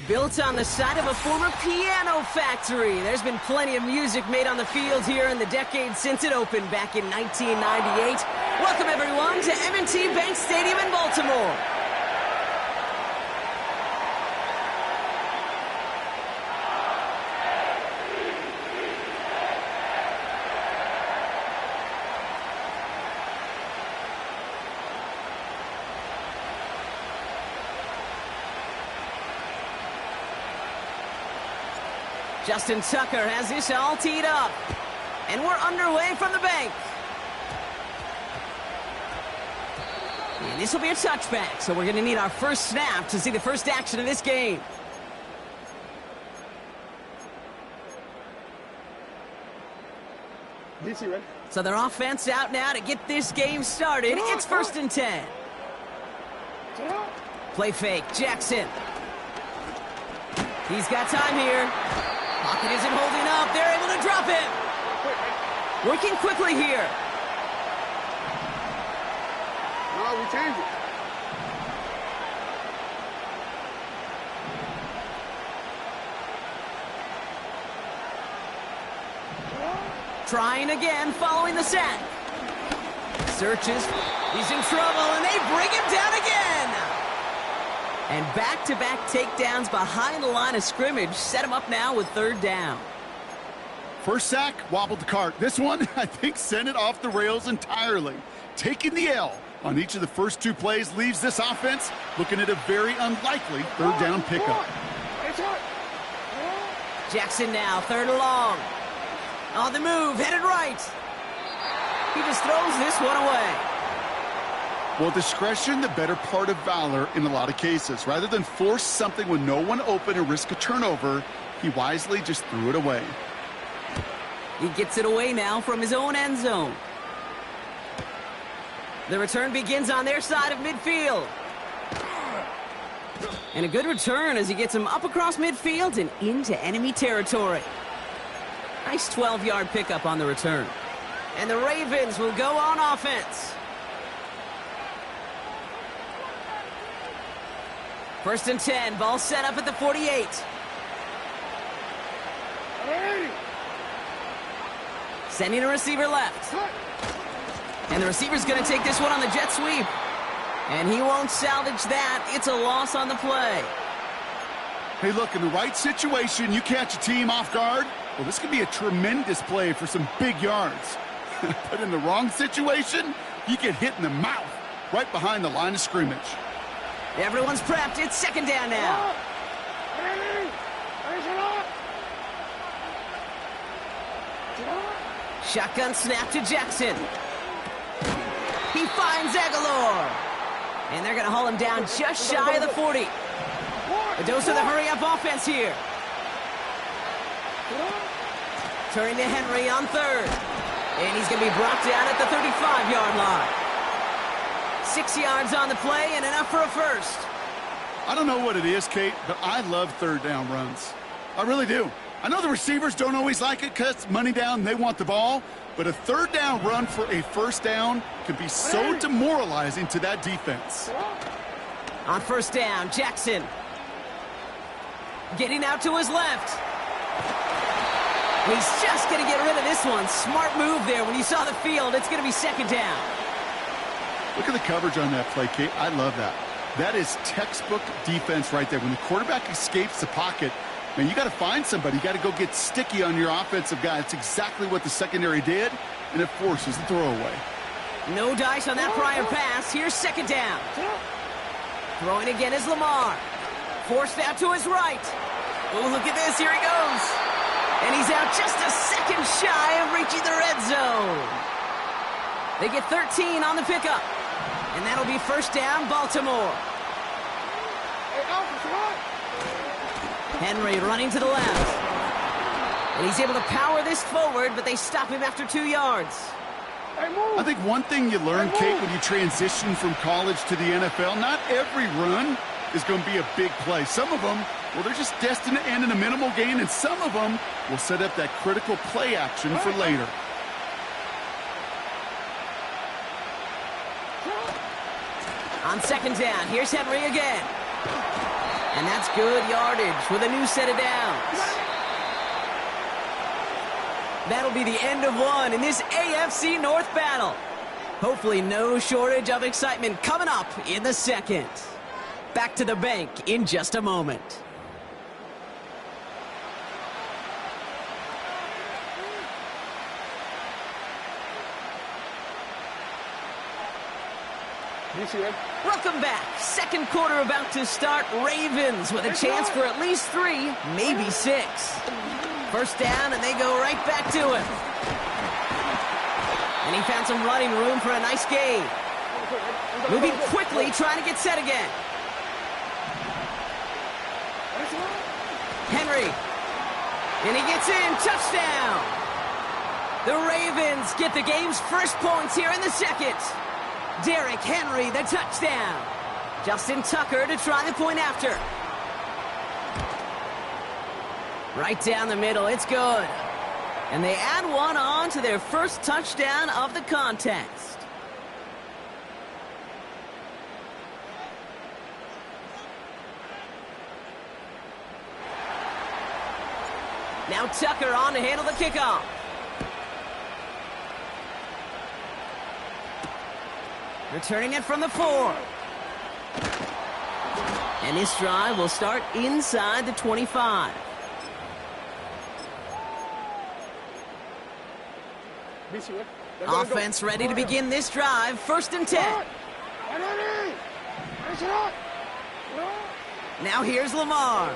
Built on the side of a former piano factory. There's been plenty of music made on the field here in the decade since it opened back in 1998. Welcome, everyone, to M&T Bank Stadium in Baltimore. Justin Tucker has this all teed up. And we're underway from the bank. And this will be a touchback, so we're going to need our first snap to see the first action of this game. DC, ready? So their offense out now to get this game started. It's 1st and 10. Play fake, Jackson. He's got time here. Pocket isn't holding up. They're able to drop it. Working quickly here. No, we change it. Trying again following the sack. Searches. He's in trouble, and they bring him down again. And back-to-back takedowns behind the line of scrimmage set him up now with 3rd down. First sack, wobbled the cart. This one, I think, sent it off the rails entirely. Taking the L on each of the first 2 plays leaves this offense looking at a very unlikely third down pickup. Jackson now, 3rd and long. On the move, headed right. He just throws this one away. Well, discretion, the better part of valor in a lot of cases. Rather than force something with no one open and risk a turnover, he wisely just threw it away. He gets it away now from his own end zone. The return begins on their side of midfield. And a good return as he gets him up across midfield and into enemy territory. Nice 12-yard pickup on the return. And the Ravens will go on offense. 1st and 10, ball set up at the 48. Sending a receiver left. And the receiver's going to take this one on the jet sweep. And he won't salvage that. It's a loss on the play. Hey, look, in the right situation, you catch a team off guard. Well, this could be a tremendous play for some big yards. But in the wrong situation, you get hit in the mouth right behind the line of scrimmage. Everyone's prepped. It's 2nd down now. Shotgun snap to Jackson. He finds Aguilar. And they're going to haul him down just shy of the 40. A dose of the hurry-up offense here. Turning to Henry on 3rd. And he's going to be brought down at the 35-yard line. 6 yards on the play and enough for a first. I don't know what it is, Kate, but I love 3rd down runs. I really do. I know the receivers don't always like it because it's money down and they want the ball, but a 3rd down run for a 1st down can be so demoralizing to that defense. On 1st down, Jackson. Getting out to his left. He's just going to get rid of this one. Smart move there. When you saw the field, it's going to be 2nd down. Look at the coverage on that play, Kate. I love that. That is textbook defense right there. When the quarterback escapes the pocket, man, you got to find somebody. You got to go get sticky on your offensive guy. It's exactly what the secondary did, and it forces the throwaway. No dice on that prior pass. Here's 2nd down. Throwing again is Lamar. Forced out to his right. Oh, look at this. Here he goes. And he's out just a second shy of reaching the red zone. They get 13 on the pickup. And that'll be 1st down, Baltimore. Henry running to the left. And he's able to power this forward, but they stop him after 2 yards. I think one thing you learn, Kate, when you transition from college to the NFL, not every run is going to be a big play. Some of them, well, they're just destined to end in a minimal gain, and some of them will set up that critical play action for later. On 2nd down, here's Henry again. And that's good yardage with a new set of downs. That'll be the end of one in this AFC North battle. Hopefully no shortage of excitement coming up in the 2nd. Back to the bank in just a moment. Welcome back. 2nd quarter about to start. Ravens with a chance for at least 3, maybe 6. 1st down, and they go right back to him. And he found some running room for a nice gain. Moving quickly, trying to get set again. Henry. And he gets in. Touchdown. The Ravens get the game's first points here in the 2nd. Derrick Henry, the touchdown. Justin Tucker to try the point after. Right down the middle, it's good. And they add one on to their first touchdown of the contest. Now Tucker on to handle the kickoff. Returning it from the 4. And this drive will start inside the 25. Offense ready to begin this drive. 1st and 10. Now here's Lamar.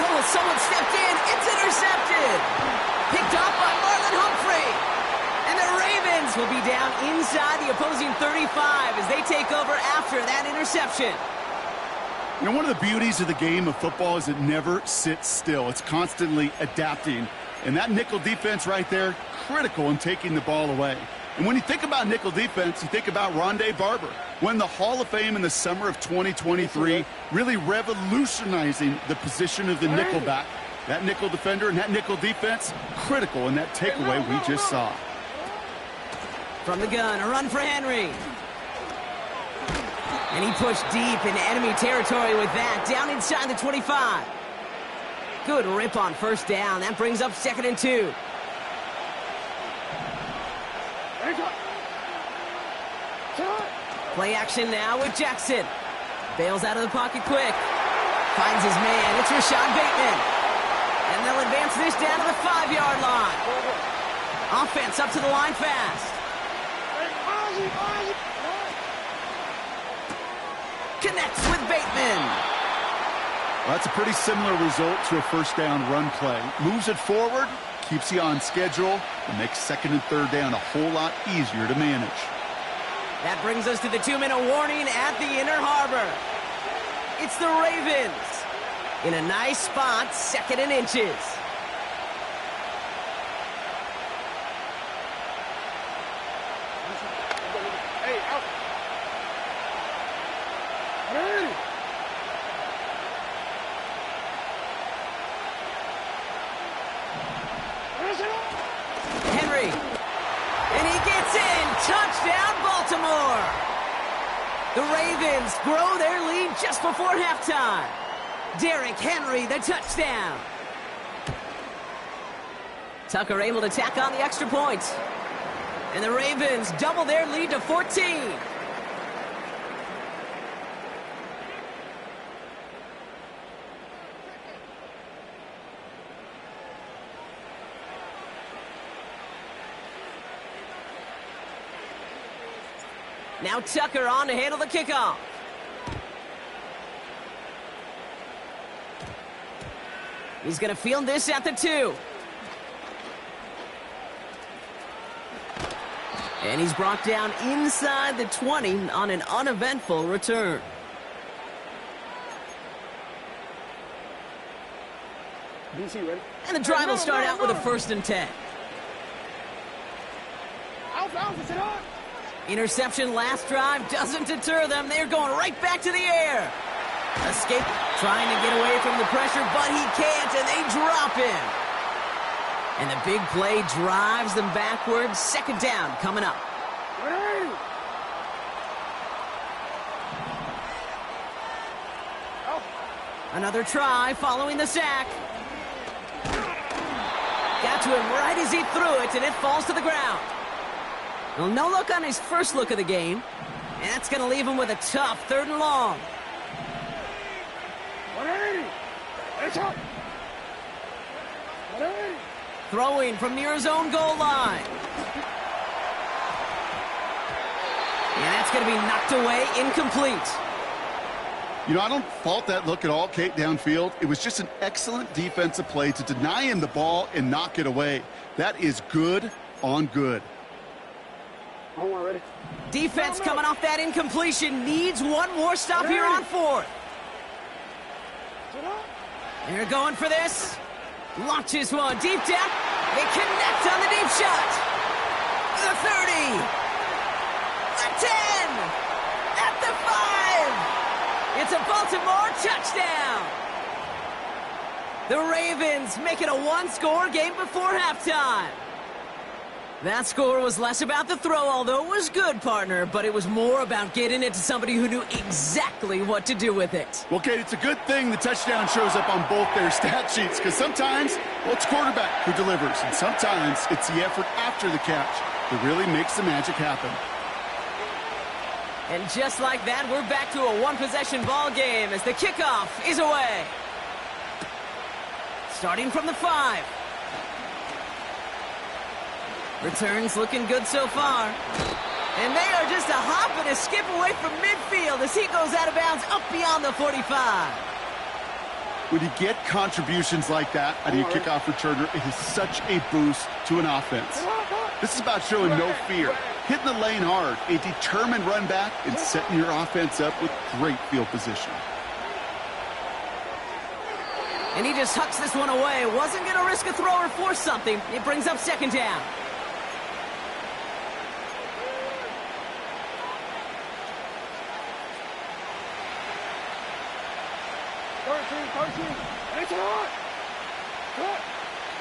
Oh, someone stepped in. It's intercepted. Picked off by Marlon Humphrey. And the Ravens will be down inside the opposing 35 as they take over after that interception. You know, one of the beauties of the game of football is it never sits still. It's constantly adapting. And that nickel defense right there, critical in taking the ball away. And when you think about nickel defense, you think about Rondé Barber, won the Hall of Fame in the summer of 2023, really revolutionizing the position of the nickelback. That nickel defender and that nickel defense, critical in that takeaway we just saw. From the gun, a run for Henry. And he pushed deep into enemy territory with that, down inside the 25. Good rip on 1st down. That brings up 2nd and 2. Play action now with Jackson. Bails out of the pocket quick. Finds his man. It's Rashad Bateman. And they'll advance this down to the 5-yard line. Offense up to the line fast. Connects with Bateman. Well, that's a pretty similar result to a 1st down run play. Moves it forward, keeps you on schedule, and makes 2nd and 3rd down a whole lot easier to manage. That brings us to the 2-minute warning at the Inner Harbor. It's the Ravens in a nice spot, 2nd and inches. Henry. And he gets in. Touchdown, Baltimore. The Ravens grow their lead just before halftime. Derrick Henry, the touchdown. Tucker able to tack on the extra point. And the Ravens double their lead to 14. Now Tucker on to handle the kickoff. He's going to field this at the 2. And he's brought down inside the 20 on an uneventful return. And the drive will start out with a 1st and 10. Interception last drive doesn't deter them. They're going right back to the air. Escape, trying to get away from the pressure, but he can't, and they drop him. And the big play drives them backwards. 2nd down coming up. Another try following the sack. Got to him right as he threw it, and it falls to the ground. Well, no look on his first look of the game. And that's going to leave him with a tough 3rd and long. Throwing from near his own goal line. And that's going to be knocked away, incomplete. You know, I don't fault that look at all, Kate, downfield. It was just an excellent defensive play to deny him the ball and knock it away. That is good on good. Defense coming off that incompletion needs one more stop here on 4th. They're going for this. Launches one deep down. They connect on the deep shot. The 30. The 10. At the 5. It's a Baltimore touchdown. The Ravens make it a 1-score game before halftime. That score was less about the throw, although it was good, partner, but it was more about getting it to somebody who knew exactly what to do with it. Well, Kate, it's a good thing the touchdown shows up on both their stat sheets, because sometimes, well, it's quarterback who delivers, and sometimes it's the effort after the catch that really makes the magic happen. And just like that, we're back to a one-possession ball game as the kickoff is away. Starting from the 5. Returns looking good so far. And they are just a hop and a skip away from midfield as he goes out of bounds up beyond the 45. When you get contributions like that out of your kickoff returner, it is such a boost to an offense. This is about showing no fear, hitting the lane hard, a determined run back, and setting your offense up with great field position. And he just hucks this one away. Wasn't going to risk a throw or force something. It brings up second down.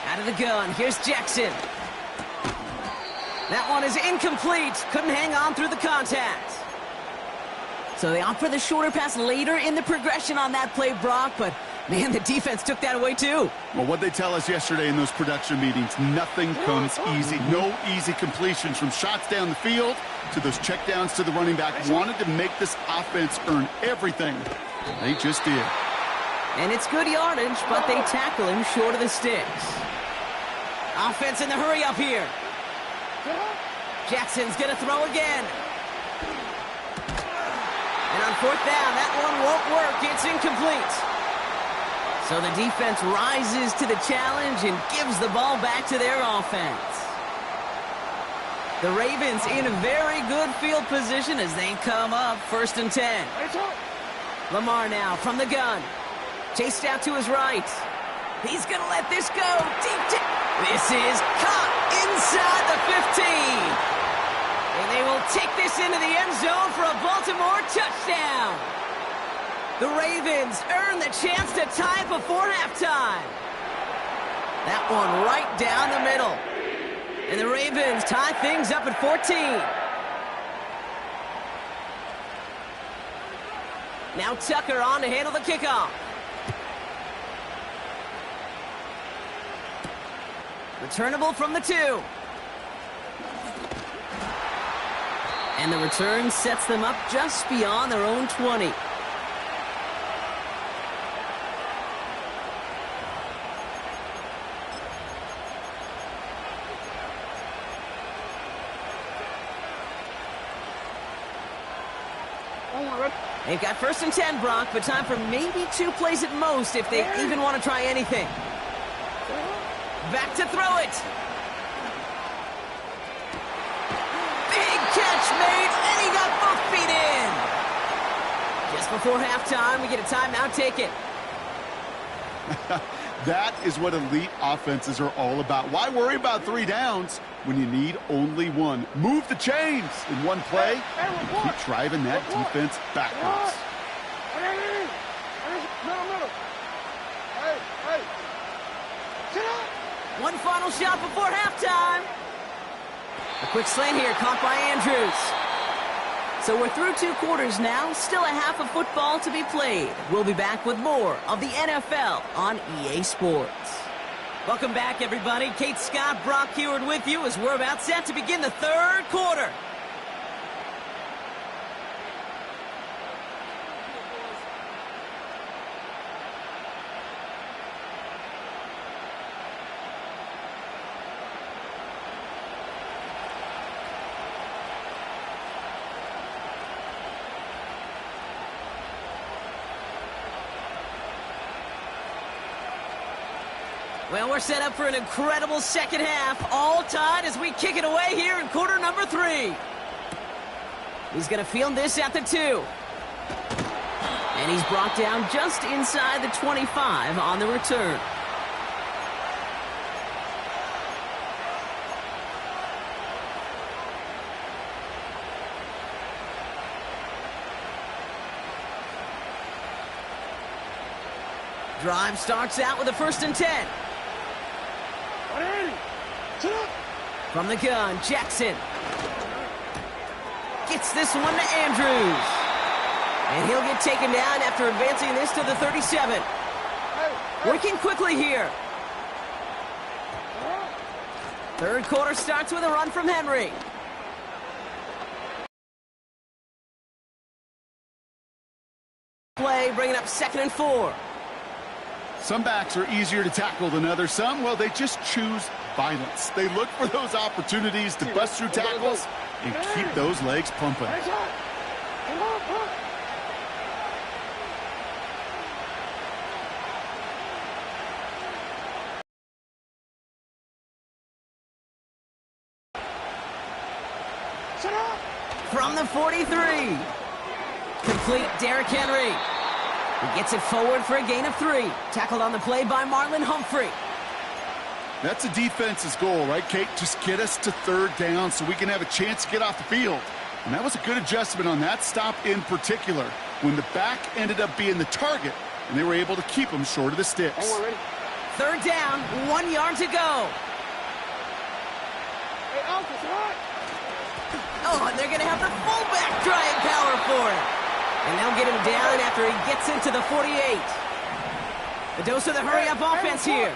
Out of the gun, here's Jackson. That one is incomplete. Couldn't hang on through the contact. So they opt for the shorter pass later in the progression on that play, Brock, but man, the defense took that away too. Well, what they tell us yesterday in those production meetings, nothing comes easy. No easy completions from shots down the field to those checkdowns to the running back. Wanted to make this offense earn everything. They just did. And it's good yardage, but they tackle him short of the sticks. Offense in the hurry up here. Jackson's going to throw again. And on fourth down, that one won't work. It's incomplete. So the defense rises to the challenge and gives the ball back to their offense. The Ravens in a very good field position as they come up 1st and 10. Lamar now from the gun. Chased out to his right. He's going to let this go. This is caught inside the 15. And they will take this into the end zone for a Baltimore touchdown. The Ravens earn the chance to tie before halftime. That one right down the middle. And the Ravens tie things up at 14. Now Tucker on to handle the kickoff. Returnable from the 2. And the return sets them up just beyond their own 20. They've got 1st and 10, Brock, but time for maybe 2 plays at most if they even want to try anything. Back to throw it. Big catch made, and he got both feet in. Just before halftime, we get a timeout taken. That is what elite offenses are all about. Why worry about 3 downs when you need only 1? Move the chains in one play and keep driving that defense backwards. One final shot before halftime. A quick slant here, caught by Andrews. So we're through 2 quarters now, still a half of football to be played. We'll be back with more of the NFL on EA Sports. Welcome back, everybody. Kate Scott, Brock Heward with you as we're about set to begin the 3rd quarter. Well, we're set up for an incredible second half, all tied as we kick it away here in quarter number 3. He's going to field this at the 2. And he's brought down just inside the 25 on the return. Drive starts out with a 1st and 10. From the gun, Jackson gets this one to Andrews. And he'll get taken down after advancing this to the 37. Working quickly here. 3rd quarter starts with a run from Henry. Play, bringing up 2nd and 4. Some backs are easier to tackle than others. Some, well, they just choose violence. They look for those opportunities to bust through tackles and keep those legs pumping. From the 43. Complete Derrick Henry. He gets it forward for a gain of 3. Tackled on the play by Marlon Humphrey. That's a defense's goal, right, Kate? Just get us to third down so we can have a chance to get off the field. And that was a good adjustment on that stop in particular, when the back ended up being the target, and they were able to keep him short of the sticks. Third down, 1 yard to go. Oh, and they're going to have the fullback trying power for it. And they'll get him down after he gets into the 48. The dose of the hurry-up offense here.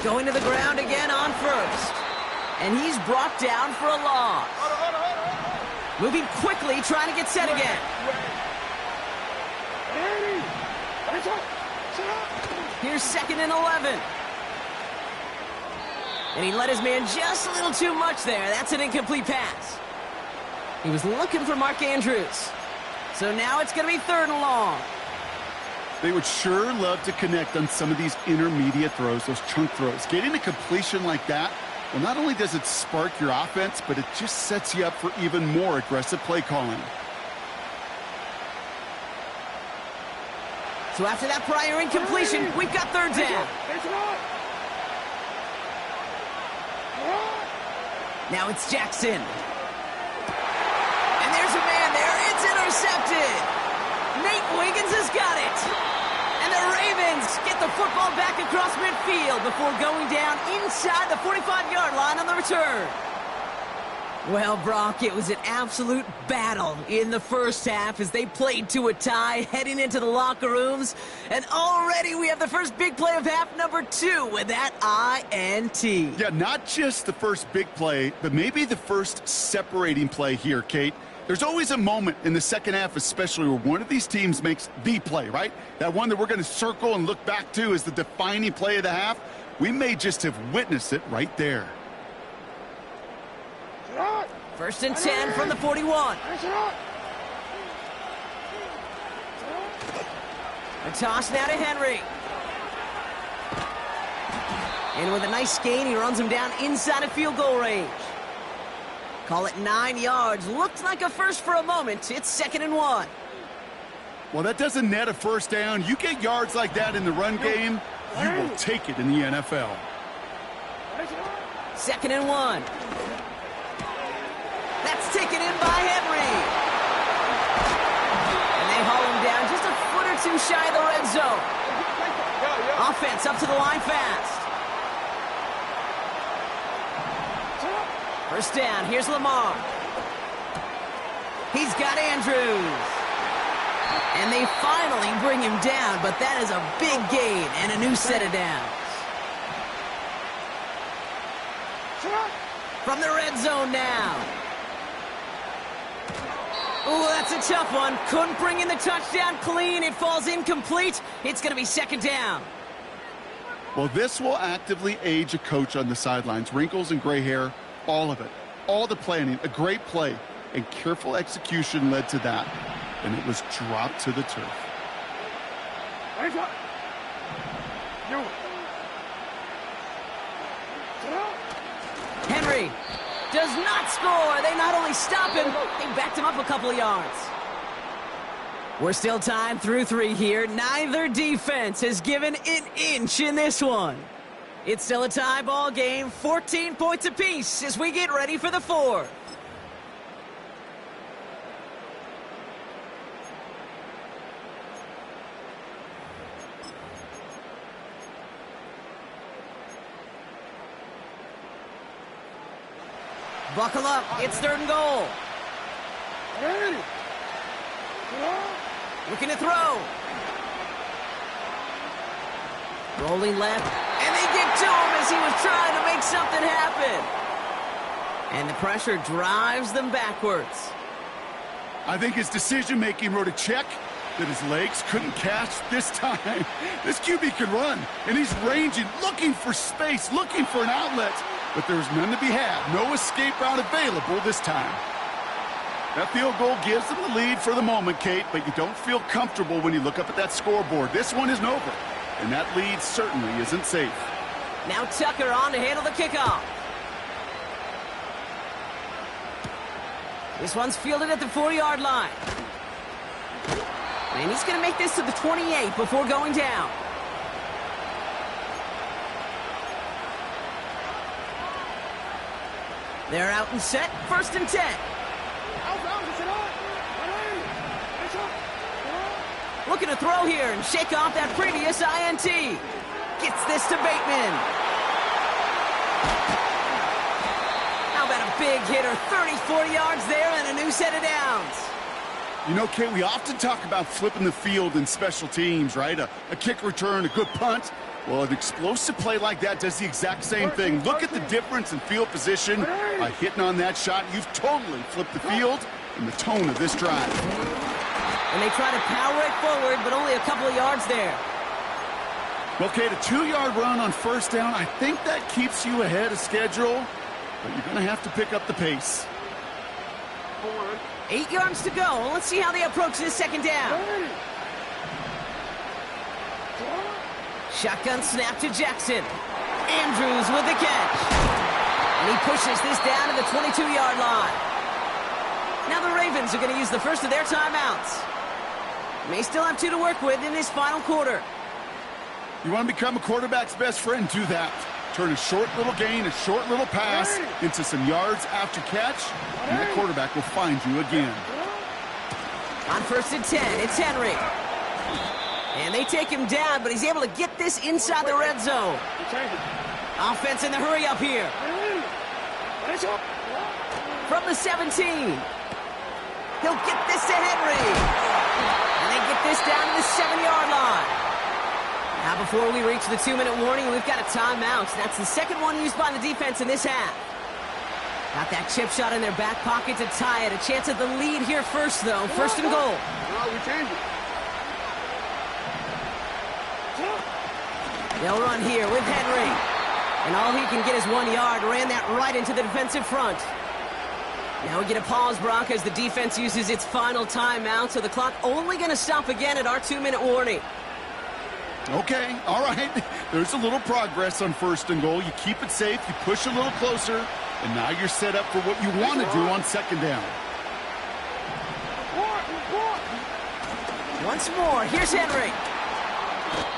Going to the ground again on first. And he's brought down for a loss. Moving quickly, trying to get set again. Here's 2nd and 11. And he let his man just a little too much there. That's an incomplete pass. He was looking for Mark Andrews. So now it's going to be 3rd and long. They would sure love to connect on some of these intermediate throws, those chunk throws. Getting a completion like that, well, not only does it spark your offense, but it just sets you up for even more aggressive play calling. So after that prior incompletion, we've got 3rd down. Now it's Jackson. And there's a man there. It's intercepted. Nate Wiggins has got it. And the Ravens get the football back across midfield before going down inside the 45-yard line on the return. Well, Brock, it was an absolute battle in the first half as they played to a tie heading into the locker rooms. And already we have the first big play of half number 2 with that INT. Yeah, not just the first big play, but maybe the first separating play here, Kate. There's always a moment in the second half, especially where one of these teams makes the play, right? That one that we're going to circle and look back to as the defining play of the half. We may just have witnessed it right there. 1st and 10 from the 41. A toss now to Henry. And with a nice gain, he runs him down inside of field goal range. Call it 9 yards. Looked like a first for a moment. It's 2nd and 1. Well, that doesn't net a first down. You get yards like that in the run game, you will take it in the NFL. 2nd and 1. That's taken in by Henry. And they haul him down just a foot or 2 shy of the red zone. Offense up to the line fast. 1st down, here's Lamar. He's got Andrews. And they finally bring him down, but that is a big gain and a new set of downs. From the red zone now. Ooh, that's a tough one. Couldn't bring in the touchdown clean. It falls incomplete. It's going to be 2nd down. Well, this will actively age a coach on the sidelines. Wrinkles and gray hair, all of it. All the planning, a great play, and careful execution led to that. And it was dropped to the turf. Henry does not score. They not only stop him, they backed him up a couple of yards. We're still tied through 3 here. Neither defense has given an inch in this one. It's still a tie ball game, 14 points apiece as we get ready for the 4th. Buckle up. It's 3rd and goal. Looking to throw. Rolling left. And they get to him as he was trying to make something happen. And the pressure drives them backwards. I think his decision-making wrote a check that his legs couldn't catch this time. This QB can run, and he's ranging, looking for space, looking for an outlet. But there's none to be had. No escape route available this time. That field goal gives them the lead for the moment, Kate, but you don't feel comfortable when you look up at that scoreboard. This one isn't over, and that lead certainly isn't safe. Now Tucker on to handle the kickoff. This one's fielded at the 4-yard line. And he's going to make this to the 28 before going down. They're out and set, 1st and 10. Looking to throw here and shake off that previous INT. Gets this to Bateman. How about a big hitter, 34 yards there and a new set of downs. You know, Kate, we often talk about flipping the field in special teams, right? A kick return, a good punt. Well, an explosive play like that does the exact same thing. Look at the difference in field position. By hitting on that shot, you've totally flipped the field and the tone of this drive. And they try to power it forward, but only a couple of yards there. Well, Kate, a 2-yard run on 1st down, I think that keeps you ahead of schedule, but you're going to have to pick up the pace. 8 yards to go. Let's see how they approach this 2nd down. Shotgun snap to Jackson. Andrews with the catch. And he pushes this down to the 22-yard line. Now the Ravens are going to use the first of their timeouts. May still have 2 to work with in this final quarter. You want to become a quarterback's best friend, do that. Turn a short little gain, a short little pass into some yards after catch, and that quarterback will find you again. On 1st and 10, it's Henry. And they take him down, but he's able to get this inside the red zone. Offense in the hurry up here. From the 17. He'll get this to Henry. And they get this down to the 7-yard line. Now before we reach the 2-minute warning, we've got a timeout. That's the 2nd one used by the defense in this half. Got that chip shot in their back pocket to tie it. A chance at the lead here first, though. 1st and goal. No, we change it. They'll run here with Henry. And all he can get is 1 yard. Ran that right into the defensive front. Now we get a pause, Brock, as the defense uses its final timeout. So the clock only going to stop again at our 2-minute warning. Okay, all right. There's a little progress on 1st and goal. You keep it safe, you push a little closer, and now you're set up for what you want to do on 2nd down. Once more, here's Henry.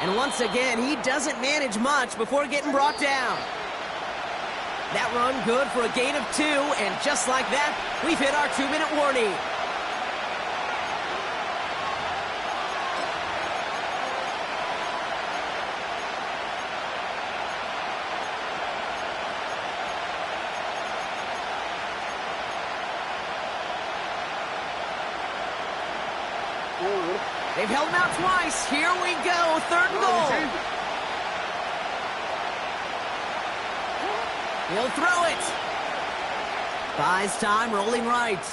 And once again, he doesn't manage much before getting brought down. That run good for a gain of 2, and just like that, we've hit our 2-minute warning. They've held him out twice. Here we go. 3rd and goal. He'll throw it. Buys time, rolling right.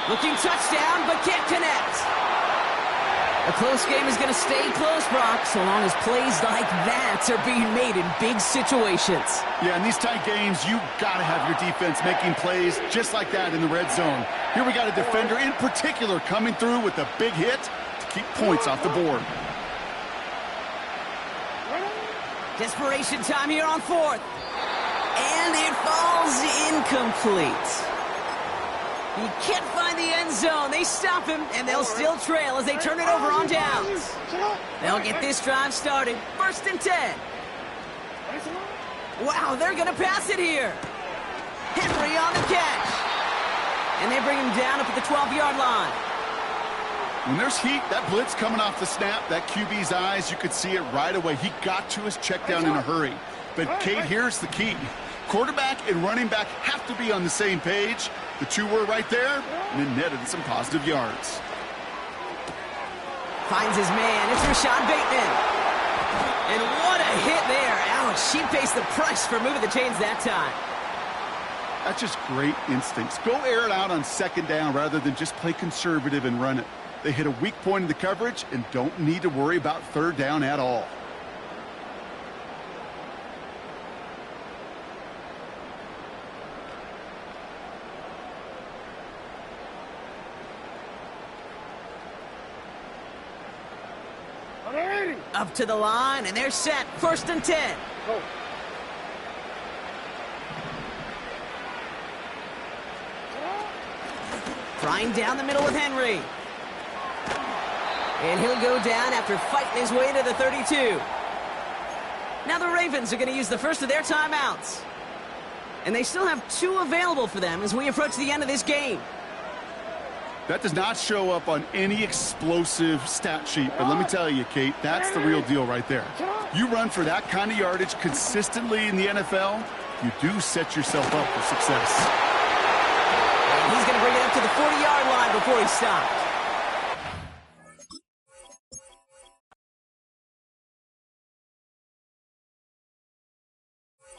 Looking touchdown, but can't connect. A close game is going to stay close, Brock, so long as plays like that are being made in big situations. Yeah, in these tight games, you got to have your defense making plays just like that in the red zone. Here we got a defender in particular coming through with a big hit to keep points off the board. Desperation time here on 4th. And it falls incomplete. He can't find the end zone. They stop him, and they'll still trail as they turn it over on downs. They'll get this drive started. 1st and 10. Wow, they're going to pass it here. Henry on the catch. And they bring him down up at the 12-yard line. When there's heat, that blitz coming off the snap, that QB's eyes, you could see it right away. He got to his check down in a hurry. But, Kate, here's the key. Quarterback and running back have to be on the same page. The 2 were right there, and it netted some positive yards. Finds his man. It's Rashad Bateman. And what a hit there. Ouch, she pays the price for moving the chains that time. That's just great instincts. Go air it out on 2nd down rather than just play conservative and run it. They hit a weak point in the coverage and don't need to worry about third down at all. Up to the line, and they're set. 1st and 10. Go. Flying down the middle with Henry. And he'll go down after fighting his way to the 32. Now the Ravens are going to use the first of their timeouts. And they still have 2 available for them as we approach the end of this game. That does not show up on any explosive stat sheet, but let me tell you, Kate, that's the real deal right there. You run for that kind of yardage consistently in the NFL, you do set yourself up for success. And he's going to bring it up to the 40-yard line before he stops.